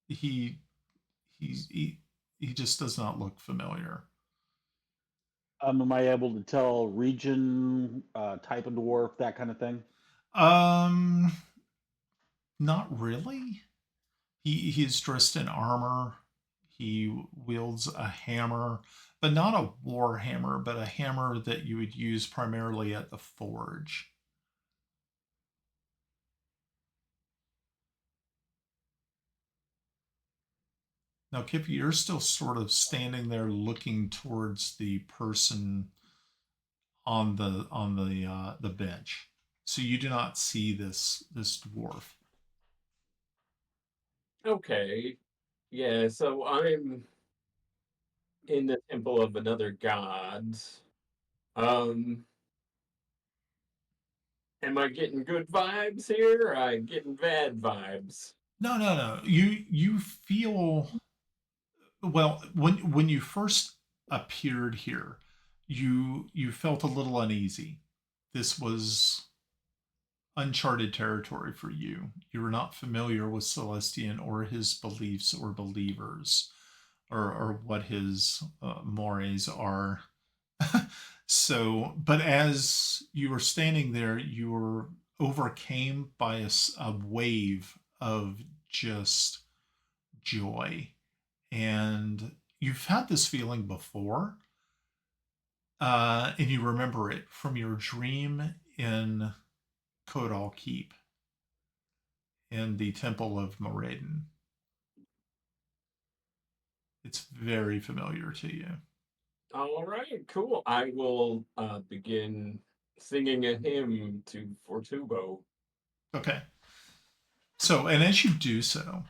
He just does not look familiar. Am I able to tell region, type of dwarf, that kind of thing? Not really. He's dressed in armor. He wields a hammer, but not a war hammer, but a hammer that you would use primarily at the forge. Now, Kip, you're still sort of standing there looking towards the person on the bench, so you do not see this dwarf. Okay. Yeah, so I'm in the temple of another god. Um, am I getting good vibes here? Or am I getting bad vibes? No. You feel well when you first appeared here, you felt a little uneasy. This was uncharted territory for you. You were not familiar with Celestian or his beliefs or believers, or what his mores are. So, but as you were standing there, you were overcame by a wave of just joy. And you've had this feeling before, and you remember it from your dream in Kodal Keep in the Temple of Moradin. It's very familiar to you. All right, cool. I will begin singing a hymn to Fortubo. Okay. So, and as you do so,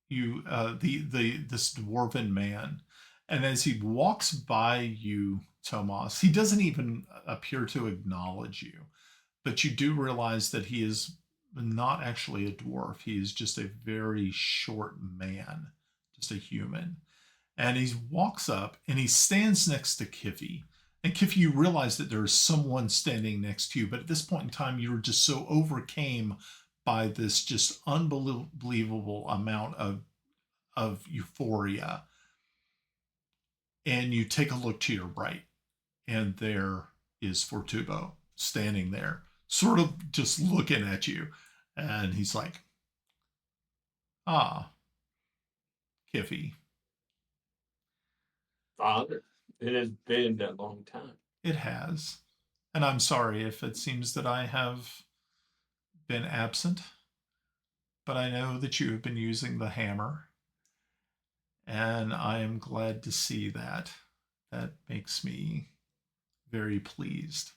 you this dwarven man, and as he walks by you, Tomas, he doesn't even appear to acknowledge you, but you do realize that he is not actually a dwarf. He is just a very short man, just a human. And he walks up and he stands next to Kiffy. And Kiffy, you realize that there is someone standing next to you, but at this point in time, you were just so overcame by this just unbelievable amount of euphoria. And you take a look to your right, and there is Fortubo standing there, sort of just looking at you. And he's like, ah, Kiffy, Father, it has been a long time. it has. And I'm sorry if it seems that I have been absent, but I know that you have been using the hammer. And I am glad to see that. That makes me very pleased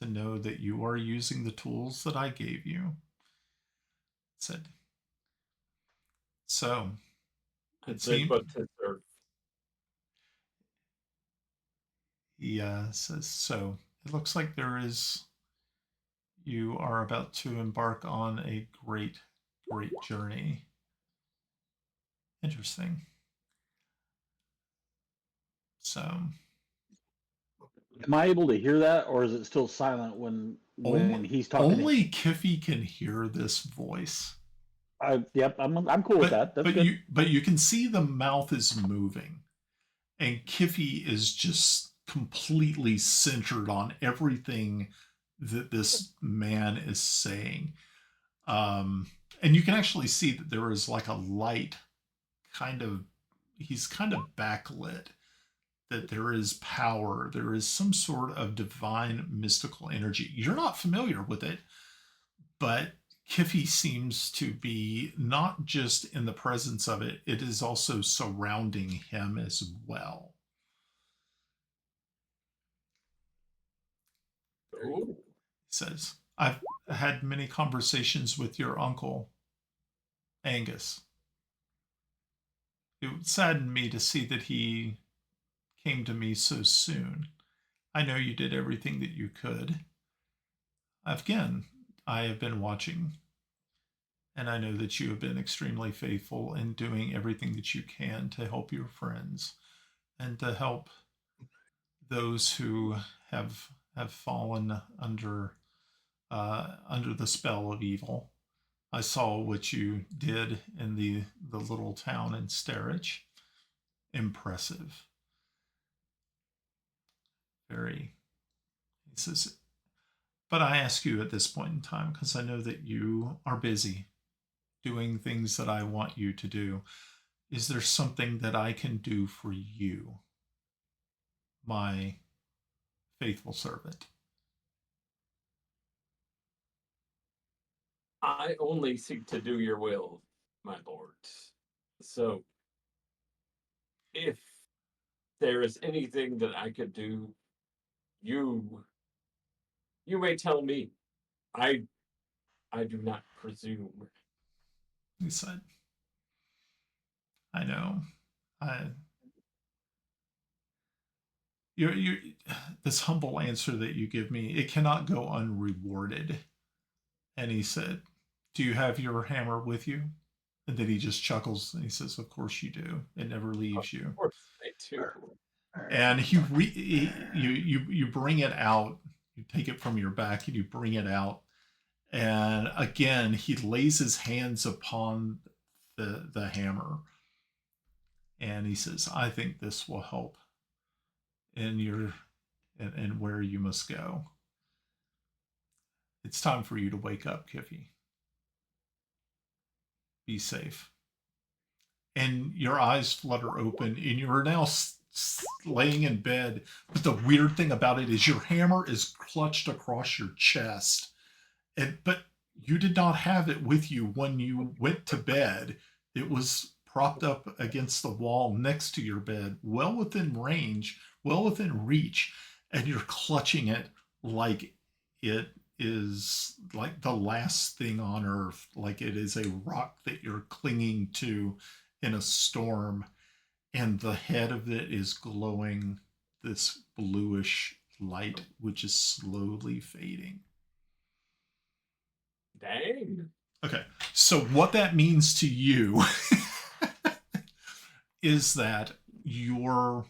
to know that you are using the tools that I gave you. Said. So, I it said, seems but to serve. he says, so it looks like you are about to embark on a great, great journey. Interesting. So, Am I able to hear that, or is it still silent when he's talking? only Kiffy can hear this voice. Yep, I'm cool with that. That's good. You can see the mouth is moving, and Kiffy is just completely centered on everything that this man is saying. And you can actually see that there is like a light he's kind of backlit, that there is power, there is some sort of divine mystical energy. You're not familiar with it, but Kiffy seems to be not just in the presence of it, it is also surrounding him as well. Ooh. He says, I've had many conversations with your uncle, Angus. It saddened me to see that he came to me so soon. I know you did everything that you could. Again, I have been watching, and I know that you have been extremely faithful in doing everything that you can to help your friends and to help those who have fallen under the spell of evil. I saw what you did in the little town in Sterich. Impressive. Very. He says, but I ask you at this point in time, because I know that you are busy doing things that I want you to do. Is there something that I can do for you, my faithful servant? I only seek to do your will, my lord. So, if there is anything that I could do, you may tell me. I do not presume. He said, I know. You this humble answer that you give me, it cannot go unrewarded. And he said, do you have your hammer with you? And then he just chuckles and he says, of course you do. It never leaves you. Of course I do. And you bring it out, you take it from your back and you bring it out. And again, he lays his hands upon the hammer. And he says, I think this will help in where you must go. It's time for you to wake up, Kiffy. Be safe. And your eyes flutter open, and you're now laying in bed. But the weird thing about it is your hammer is clutched across your chest. But you did not have it with you when you went to bed. It was propped up against the wall next to your bed, well within range, well within reach, and you're clutching it like it is like the last thing on earth, like it is a rock that you're clinging to in a storm, and the head of it is glowing this bluish light, which is slowly fading. Dang. Okay, so what that means to you is that your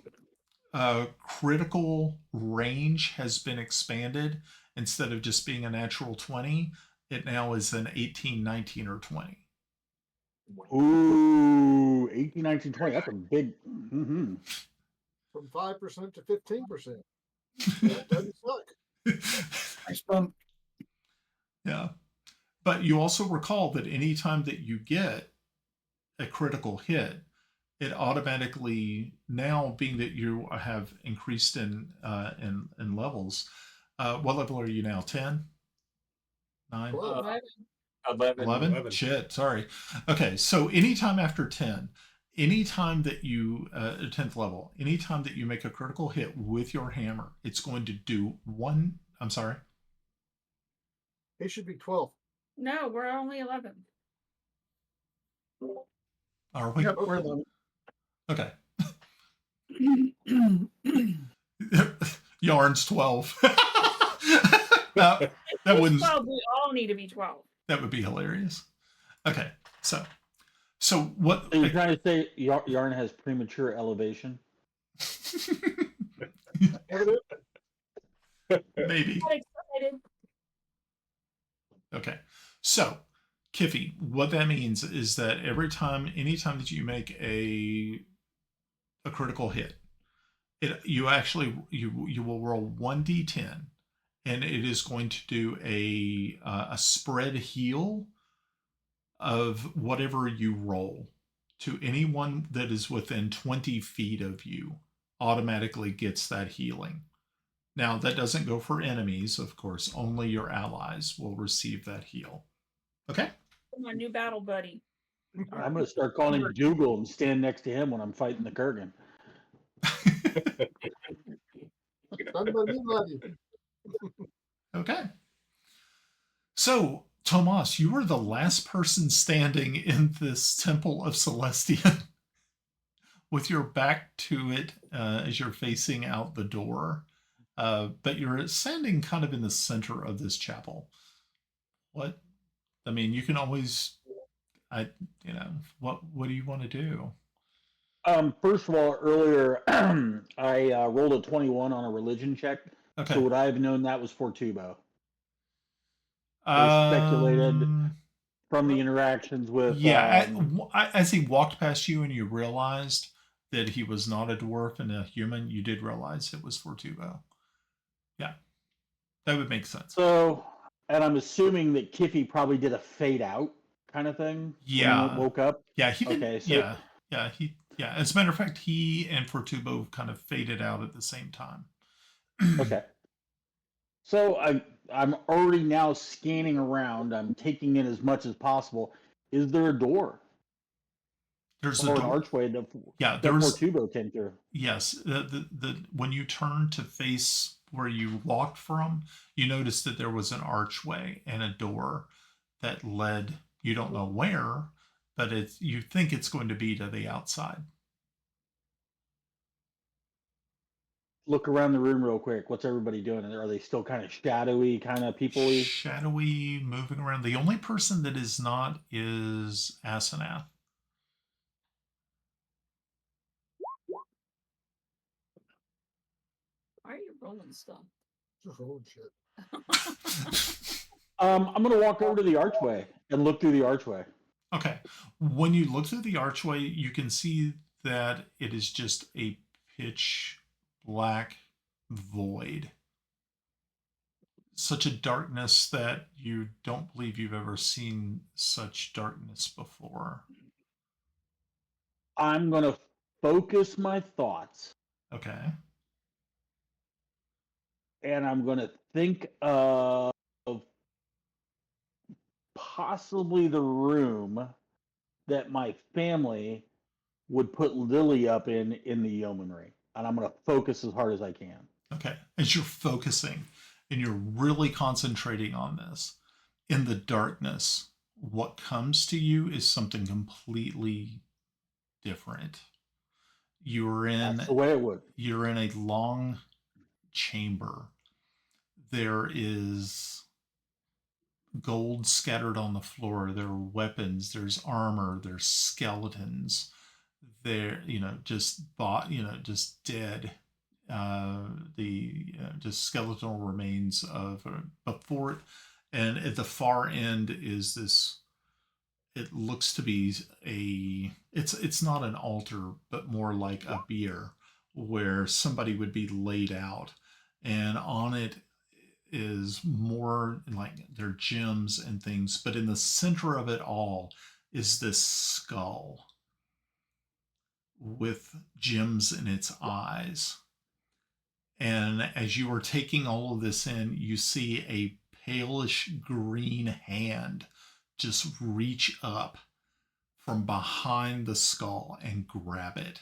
critical range has been expanded. Instead of just being a natural 20, it now is an 18, 19, or 20. Ooh, 18, 19, 20. That's a big. Mm-hmm. From 5% to 15%. That doesn't suck. Nice bump. Yeah. But you also recall that anytime that you get a critical hit, it automatically, now being that you have increased in levels, what level are you now? 10? 9? Well, 11. 11? 11. Shit, sorry. Okay, so anytime after 10, anytime that you, 10th level, anytime that you make a critical hit with your hammer, it's going to do one. I'm sorry. it should be 12. No, we're only 11. Are we? Yep, we're low. Okay. Yarn's 12. that It's wouldn't. 12. We all need to be 12. That would be hilarious. Okay, so what? So you're trying to say Yarn has premature elevation? Maybe. Got excited. Okay, so Kiffy, what that means is that anytime that you make a critical hit, you will roll 1d10, and it is going to do a spread heal of whatever you roll to anyone that is within 20 feet of you. Automatically gets that healing. Now, that doesn't go for enemies, of course. Only your allies will receive that heal. Okay? My new battle buddy. I'm going to start calling him Dougal and stand next to him when I'm fighting the Kurgan. Done by me, buddy. Okay. So, Tomas, you were the last person standing in this Temple of Celestia with your back to it as you're facing out the door. But you're standing kind of in the center of this chapel. What? I mean, you can always, what do you want to do? First of all, earlier I rolled a 21 on a religion check. Okay. So would I have known that was Fortubo? I speculated from the interactions with. Yeah, as he walked past you and you realized that he was not a dwarf and a human, you did realize it was Fortubo. Yeah, that would make sense. So, and I'm assuming that Kiffy probably did a fade out kind of thing. Yeah. When he woke up. Yeah, he did. Okay, so yeah. As a matter of fact, he and Fortubo kind of faded out at the same time. Okay. So I'm already now scanning around. I'm taking in as much as possible. Is there a door? There's or a an door. archway that there's Fortubo came through? Yes, the when you turn to face where you walked from, you noticed that there was an archway and a door that led, you don't know where, but you think it's going to be to the outside. Look around the room real quick. What's everybody doing? Are they still kind of shadowy, kind of people-y? Shadowy, moving around. The only person that is not is Asenath. Why are you rolling stuff? Just rolling shit. I'm going to walk over to the archway and look through the archway. Okay. When you look through the archway, you can see that it is just a pitch black void. Such a darkness that you don't believe you've ever seen such darkness before. I'm going to focus my thoughts. Okay. And I'm going to think of possibly the room that my family would put Lily up in the yeomanry. And I'm going to focus as hard as I can. Okay. As you're focusing and you're really concentrating on this, in the darkness, what comes to you is something completely different. That's the way it would. You're in a long chamber. There is gold scattered on the floor. There are weapons, there's armor, there's skeletons. There, just dead. Just skeletal remains of before it, and at the far end is this. It looks to be it's not an altar, but more like a bier where somebody would be laid out, and on it is more like their gems and things, but in the center of it all is this skull with gems in its eyes. And as you are taking all of this in, you see a palish green hand just reach up from behind the skull and grab it,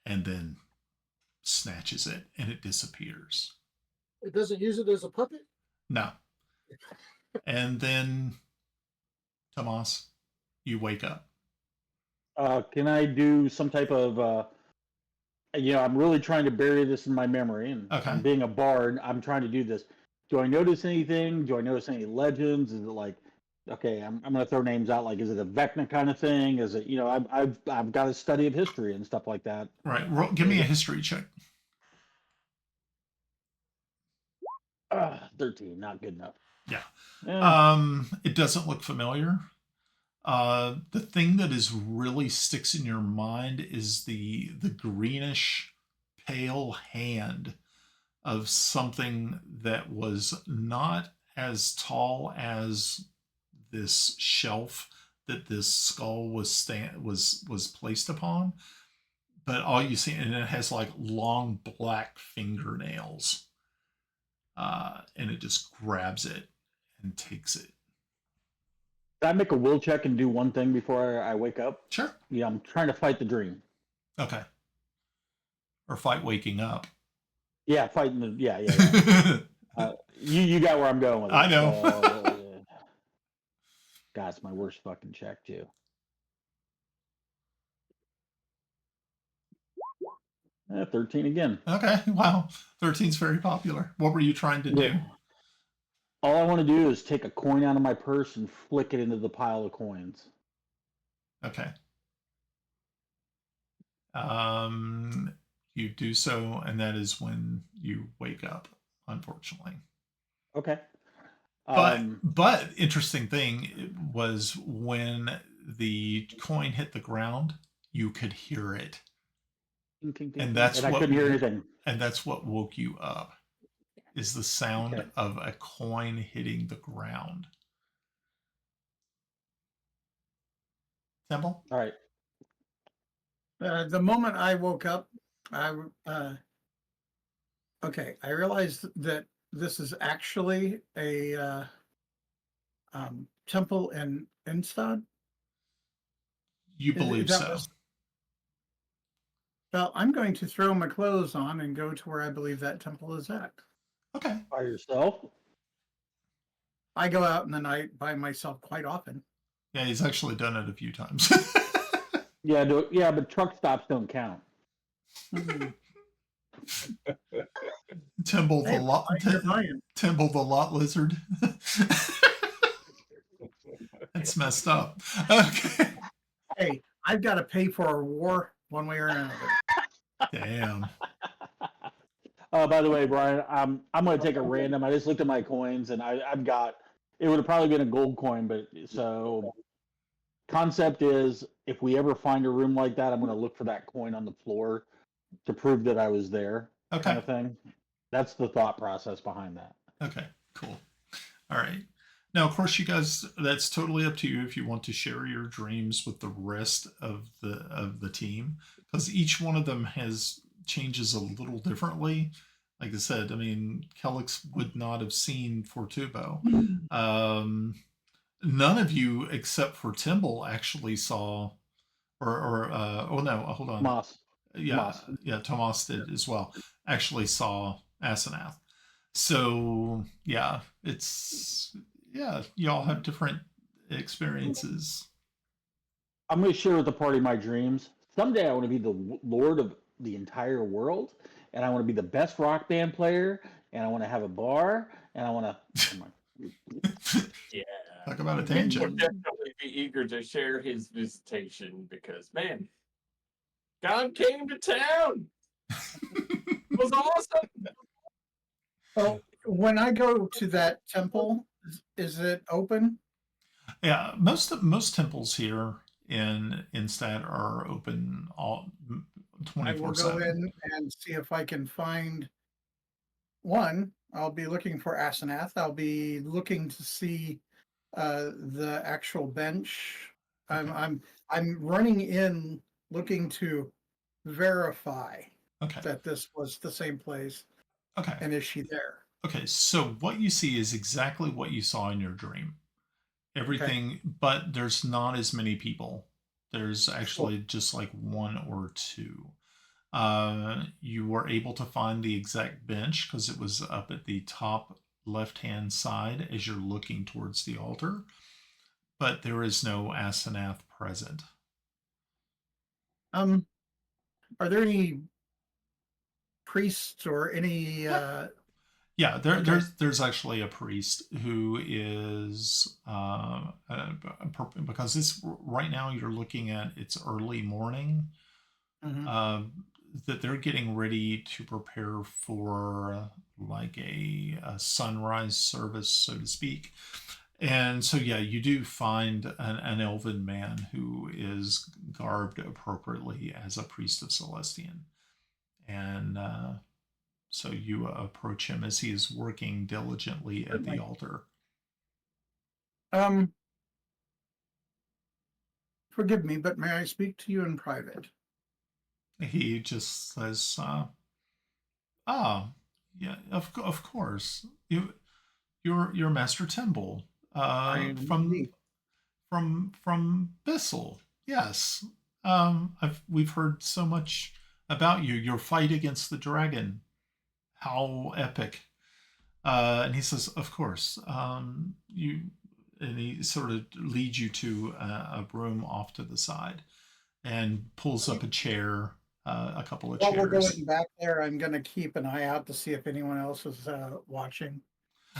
and then snatches it, and it disappears. It doesn't use it as a puppet? No. And then, Tomas, you wake up. Can I do some type of I'm really trying to bury this in my memory, and Okay. being a bard, I'm trying to do this. Do I notice anything? Do I notice any legends? Is it like, okay, I'm going to throw names out. Like, is it a Vecna kind of thing? Is it, I've got a study of history and stuff like that. Right. Give me a history check. 13, not good enough. Yeah. It doesn't look familiar. The thing that is really sticks in your mind is the greenish pale hand of something that was not as tall as this shelf that this skull was placed upon, but all you see, and it has like long black fingernails, and it just grabs it and takes it. Can I make a will check and do one thing before I wake up? Sure. Yeah, I'm trying to fight the dream. Okay. Or fight waking up. Yeah, fighting the yeah. You got where I'm going with it. I know. God, it's my worst fucking check too. Yeah, 13 again. Okay. Wow. 13's very popular. What were you trying to do? Yeah. All I want to do is take a coin out of my purse and flick it into the pile of coins. Okay. You do so, and that is when you wake up, unfortunately. Okay. But interesting thing was when the coin hit the ground, you could hear it. And that's I what couldn't hear anything. And that's what woke you up. Is the sound of a coin hitting the ground. Temple? All right. The moment I woke up, I realized that this is actually a temple in Instad. You believe so? Well, I'm going to throw my clothes on and go to where I believe that temple is at. Okay. By yourself? I go out in the night by myself quite often. Yeah, he's actually done it a few times. Yeah, but truck stops don't count. Timble the lot. Timble the lot lizard. That's messed up. Okay. Hey, I've got to pay for a war one way or another. Damn. By the way, Brian, I'm going to take a random. I just looked at my coins, and I've got. It would have probably been a gold coin, but so. Concept is, if we ever find a room like that, I'm going to look for that coin on the floor to prove that I was there. Okay. Kind of thing. That's the thought process behind that. Okay, cool. All right. Now, of course, you guys, that's totally up to you if you want to share your dreams with the rest of the team, because each one of them changes a little differently. Like I said, I mean, Kelix would not have seen Fortubo. None of you, except for Timble, actually saw, hold on. Moss. Yeah, Tomas did as well. Actually saw Asenath. So yeah, y'all have different experiences. I'm going to share with the party my dreams. Someday I want to be the lord of the entire world, and I want to be the best rock band player, and I want to have a bar, and I want to. Yeah. Talk about a We'll tangent. definitely be eager to share his visitation because, man, God came to town. It was awesome. Well, when I go to that temple, is it open? Yeah, most temples here in Instad are open all 24/7. I will go in and see if I can find one I'll be looking for Asenath. I'll be looking to see the actual bench. Okay. I'm running in looking to verify Okay. that this was the same place, Okay. and is she there? Okay. So what you see is exactly what you saw in your dream. Everything, but there's not as many people. There's actually just like one or two. You were able to find the exact bench because it was up at the top left-hand side as you're looking towards the altar, but there is no Asenath present. Are there any priests or any? Yeah, Okay. there's actually a priest who is because this right now you're looking at it's early morning. Mhm. That they're getting ready to prepare for like a sunrise service, so to speak. And so, yeah, you do find an elven man who is garbed appropriately as a priest of Celestian. And so you approach him as he is working diligently at the Certainly. altar. Um, Forgive me, but may I speak to you in private? He just says, "Ah, yeah, of course. You're Master Timble, I am from indeed. Bissel. Yes. We've heard so much about you. Your fight against the dragon. How epic." And he says, "Of course. You." And he sort of leads you to a room off to the side and pulls up a chair, a couple of While we're chairs. going back there, I'm going to keep an eye out to see if anyone else is watching.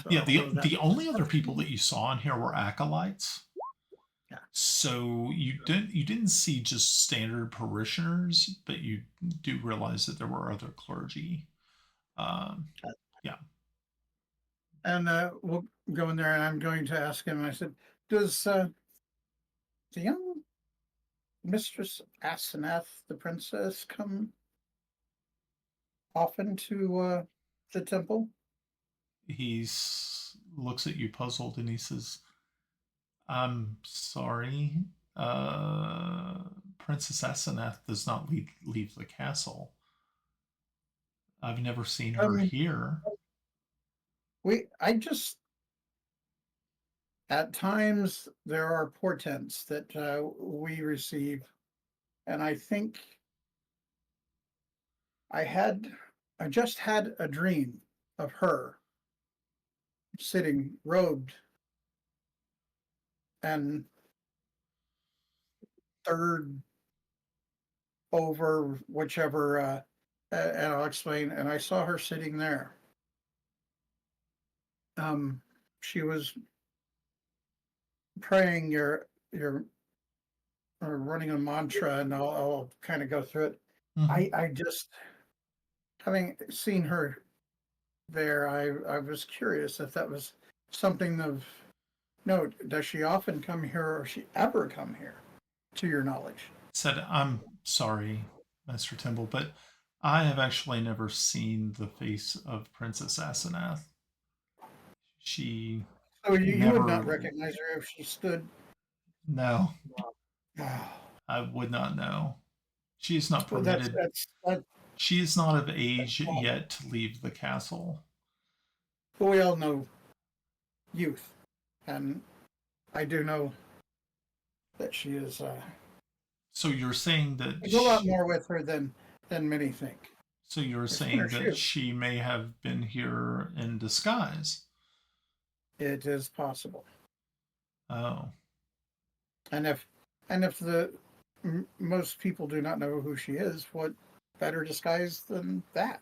So Yeah, I'll go that. the only other people that you saw in here were acolytes. Yeah. So you didn't see just standard parishioners, but you do realize that there were other clergy. Yeah. And we'll go in there, and I'm going to ask him. I said, "Does the young Mistress Asenath, the princess, come often to the temple?" He looks at you puzzled and he says, "I'm sorry. Uh, Princess Asenath does not leave the castle. I've never seen her Um, here." I just at times there are portents that we receive, and I think I had I just had a dream of her sitting robed and third over whichever and I'll explain, and I saw her sitting there. She was praying your or running a mantra, and I'll kind of go through it. Mhm. I just having seen her there, I was curious if that was something of note. Does she often come here, or she ever come here, to your knowledge? Said, "I'm sorry, Master Timble, but I have actually never seen the face of Princess Asenath. She So you would not never, recognize her if she stood. no, Well, I would not know. She is not that's permitted, that. she is not of age yet to leave the castle." But we all know youth, and I do know that she is. So you're saying that There's a lot more with her than many think. so you're It's one or saying that two. she may have been here in disguise. It is possible, Oh, and if the most people do not know who she is, what better disguise than that?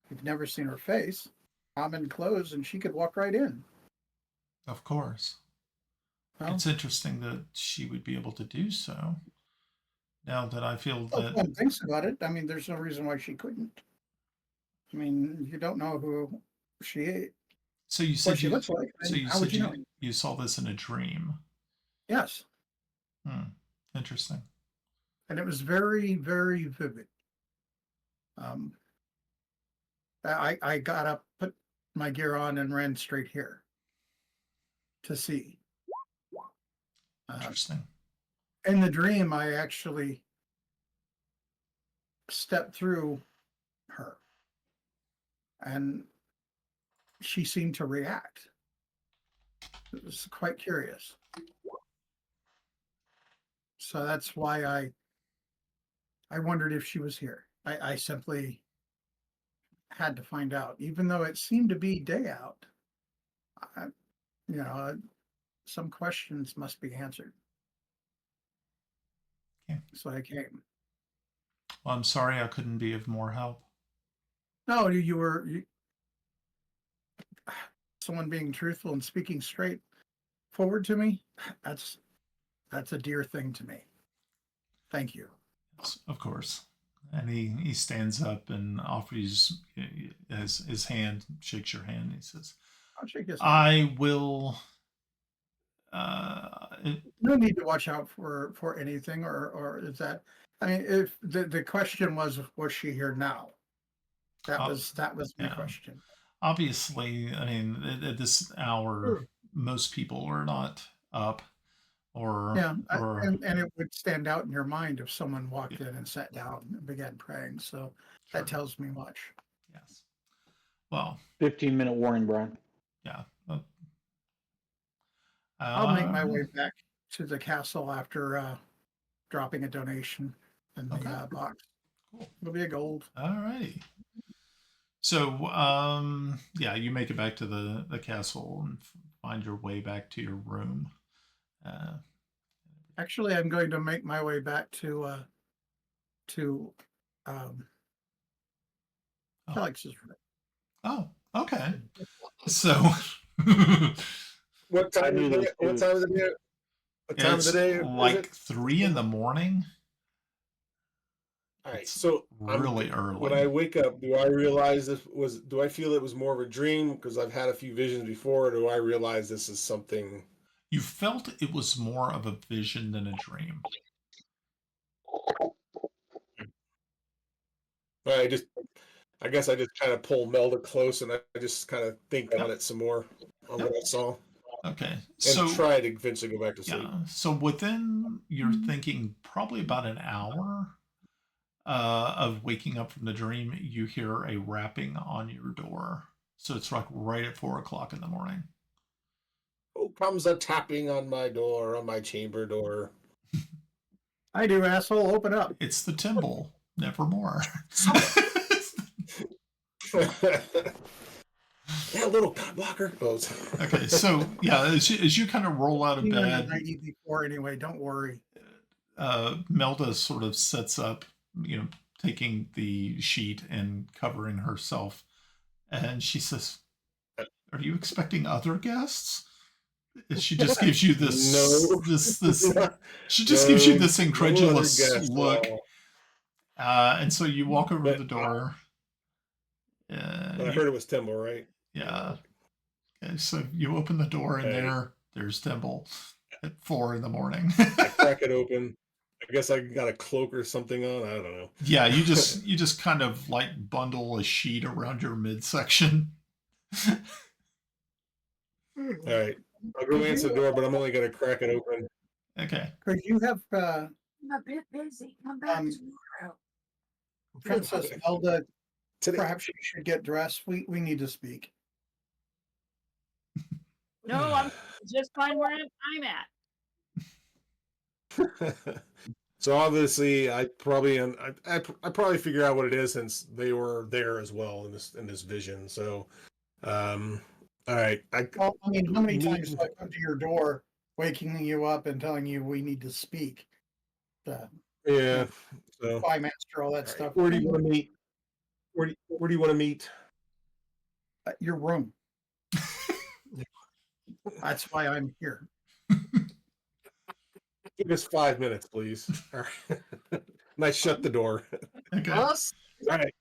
You've never seen her face. Common clothes, and she could walk right in. of course. Well, It's interesting that she would be able to do so. Now that I feel if that, one thinks about it, I mean, there's no reason why she couldn't. I mean, you don't know who she is, so you what said she you, looks like, so and you how would said you know? you saw this in a dream. Yes, Hmm. Interesting. and it was very, very vivid. Um, I got up, put my gear on and ran straight here to see. Interesting. In the dream, I actually stepped through her, and she seemed to react. It was quite curious. So that's why I wondered if she was here. I simply had to find out, even though it seemed to be day out. You know, some questions must be answered. Okay. So I came. Well, I'm sorry I couldn't be of more help. No, someone being truthful and speaking straight forward to me. That's a dear thing to me. Thank you. Yes, of course. And he stands up and offers his hand, shakes your hand. He says, I'll shake his hand. I will. No need to watch out for anything, or is that? I mean, if the question was she here now? That was my yeah. question. Obviously, I mean, at this hour, most people are not up, or and it would stand out in your mind if someone walked in and sat down and began praying. So that tells me much. Yes. Well, 15-minute warning, Brian. Yeah. I'll make my way back to the castle after dropping a donation in the box. Cool. It'll be a gold. All righty. So, yeah, you make it back to the castle and find your way back to your room. Actually, I'm going to make my way back to Alex's room. Oh, okay. So, what time of the day? What time of the day? What time of the day? Like 3 in the morning. All right, so really early. When I wake up, do I realize do I feel it was more of a dream because I've had a few visions before, or do I realize this is something? You felt it was more of a vision than a dream. I guess I just kind of pull Melda close and I just kind of think on it some more on what I saw. Okay. And try to eventually go back to sleep. Yeah. So within your thinking, probably about an hour of waking up from the dream, you hear a rapping on your door. So it's like right at 4 o'clock in the morning. Who comes a tapping on my door, on my chamber door? I do, asshole. Open up. It's the Timble. Nevermore. That little blocker. Oh. Okay, so yeah, as you kind of roll out of bed, before anyway. Don't worry. Melda sort of sets up, taking the sheet and covering herself, and she says, "Are you expecting other guests?" She just gives you this. No. This. She just gives you this incredulous look, and so you walk over to the door. I heard it was Timble, right? Yeah. Okay, so you open the door, and there's Timble at 4 in the morning. I crack it open. I guess I got a cloak or something on. I don't know. Yeah, you just kind of like bundle a sheet around your midsection. All right, I'll go answer the door, but I'm only gonna crack it open. Okay. Could you have I'm a bit busy. Come back tomorrow. Princess Elda? Perhaps you should get dressed. We need to speak. No, I'm just fine where I'm at. So obviously, I probably figure out what it is since they were there as well in this vision. So, all right. How many times do I come to your door, waking you up and telling you we need to speak? Yeah. So, Spy master, all that stuff. Where do you want to meet? Where do you want to meet? Your room. That's why I'm here. Give us 5 minutes, please. All right. And I shut the door. Okay. All right.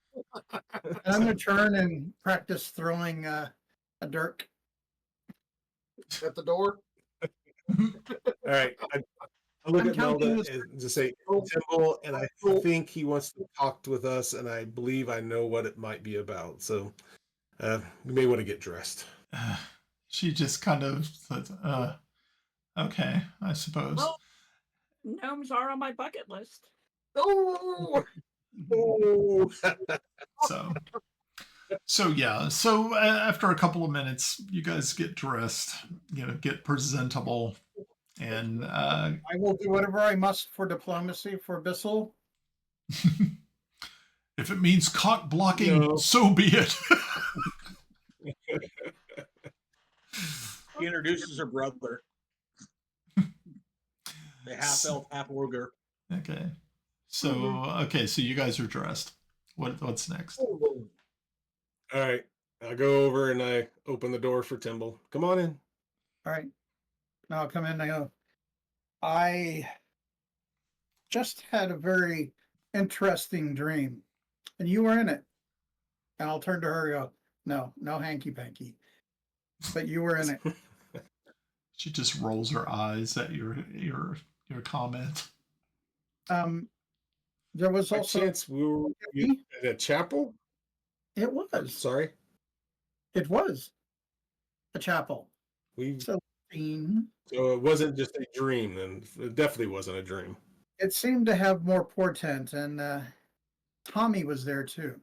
And I'm going to turn and practice throwing a dirk at the door. All right. I look at Melda and just say, Timble, and I think he wants to talk with us, and I believe I know what it might be about. So You may want to get dressed. She just kind of said, okay, I suppose. Well, gnomes are on my bucket list. Oh, Oh, So yeah. So after a couple of minutes, you guys get dressed, get presentable, and I will do whatever I must for diplomacy for Bissel. if it means cock blocking, No. so be it. He introduces her brother, the half elf, half ogre. Okay. So so you guys are dressed. What's next? all right. I go over and I open the door for Timble. Come on in. All right. Now I'll come in and I go, I just had a very interesting dream, and you were in it. And I'll turn to her and go, no hanky panky. But you were in it. She just rolls her eyes at your comment. There was By also chance, we were at a chapel? it was. Sorry. It was a chapel. We So So it wasn't just a dream, then. It definitely wasn't a dream. it seemed to have more portent, and Tommy was there too.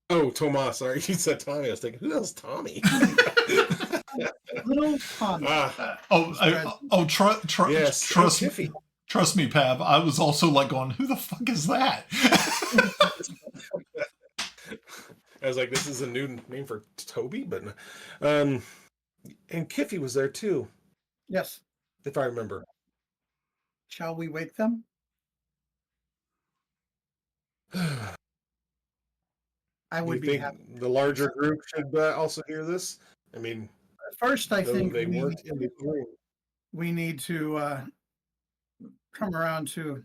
Oh, Tomas. Sorry, you said Tommy. I was thinking, who the hell's Tommy? Little Tommy. Yes. Trust Tiffy. me. Trust me, Pav. I was also like going, who the fuck is that? I was like, this is a new name for Toby, but and Kiffy was there too, Yes. if I remember. Shall we wake them? I would You be think happy. the larger group should also hear this? I mean, First, I though think they weren't in the dream. we need to come around to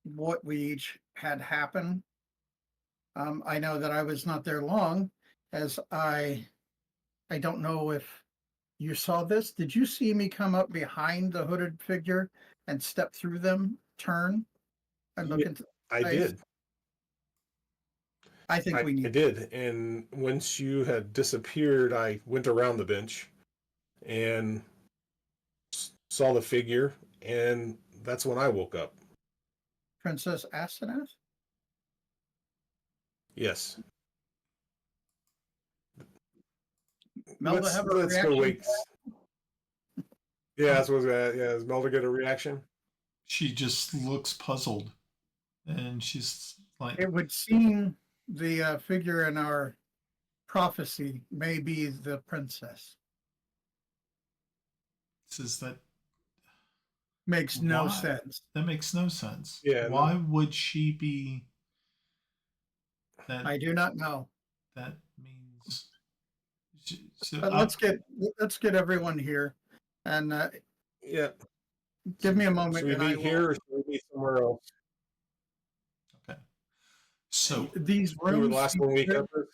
what we each had happen. I know that I was not there long, as I don't know if you saw this. Did you see me come up behind the hooded figure and step through them, turn, and look into the I face? did. I think we I need. did. And once you had disappeared, I went around the bench and saw the figure, and that's when I woke up. Princess Asenath? Yes. Melda have a Let's go reaction? wait. Yeah, that's what yeah, is Melda get a reaction? She just looks puzzled. And she's like, It would seem the figure in our prophecy may be the princess. says that Makes no Why? sense. that makes no sense. Yeah, no. Why would she be that? I do not know. That means. So, But let's get everyone here, and Yeah. give me a moment. Should we and I meet will- here or should we meet somewhere else? okay. So These We were the rooms. last one we covered.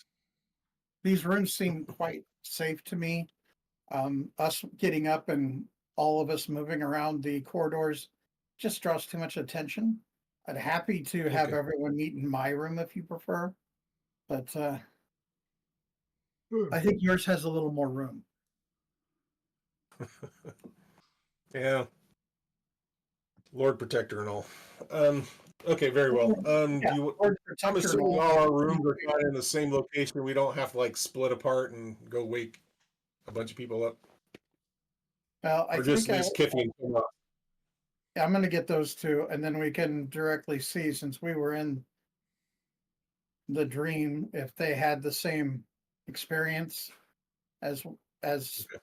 These rooms seem quite safe to me. Us getting up and all of us moving around the corridors just draws too much attention. I'd happy to have Okay. everyone meet in my room if you prefer, but I think yours has a little more room. Yeah. Lord Protector and all. Okay, very well. Yeah, Lord I'm Protector and assuming all. all our rooms are kind of in the same location. We don't have to like split apart and go wake a bunch of people up. Well, I Or just think Kiffy and Tim up. I'm going to get those two, and then we can directly see, since we were in the dream, if they had the same experience as Okay.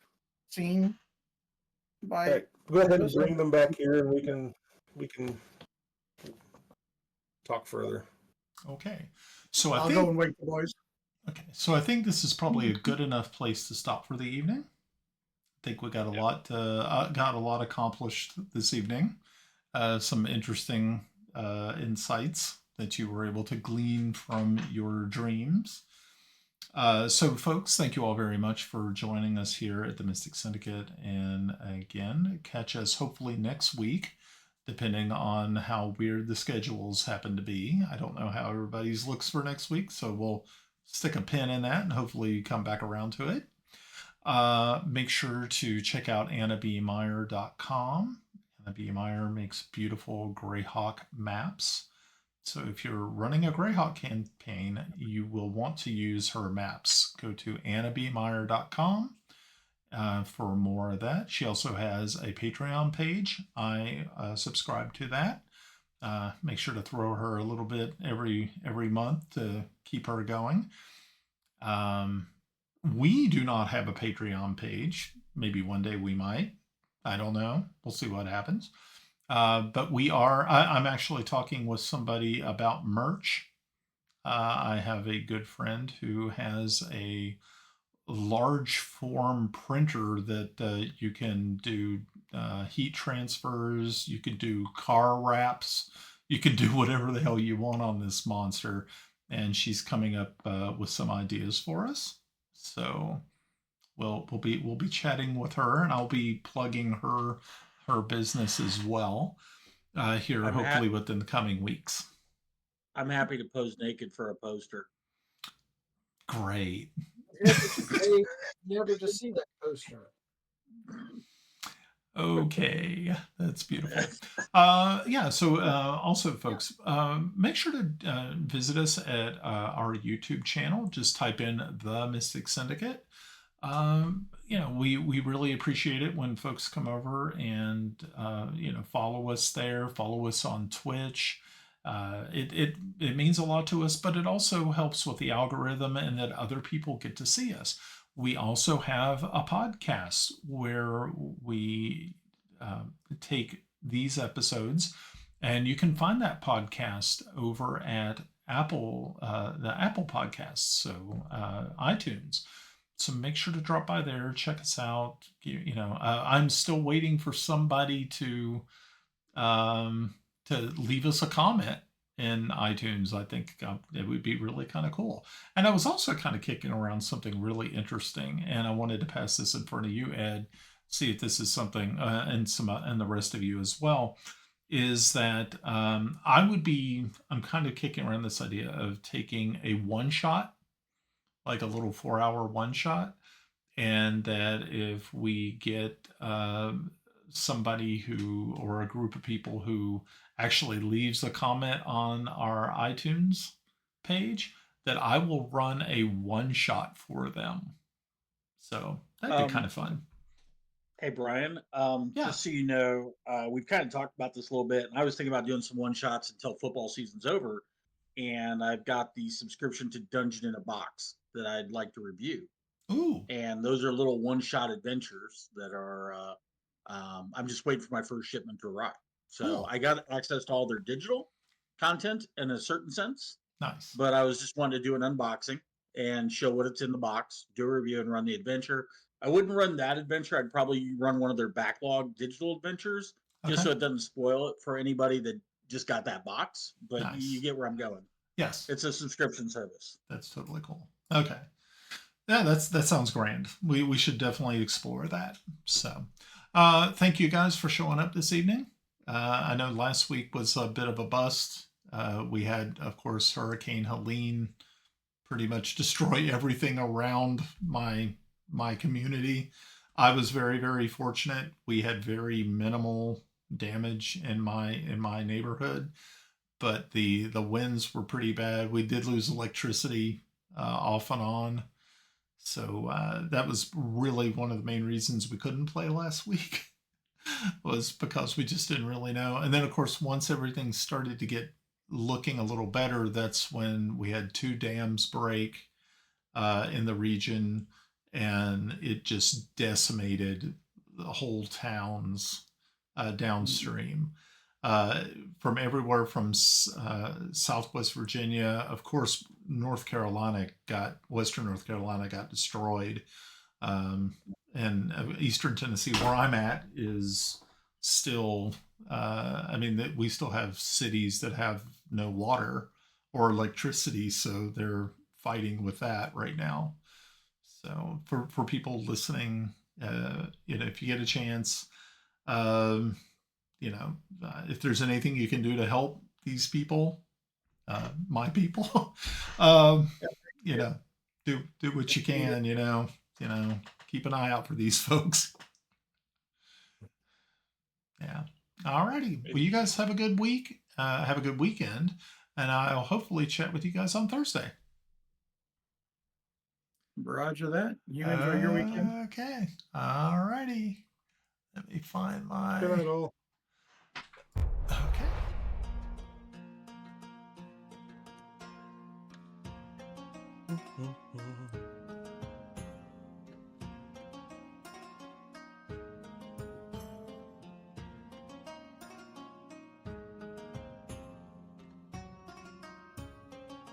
seen by. All right, go ahead and Bissel. bring them back here, and we can talk further. okay. So I I'll think go and wake the boys. okay. So I think this is probably a good enough place to stop for the evening. I think we got a lot accomplished this evening. Some interesting insights that you were able to glean from your dreams. So, folks, thank you all very much for joining us here at the Mystic Syndicate. And again, catch us hopefully next week depending on how weird the schedules happen to be. I don't know how everybody's looks for next week, so we'll stick a pin in that and hopefully come back around to it. Make sure to check out annabmeyer.com. Anna B. Meyer makes beautiful Greyhawk maps. So if you're running a Greyhawk campaign, you will want to use her maps. Go to annabmeyer.com for more of that. She also has a Patreon page. I subscribe to that. Make sure to throw her a little bit every month to keep her going. We do not have a Patreon page. Maybe one day we might. I don't know. We'll see what happens. But we are, I'm actually talking with somebody about merch. I have a good friend who has a large form printer that you can do heat transfers, you can do car wraps, you can do whatever the hell you want on this monster. And she's coming up with some ideas for us. So we'll be chatting with her, and I'll be plugging her business as well here, hopefully within the coming weeks. I'm happy to pose naked for a poster. Great. Never to see that poster. Okay, that's beautiful. Yeah, so also, folks, make sure to visit us at our YouTube channel. Just type in The Mystic Syndicate. We really appreciate it when folks come over and, follow us there, follow us on Twitch. It means a lot to us, but it also helps with the algorithm and that other people get to see us. We also have a podcast where we take these episodes, and you can find that podcast over at Apple, the Apple Podcasts, so iTunes. So make sure to drop by there, check us out. I'm still waiting for somebody to leave us a comment in iTunes. I think it would be really kind of cool. And I was also kind of kicking around something really interesting, and I wanted to pass this in front of you, Ed, see if this is something, and the rest of you as well, is that I'm kind of kicking around this idea of taking a one shot, like a little 4-hour one shot, and that if we get somebody or a group of people who actually leaves a comment on our iTunes page, that I will run a one shot for them. So that'd be kind of fun. Hey, Brian, Yeah. just so you know, we've kind of talked about this a little bit, and I was thinking about doing some one shots until football season's over. And I've got the subscription to Dungeon in a Box that I'd like to review. Ooh. And those are little one-shot adventures that are, I'm just waiting for my first shipment to arrive. So Cool. I got access to all their digital content in a certain sense. Nice. But I was just wanting to do an unboxing and show what it's in the box, do a review, and run the adventure. I wouldn't run that adventure. I'd probably run one of their backlog digital adventures, just so it doesn't spoil it for anybody that just got that box. But Nice. you get where I'm going. Yes. It's a subscription service. That's totally cool. Okay. Yeah, that sounds grand. We should definitely explore that. So thank you guys for showing up this evening. I know last week was a bit of a bust. We had, of course, Hurricane Helene pretty much destroy everything around my community. I was very, very fortunate. We had very minimal damage in my neighborhood, but the winds were pretty bad. We did lose electricity off and on. So that was really one of the main reasons we couldn't play last week was because we just didn't really know. And then, of course, once everything started to get looking a little better, that's when we had 2 dams break in the region, and it just decimated the whole towns downstream. From everywhere from Southwest Virginia, of course, Western North Carolina got destroyed. And Eastern Tennessee, where I'm at, is still, we still have cities that have no water or electricity, so they're fighting with that right now. So for people listening, if you get a chance, if there's anything you can do to help these people, my people, um, you know, do what you can. Keep an eye out for these folks. Yeah. Alrighty. Well, you guys have a good week. Have a good weekend, and I'll hopefully chat with you guys on Thursday. Roger that. You enjoy your weekend. Okay. Alrighty. Let me find my. Good night, all. Okay.